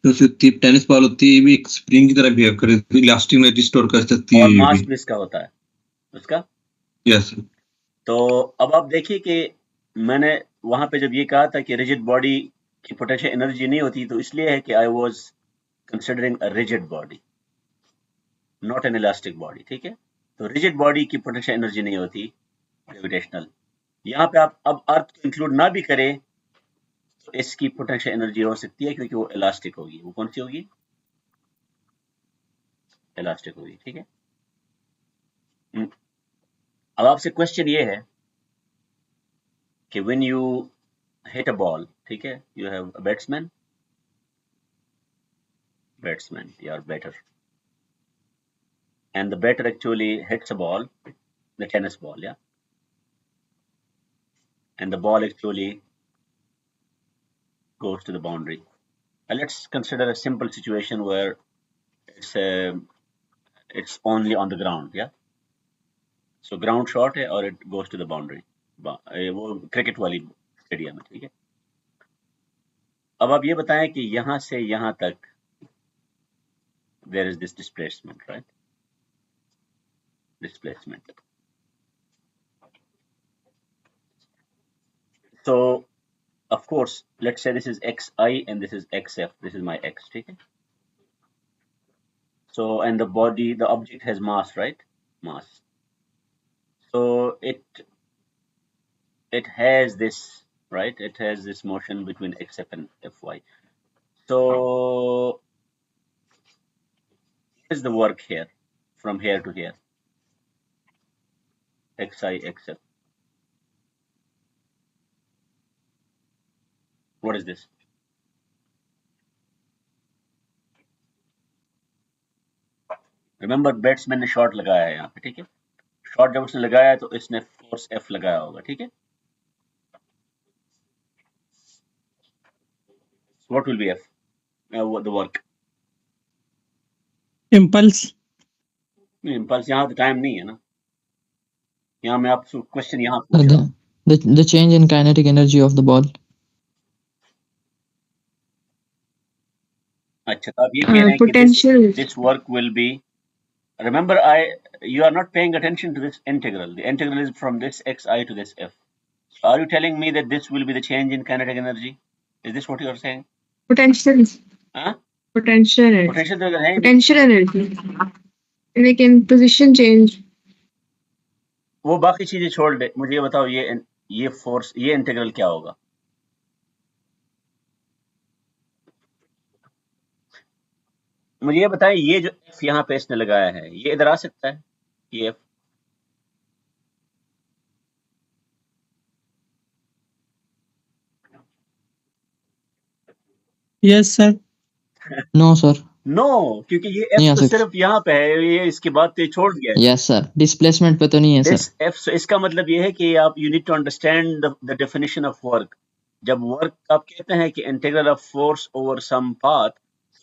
[SPEAKER 3] जो tennis ball होती है ये भी एक spring की तरह behave कर रही है, इलास्टिक एनर्जी स्टोर कर सकती है
[SPEAKER 1] और
[SPEAKER 3] ये
[SPEAKER 1] मास
[SPEAKER 3] भी।
[SPEAKER 1] भी इसका होता है उसका।
[SPEAKER 3] Yes sir.
[SPEAKER 1] तो अब आप देखिए कि मैंने वहां पे जब ये कहा था कि रिजिड बॉडी की पोटेंशियल एनर्जी नहीं होती, तो इसलिए है कि I was considering a rigid body, not an elastic body, ठीक है। तो रिजिड बॉडी की पोटेंशियल एनर्जी नहीं होती ग्रेविटेशनल। यहाँ पे आप अब अर्थ को इंक्लूड ना भी करें तो इसकी पोटेंशियल एनर्जी हो सकती है, क्योंकि वो इलास्टिक होगी। वो कौन सी होगी? इलास्टिक होगी, ठीक है। अब आपसे क्वेश्चन ये है कि when you hit a ball, ठीक है, you have a batsman or batter, and the batter actually hits a ball, the tennis ball, yeah, and the ball actually goes to the boundary. And let's consider a simple situation where it's only on the ground, yeah. So ground shot है और it goes to the boundary. वो cricket वाली stadium है, ठीक है। अब आप ये बताएं कि यहां से यहां तक there is this displacement, right? Displacement. So of course, let's say this is xi and this is xf. This is my x, ठीक है। So and the body, the object has mass, right? Mass. So it has this, right? It has this motion between xf and fy. So here's the work here, from here to here, xi, xf. What is this? Remember, batsman ने shot लगाया है यहाँ पे, ठीक है। Shot जब उसने लगाया है तो इसने फोर्स एफ लगाया होगा, ठीक है। What will be f? The work.
[SPEAKER 4] impulse.
[SPEAKER 1] Impulse यहाँ तो टाइम नहीं है ना, यहाँ मैं आपसे क्वेश्चन यहाँ पूछ रहा हूँ।
[SPEAKER 5] The change in kinetic energy of the ball.
[SPEAKER 1] अच्छा, तो आप ये कह रहे हैं कि
[SPEAKER 2] Potential.
[SPEAKER 1] this work will be, remember you are not paying attention to this integral. The integral is from this xi to this f. So are you telling me that this will be the change in kinetic energy? Is this what you are saying?
[SPEAKER 2] Potential.
[SPEAKER 1] हाँ?
[SPEAKER 2] Potential energy.
[SPEAKER 1] Potential तो है ही नहीं।
[SPEAKER 2] Potential energy. लेकिन position change.
[SPEAKER 1] वो बाकी चीजें छोड़ दे, मुझे ये बताओ, ये फोर्स, ये इंटीग्रल क्या होगा? मुझे ये बताएं, ये जो f यहाँ पे इसने लगाया है, ये इधर आ सकता है? ये f
[SPEAKER 4] Yes, sir.
[SPEAKER 5] No, sir.
[SPEAKER 1] No, क्योंकि ये
[SPEAKER 5] नहीं
[SPEAKER 1] f
[SPEAKER 5] आ
[SPEAKER 1] तो
[SPEAKER 5] सकता।
[SPEAKER 1] सिर्फ यहाँ पे है, ये इसके बाद तो ये छोड़ गया है।
[SPEAKER 5] Yes, sir. Displacement पे तो नहीं है
[SPEAKER 1] This
[SPEAKER 5] सर।
[SPEAKER 1] f, so इसका मतलब ये है कि आप you need to understand the definition of work. जब work आप कहते हैं कि integral of force over some path,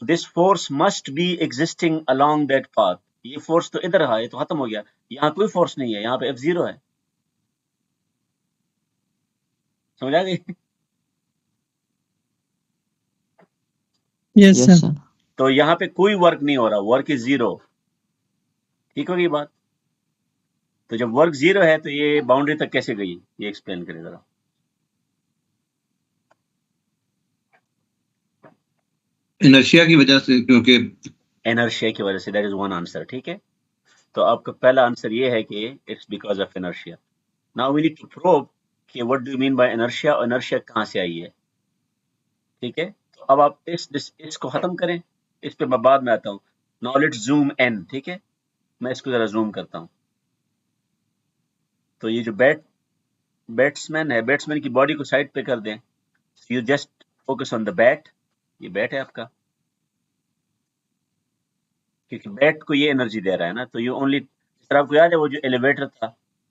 [SPEAKER 1] this force must be existing along that path. ये force तो इधर है, ये तो खत्म हो गया, यहाँ कोई force नहीं है, यहाँ पे f0 है। समझ आ गई?
[SPEAKER 4] Yes,
[SPEAKER 5] Yes,
[SPEAKER 4] sir.
[SPEAKER 5] sir.
[SPEAKER 1] तो यहाँ पे कोई वर्क नहीं हो रहा, वर्क इज जीरो। ठीक होगी बात? तो जब वर्क जीरो है तो ये बाउंड्री तक कैसे गई, ये एक्सप्लेन करें जरा।
[SPEAKER 3] इनर्शिया की वजह से, क्योंकि
[SPEAKER 1] इनर्शिया की वजह से, दैट इज वन आंसर। ठीक है, तो आपका पहला आंसर ये है कि it's because of inertia. Now we need to prove कि what do you mean by inertia, और इनर्शिया कहाँ से आई है। ठीक है, तो अब आप इसको खत्म करें, इस पे मैं बाद में आता हूँ। Now let's zoom in. ठीक है, मैं इसको जरा जूम करता हूँ। तो ये जो बैट्समैन है, बैट्समैन की बॉडी को साइड पे कर दें। You just focus on the bat, ये बैट है आपका। क्योंकि बैट को ये एनर्जी दे रहा है ना, तो यू ओनली, जिस तरह आपको याद है वो जो एलिवेटर था,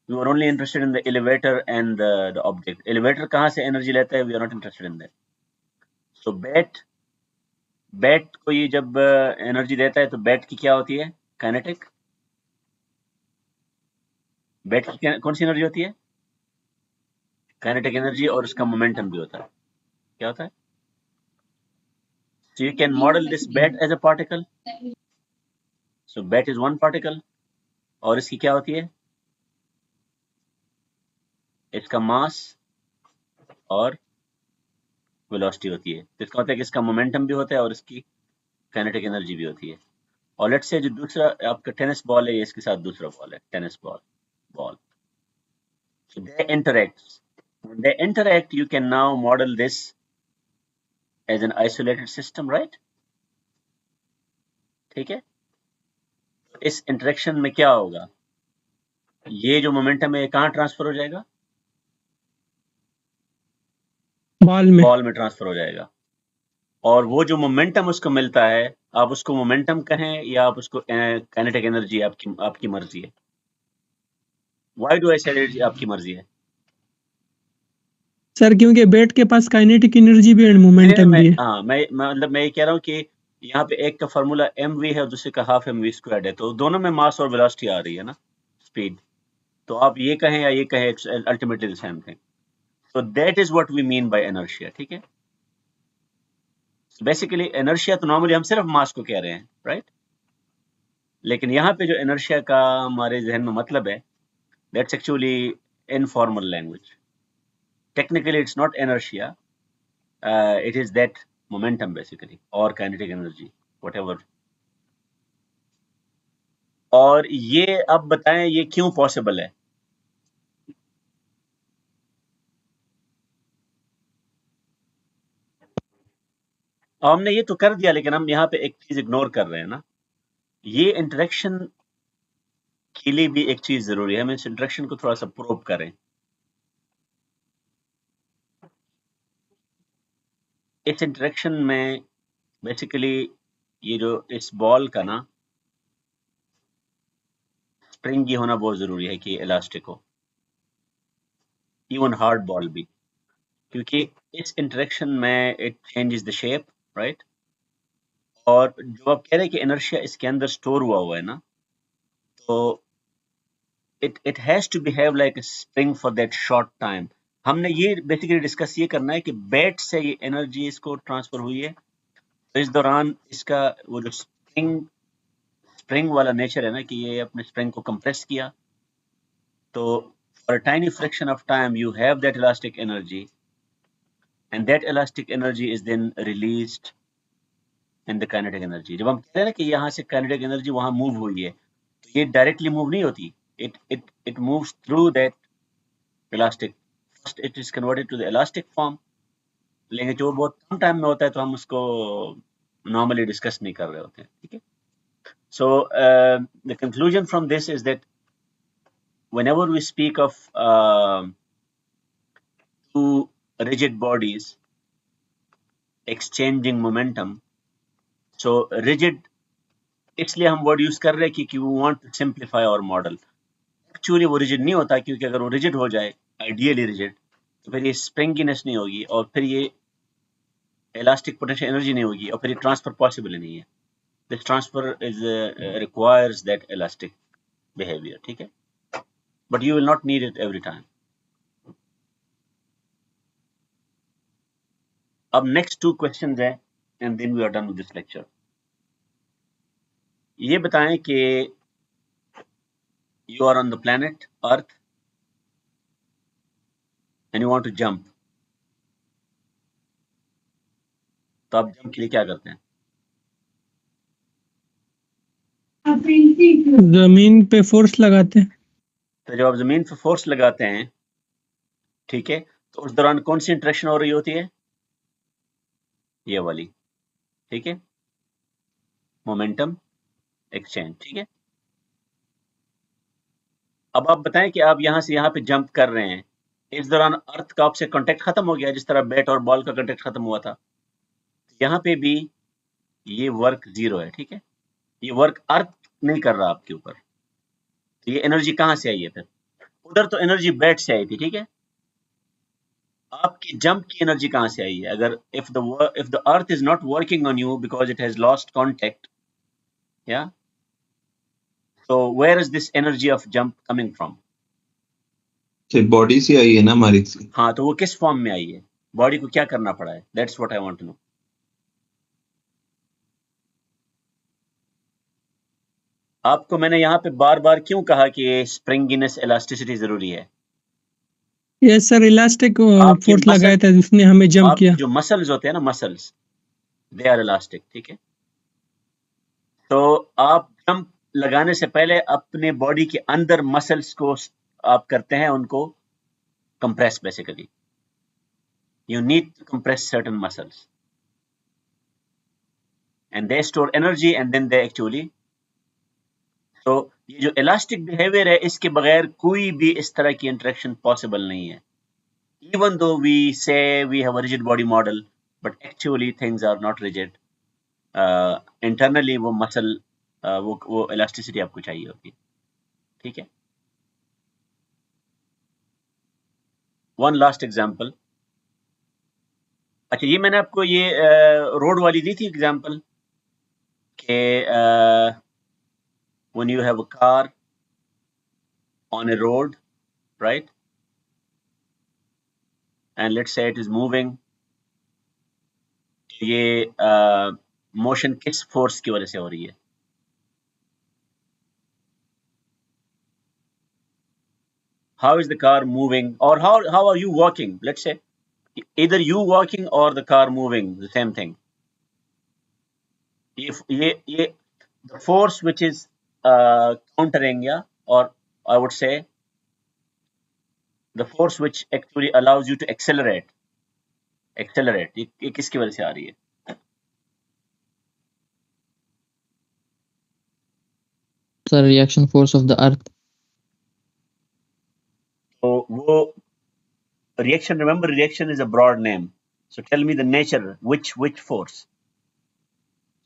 [SPEAKER 1] we are only interested in the elevator and the object. Elevator कहाँ से एनर्जी लेता है, we are not interested in that. So bat को ये जब एनर्जी देता है तो बैट की क्या होती है, काइनेटिक। बैट की कौन सी एनर्जी होती है, काइनेटिक एनर्जी, और उसका मोमेंटम भी होता है। क्या होता है? So you can model this bat as a particle. So bat is one particle, और इसकी क्या होती है, इसका मास और वेलोसिटी होती है। तो इसका मतलब है कि इसका मोमेंटम भी होता है और इसकी काइनेटिक एनर्जी भी होती है। और लेट्स से जो दूसरा आपका टेनिस बॉल है, ये इसके साथ दूसरा बॉल है, tennis ball. So they interact. When they interact, you can now model this as an isolated system, right? ठीक है। इस इंटरेक्शन में क्या होगा, ये जो मोमेंटम है कहाँ ट्रांसफर हो जाएगा, बॉल में ट्रांसफर हो जाएगा। और वो जो मोमेंटम उसको मिलता है, आप उसको मोमेंटम कहें या आप उसको काइनेटिक एनर्जी, आपकी मर्जी है। व्हाई डू आई से आपकी मर्जी है?
[SPEAKER 4] सर क्योंकि बैट के पास काइनेटिक एनर्जी भी है, मोमेंटम भी है।
[SPEAKER 1] हाँ, मैं ये कह रहा हूँ कि यहाँ पे एक का फार्मूला mv है और दूसरे का हाफ mv स्क्वायर्ड है, तो दोनों में मास और वेलोसिटी आ रही है ना, स्पीड। तो आप ये कहें या ये कहें, it's ultimately the same thing. So that is what we mean by inertia, ठीक है। बेसिकली इनर्शिया तो नॉर्मली हम सिर्फ मास को कह रहे हैं, राइट? लेकिन यहाँ पे जो इनर्शिया का हमारे जहन में मतलब है, that's actually informal language. Technically it's not inertia, it is that momentum basically, or kinetic energy, whatever. और ये अब बताएं ये क्यों पॉसिबल है? हमने ये तो कर दिया, लेकिन हम यहाँ पे एक चीज इग्नोर कर रहे हैं ना, ये इंटरेक्शन के लिए भी एक चीज जरूरी है, हम इस इंटरेक्शन को थोड़ा सा प्रोब करें। इस इंटरेक्शन में बेसिकली ये जो इस बॉल का ना स्प्रिंग ये होना बहुत जरूरी है कि इलास्टिक हो, इवन हार्ड बॉल भी, क्योंकि इस इंटरेक्शन में it changes the shape, right? और जो आप कह रहे हैं कि इनर्शिया इसके अंदर स्टोर हुआ है ना, तो it has to behave like a spring for that short time. हमने ये बेसिकली डिस्कस ये करना है कि बैट से ये एनर्जी इसको ट्रांसफर हुई है, तो इस दौरान इसका वो जो स्प्रिंग वाला नेचर है ना, कि ये अपने स्प्रिंग को कंप्रेस किया, तो for a tiny fraction of time you have that elastic energy, and that elastic energy is then released in the kinetic energy. जब हम कह रहे हैं ना कि यहाँ से kinetic energy वहाँ मूव हुई है, तो ये डायरेक्टली मूव नहीं होती, it moves through that elastic. First it is converted to the elastic form, लेकिन जो बहुत कम टाइम में होता है तो हम उसको नॉर्मली डिस्कस नहीं कर रहे होते हैं, ठीक है। So the conclusion from this is that whenever we speak of two rigid bodies exchanging momentum, so rigid इसलिए हम वर्ड यूज कर रहे हैं क्योंकि we want to simplify our model. Actually वो रिजिड नहीं होता, क्योंकि अगर वो रिजिड हो जाए, आइडियली रिजिड, तो फिर ये स्प्रिंगीनेस नहीं होगी और फिर ये इलास्टिक पोटेंशियल एनर्जी नहीं होगी और फिर ये ट्रांसफर पॉसिबल नहीं है। This transfer is requires that elastic behaviour, ठीक है, but you will not need it every time. अब नेक्स्ट 2 क्वेश्चंस हैं and then we are done with this lecture. ये बताएं कि you are on the planet Earth and you want to jump, तो आप jump के लिए क्या करते हैं?
[SPEAKER 4] जमीन पे फोर्स लगाते हैं।
[SPEAKER 1] तो जब आप जमीन पे फोर्स लगाते हैं, ठीक है, तो उस दौरान कौन सी इंटरेक्शन हो रही होती है? ये वाली, ठीक है, मोमेंटम एक्सचेंज, ठीक है। अब आप बताएं कि आप यहां से यहां पे जंप कर रहे हैं, इस दौरान अर्थ का आपसे कांटेक्ट खत्म हो गया, जिस तरह बैट और बॉल का कांटेक्ट खत्म हुआ था। यहाँ पे भी ये वर्क 0 है, ठीक है, ये वर्क अर्थ नहीं कर रहा आपके ऊपर, तो ये एनर्जी कहाँ से आई है फिर? उधर तो एनर्जी बेड से आई थी, ठीक है, आपकी जंप की एनर्जी कहाँ से आई है? अगर if the earth is not working on you because it has lost contact, या so where is this energy of jump coming from?
[SPEAKER 3] Body से आई है ना हमारी से।
[SPEAKER 1] हाँ, तो वो किस फॉर्म में आई है? बॉडी को क्या करना पड़ा है? That's what I want to know. आपको मैंने यहाँ पे बार बार क्यों कहा कि स्प्रिंगीनेस इलास्टिसिटी जरूरी है?
[SPEAKER 4] यस सर, इलास्टिक
[SPEAKER 1] आपके
[SPEAKER 4] फोर्स लगाया था जिसने हमें जंप
[SPEAKER 1] आपके
[SPEAKER 4] किया।
[SPEAKER 1] जो मसल्स होते हैं ना, मसल्स, दे आर इलास्टिक, ठीक है। तो आप जंप लगाने से पहले अपने बॉडी के अंदर मसल्स को आप करते हैं, उनको compress. Basically you need to compress certain muscles and they store energy and then they actually, so ये जो elastic behavior है, इसके बगैर कोई भी इस तरह की interaction possible नहीं है। even though we say we have a rigid body model, but actually things are not rigid. Internally वो muscle वो elasticity आपको चाहिए होगी, ठीक है। one last example, अच्छा, ये मैंने आपको ये रोड वाली दी थी एग्जांपल कि when you have a car on a road, right, and let's say it is moving, ये मोशन किस फोर्स की वजह से हो रही है? How is the car moving, or how are you walking? Let's say either you walking or the car moving, the same thing. If ये the force which is countering, yeah, or I would say the force which actually allows you to accelerate, ये किसकी वजह से आ रही है?
[SPEAKER 5] The reaction force of the earth.
[SPEAKER 1] तो वो reaction, remember reaction is a broad name, so tell me the nature, which force?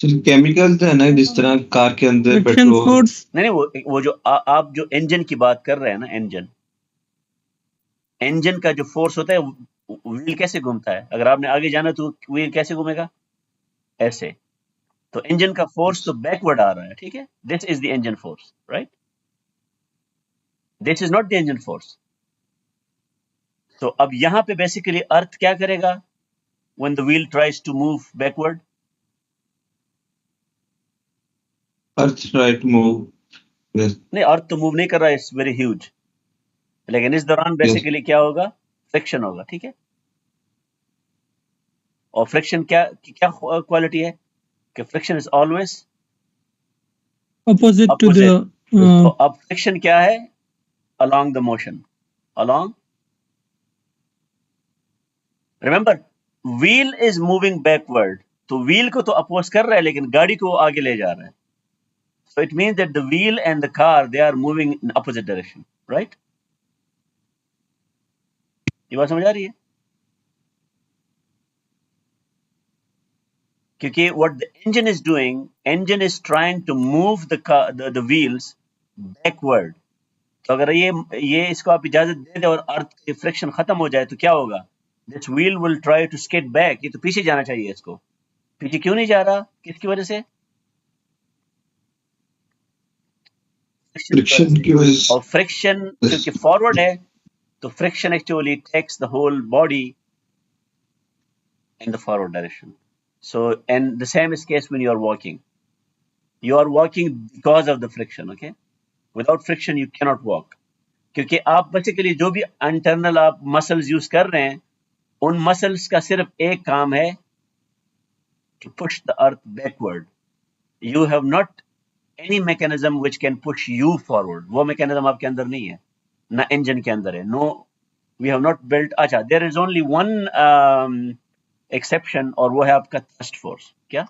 [SPEAKER 3] Chemical है ना, जिस तरह कार के अंदर
[SPEAKER 4] फ्रिक्शन
[SPEAKER 3] पेट्रोल।
[SPEAKER 4] फोर्स।
[SPEAKER 1] नहीं, वो जो आप जो इंजन की बात कर रहे हैं ना, इंजन का जो फोर्स होता है, व्हील कैसे घूमता है? अगर आपने आगे जाना तो व्हील कैसे घूमेगा? ऐसे। तो इंजन का फोर्स तो बैकवर्ड आ रहा है, ठीक है। This is the engine force, right? This is not the engine force. तो अब यहां पे बेसिकली अर्थ क्या करेगा when the wheel tries to move backward?
[SPEAKER 3] Earth try to move.
[SPEAKER 1] नहीं, अर्थ तो मूव नहीं कर रहा है, इट्स वेरी ह्यूज, लेकिन इस दौरान बेसिकली क्या होगा? फ्रिक्शन होगा, ठीक है। और फ्रिक्शन क्या क्वालिटी है कि friction is always
[SPEAKER 4] opposite to the.
[SPEAKER 1] तो अब फ्रिक्शन क्या है? along the motion, along, remember wheel is moving backward, तो wheel को तो अपोज कर रहा है, लेकिन गाड़ी को आगे ले जा रहा है। so it means that the wheel and the car, they are moving in opposite direction, right? ये बात समझ आ रही है? क्योंकि what the engine is doing, engine is trying to move the car, the wheels backward. तो अगर ये इसको आप इजाजत दे दे और अर्थ की फ्रिक्शन खत्म हो जाए तो क्या होगा? This wheel will try to skid back, ये तो पीछे जाना चाहिए, इसको पीछे क्यों नहीं जा रहा? किसकी वजह से?
[SPEAKER 3] फ्रिक्शन की वजह से।
[SPEAKER 1] और फ्रिक्शन क्योंकि फॉरवर्ड है, तो friction actually takes the whole body in the forward direction. So and the same is case when you are walking because of the friction, okay. Without friction you can not walk, क्योंकि आप basically जो भी internal आप muscles use कर रहे हैं, उन muscles का सिर्फ एक काम है, to push the earth backward. You have not any mechanism which can push you forward. वो मैकेनिज्म आपके अंदर नहीं है, ना इंजन के अंदर है। No, we have not built. अच्छा, there is only one exception, और वो है आपका थ्रस्ट फोर्स। क्या?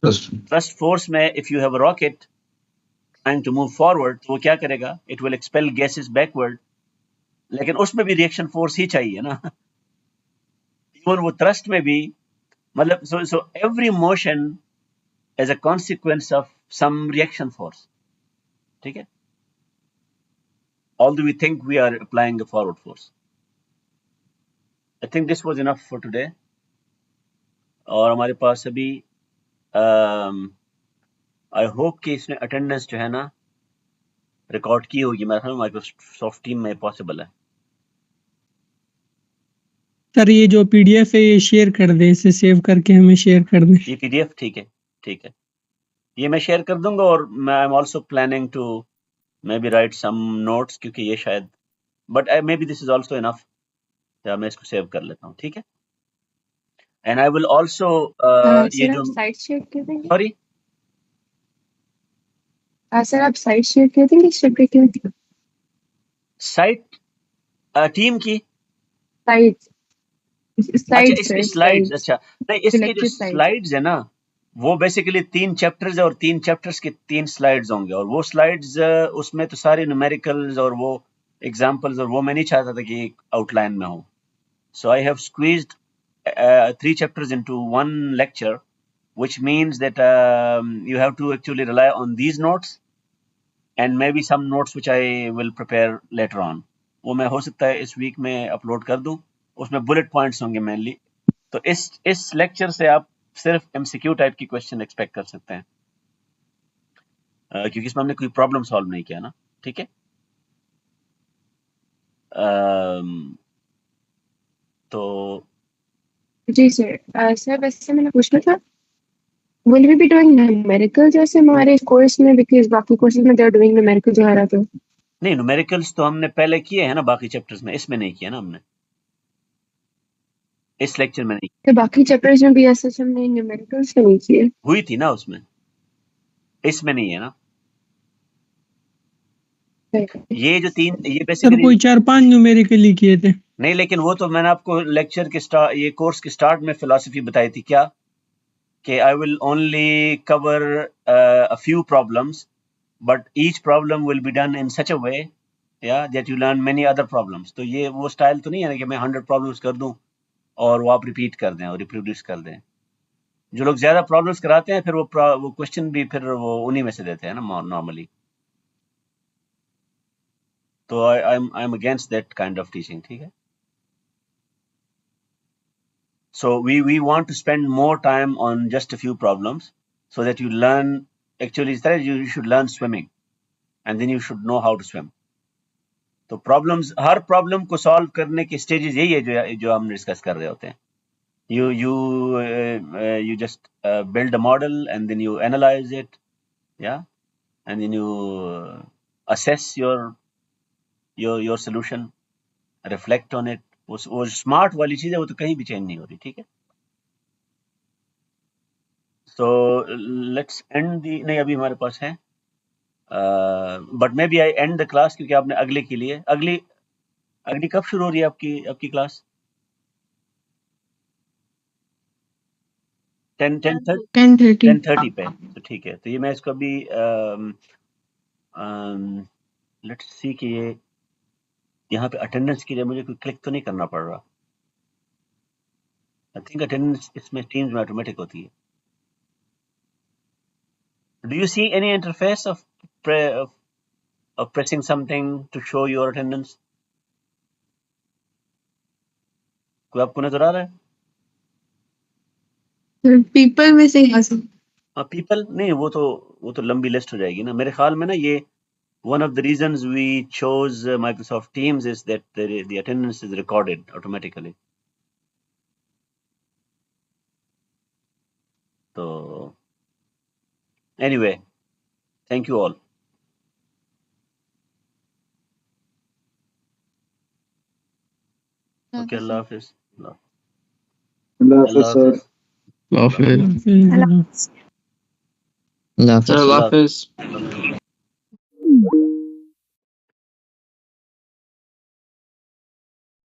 [SPEAKER 1] थ्रस्ट फोर्स में if you have a rocket trying to move forward, तो वो क्या करेगा? It will expel gases backward, लेकिन उसमें भी रिएक्शन फोर्स ही चाहिए ना। इवन वो थ्रस्ट में भी, मतलब so every motion as a consequence of some reaction force. ठीक है, although we think we are applying a forward force. I think this was enough for today. और हमारे पास अभी आई होप कि इसने अटेंडेंस जो है ना रिकॉर्ड की होगी, मेरे ख्याल में माइक्रोसॉफ्ट टीम में पॉसिबल है।
[SPEAKER 4] सर ये जो पीडीएफ है ये शेयर कर दे, इसे सेव करके हमें शेयर कर दे।
[SPEAKER 1] ये पीडीएफ ठीक है, ठीक है, ये मैं शेयर कर दूंगा। और मैं I am also planning to maybe write some notes, क्योंकि ये शायद but maybe this is also enough, या मैं इसको सेव कर लेता हूँ, ठीक है। एंड आई विल आल्सो ये जो
[SPEAKER 6] साइट शेयर कर देंगे।
[SPEAKER 1] सॉरी
[SPEAKER 6] सर आप साइट शेयर कर देंगे इस चैप्टर की?
[SPEAKER 1] साइट टीम की
[SPEAKER 6] साइट
[SPEAKER 1] अच्छा इसकी स्लाइड्स,
[SPEAKER 6] स्लाइड्स
[SPEAKER 1] अच्छा नहीं इसकी जो स्लाइड्स है ना वो बेसिकली 3 चैप्टर्स है और 3 चैप्टर्स के 3 स्लाइड्स होंगे, और वो स्लाइड्स उसमें तो सारे न्यूमेरिकल्स और वो एग्जांपल्स और वो मैं नहीं चाहता था कि एक आउटलाइन में हो। So I have squeezed 3 chapters into 1 lecture, which means that you have to actually rely on these notes and maybe some notes which I will prepare later on. वो मैं हो सकता है इस वीक में अपलोड कर दूं, उसमें बुलेट पॉइंट्स होंगे मेनली। तो इस लेक्चर से आप सिर्फ एमसीक्यू टाइप की क्वेश्चन एक्सपेक्ट कर सकते हैं, क्योंकि इसमें हमने कोई प्रॉब्लम सॉल्व नहीं किया ना, ठीक है। तो
[SPEAKER 6] जी सर। सर वैसे मैंने पूछना था, will we be doing numerical जैसे हमारे कोर्स में, because बाकी कोर्सेज में they are doing numerical जो आ रहा था।
[SPEAKER 1] नहीं, न्यूमेरिकल्स तो हमने पहले किए हैं ना बाकी चैप्टर्स में, इसमें नहीं किया ना हमने, इस लेक्चर में नहीं।
[SPEAKER 6] तो बाकी चैप्टर्स में भी ऐसा हमने न्यूमेरिकल्स नहीं किए।
[SPEAKER 1] हुई थी ना उसमें, इसमें नहीं है ना। ये जो 3 ये
[SPEAKER 4] सर
[SPEAKER 1] बेसिकली
[SPEAKER 4] कोई 4-5 न्यूमेरिकली किए थे।
[SPEAKER 1] नहीं, लेकिन वो तो मैंने आपको लेक्चर के स्टार्ट, ये कोर्स के स्टार्ट में फिलॉसफी बताई थी क्या, कि I will only cover a few problems but each problem will be done in such a way that you learn many other problems. तो ये वो स्टाइल तो नहीं है ना कि मैं 100 प्रॉब्लम्स कर दूं और वो आप रिपीट कर दें और रिप्रोड्यूस कर दें। जो लोग ज्यादा प्रॉब्लम्स कराते हैं फिर वो क्वेश्चन भी फिर वो उन्हीं में से देते हैं ना नॉर्मली। तो I am against that kind of teaching, ठीक है। So we want to spend more time on just a few problems so that you learn, actually you should learn swimming and then you should know how to swim. तो problems, हर problem को solve करने के stages यही है जो हम discuss कर रहे होते हैं। You just build a model and then you analyze it, and then you assess your solution, reflect on it. वो स्मार्ट वाली चीज है, वो तो कहीं भी चेंज नहीं हो रही, ठीक है। So let's end the, नहीं अभी हमारे पास है, but maybe I end the class क्योंकि आपने अगले के लिए, अगली कब शुरू हो रही है आपकी क्लास? 10:30 पे, तो ठीक है। तो ये मैं इसको अभी लेट्स सी कि ये यहाँ पे अटेंडेंस के लिए मुझे कोई क्लिक तो नहीं करना पड़ रहा। आई थिंक अटेंडेंस इसमें टीम्स में ऑटोमेटिक होती है। Do you see any interface of pressing something to show your attendance? कोई आपको नजर आ रहा है?
[SPEAKER 6] पीपल में से
[SPEAKER 1] हाँ, पीपल नहीं, वो तो लंबी लिस्ट हो जाएगी ना मेरे ख्याल में ना। ये one of the reasons we chose Microsoft Teams is that the attendance is recorded automatically. So anyway, thank you all. Okay, Allah Hafiz. Allah Hafiz.
[SPEAKER 5] Allah Hafiz.
[SPEAKER 4] Allah
[SPEAKER 5] Allah Hafiz.
[SPEAKER 3] Allah Hafiz.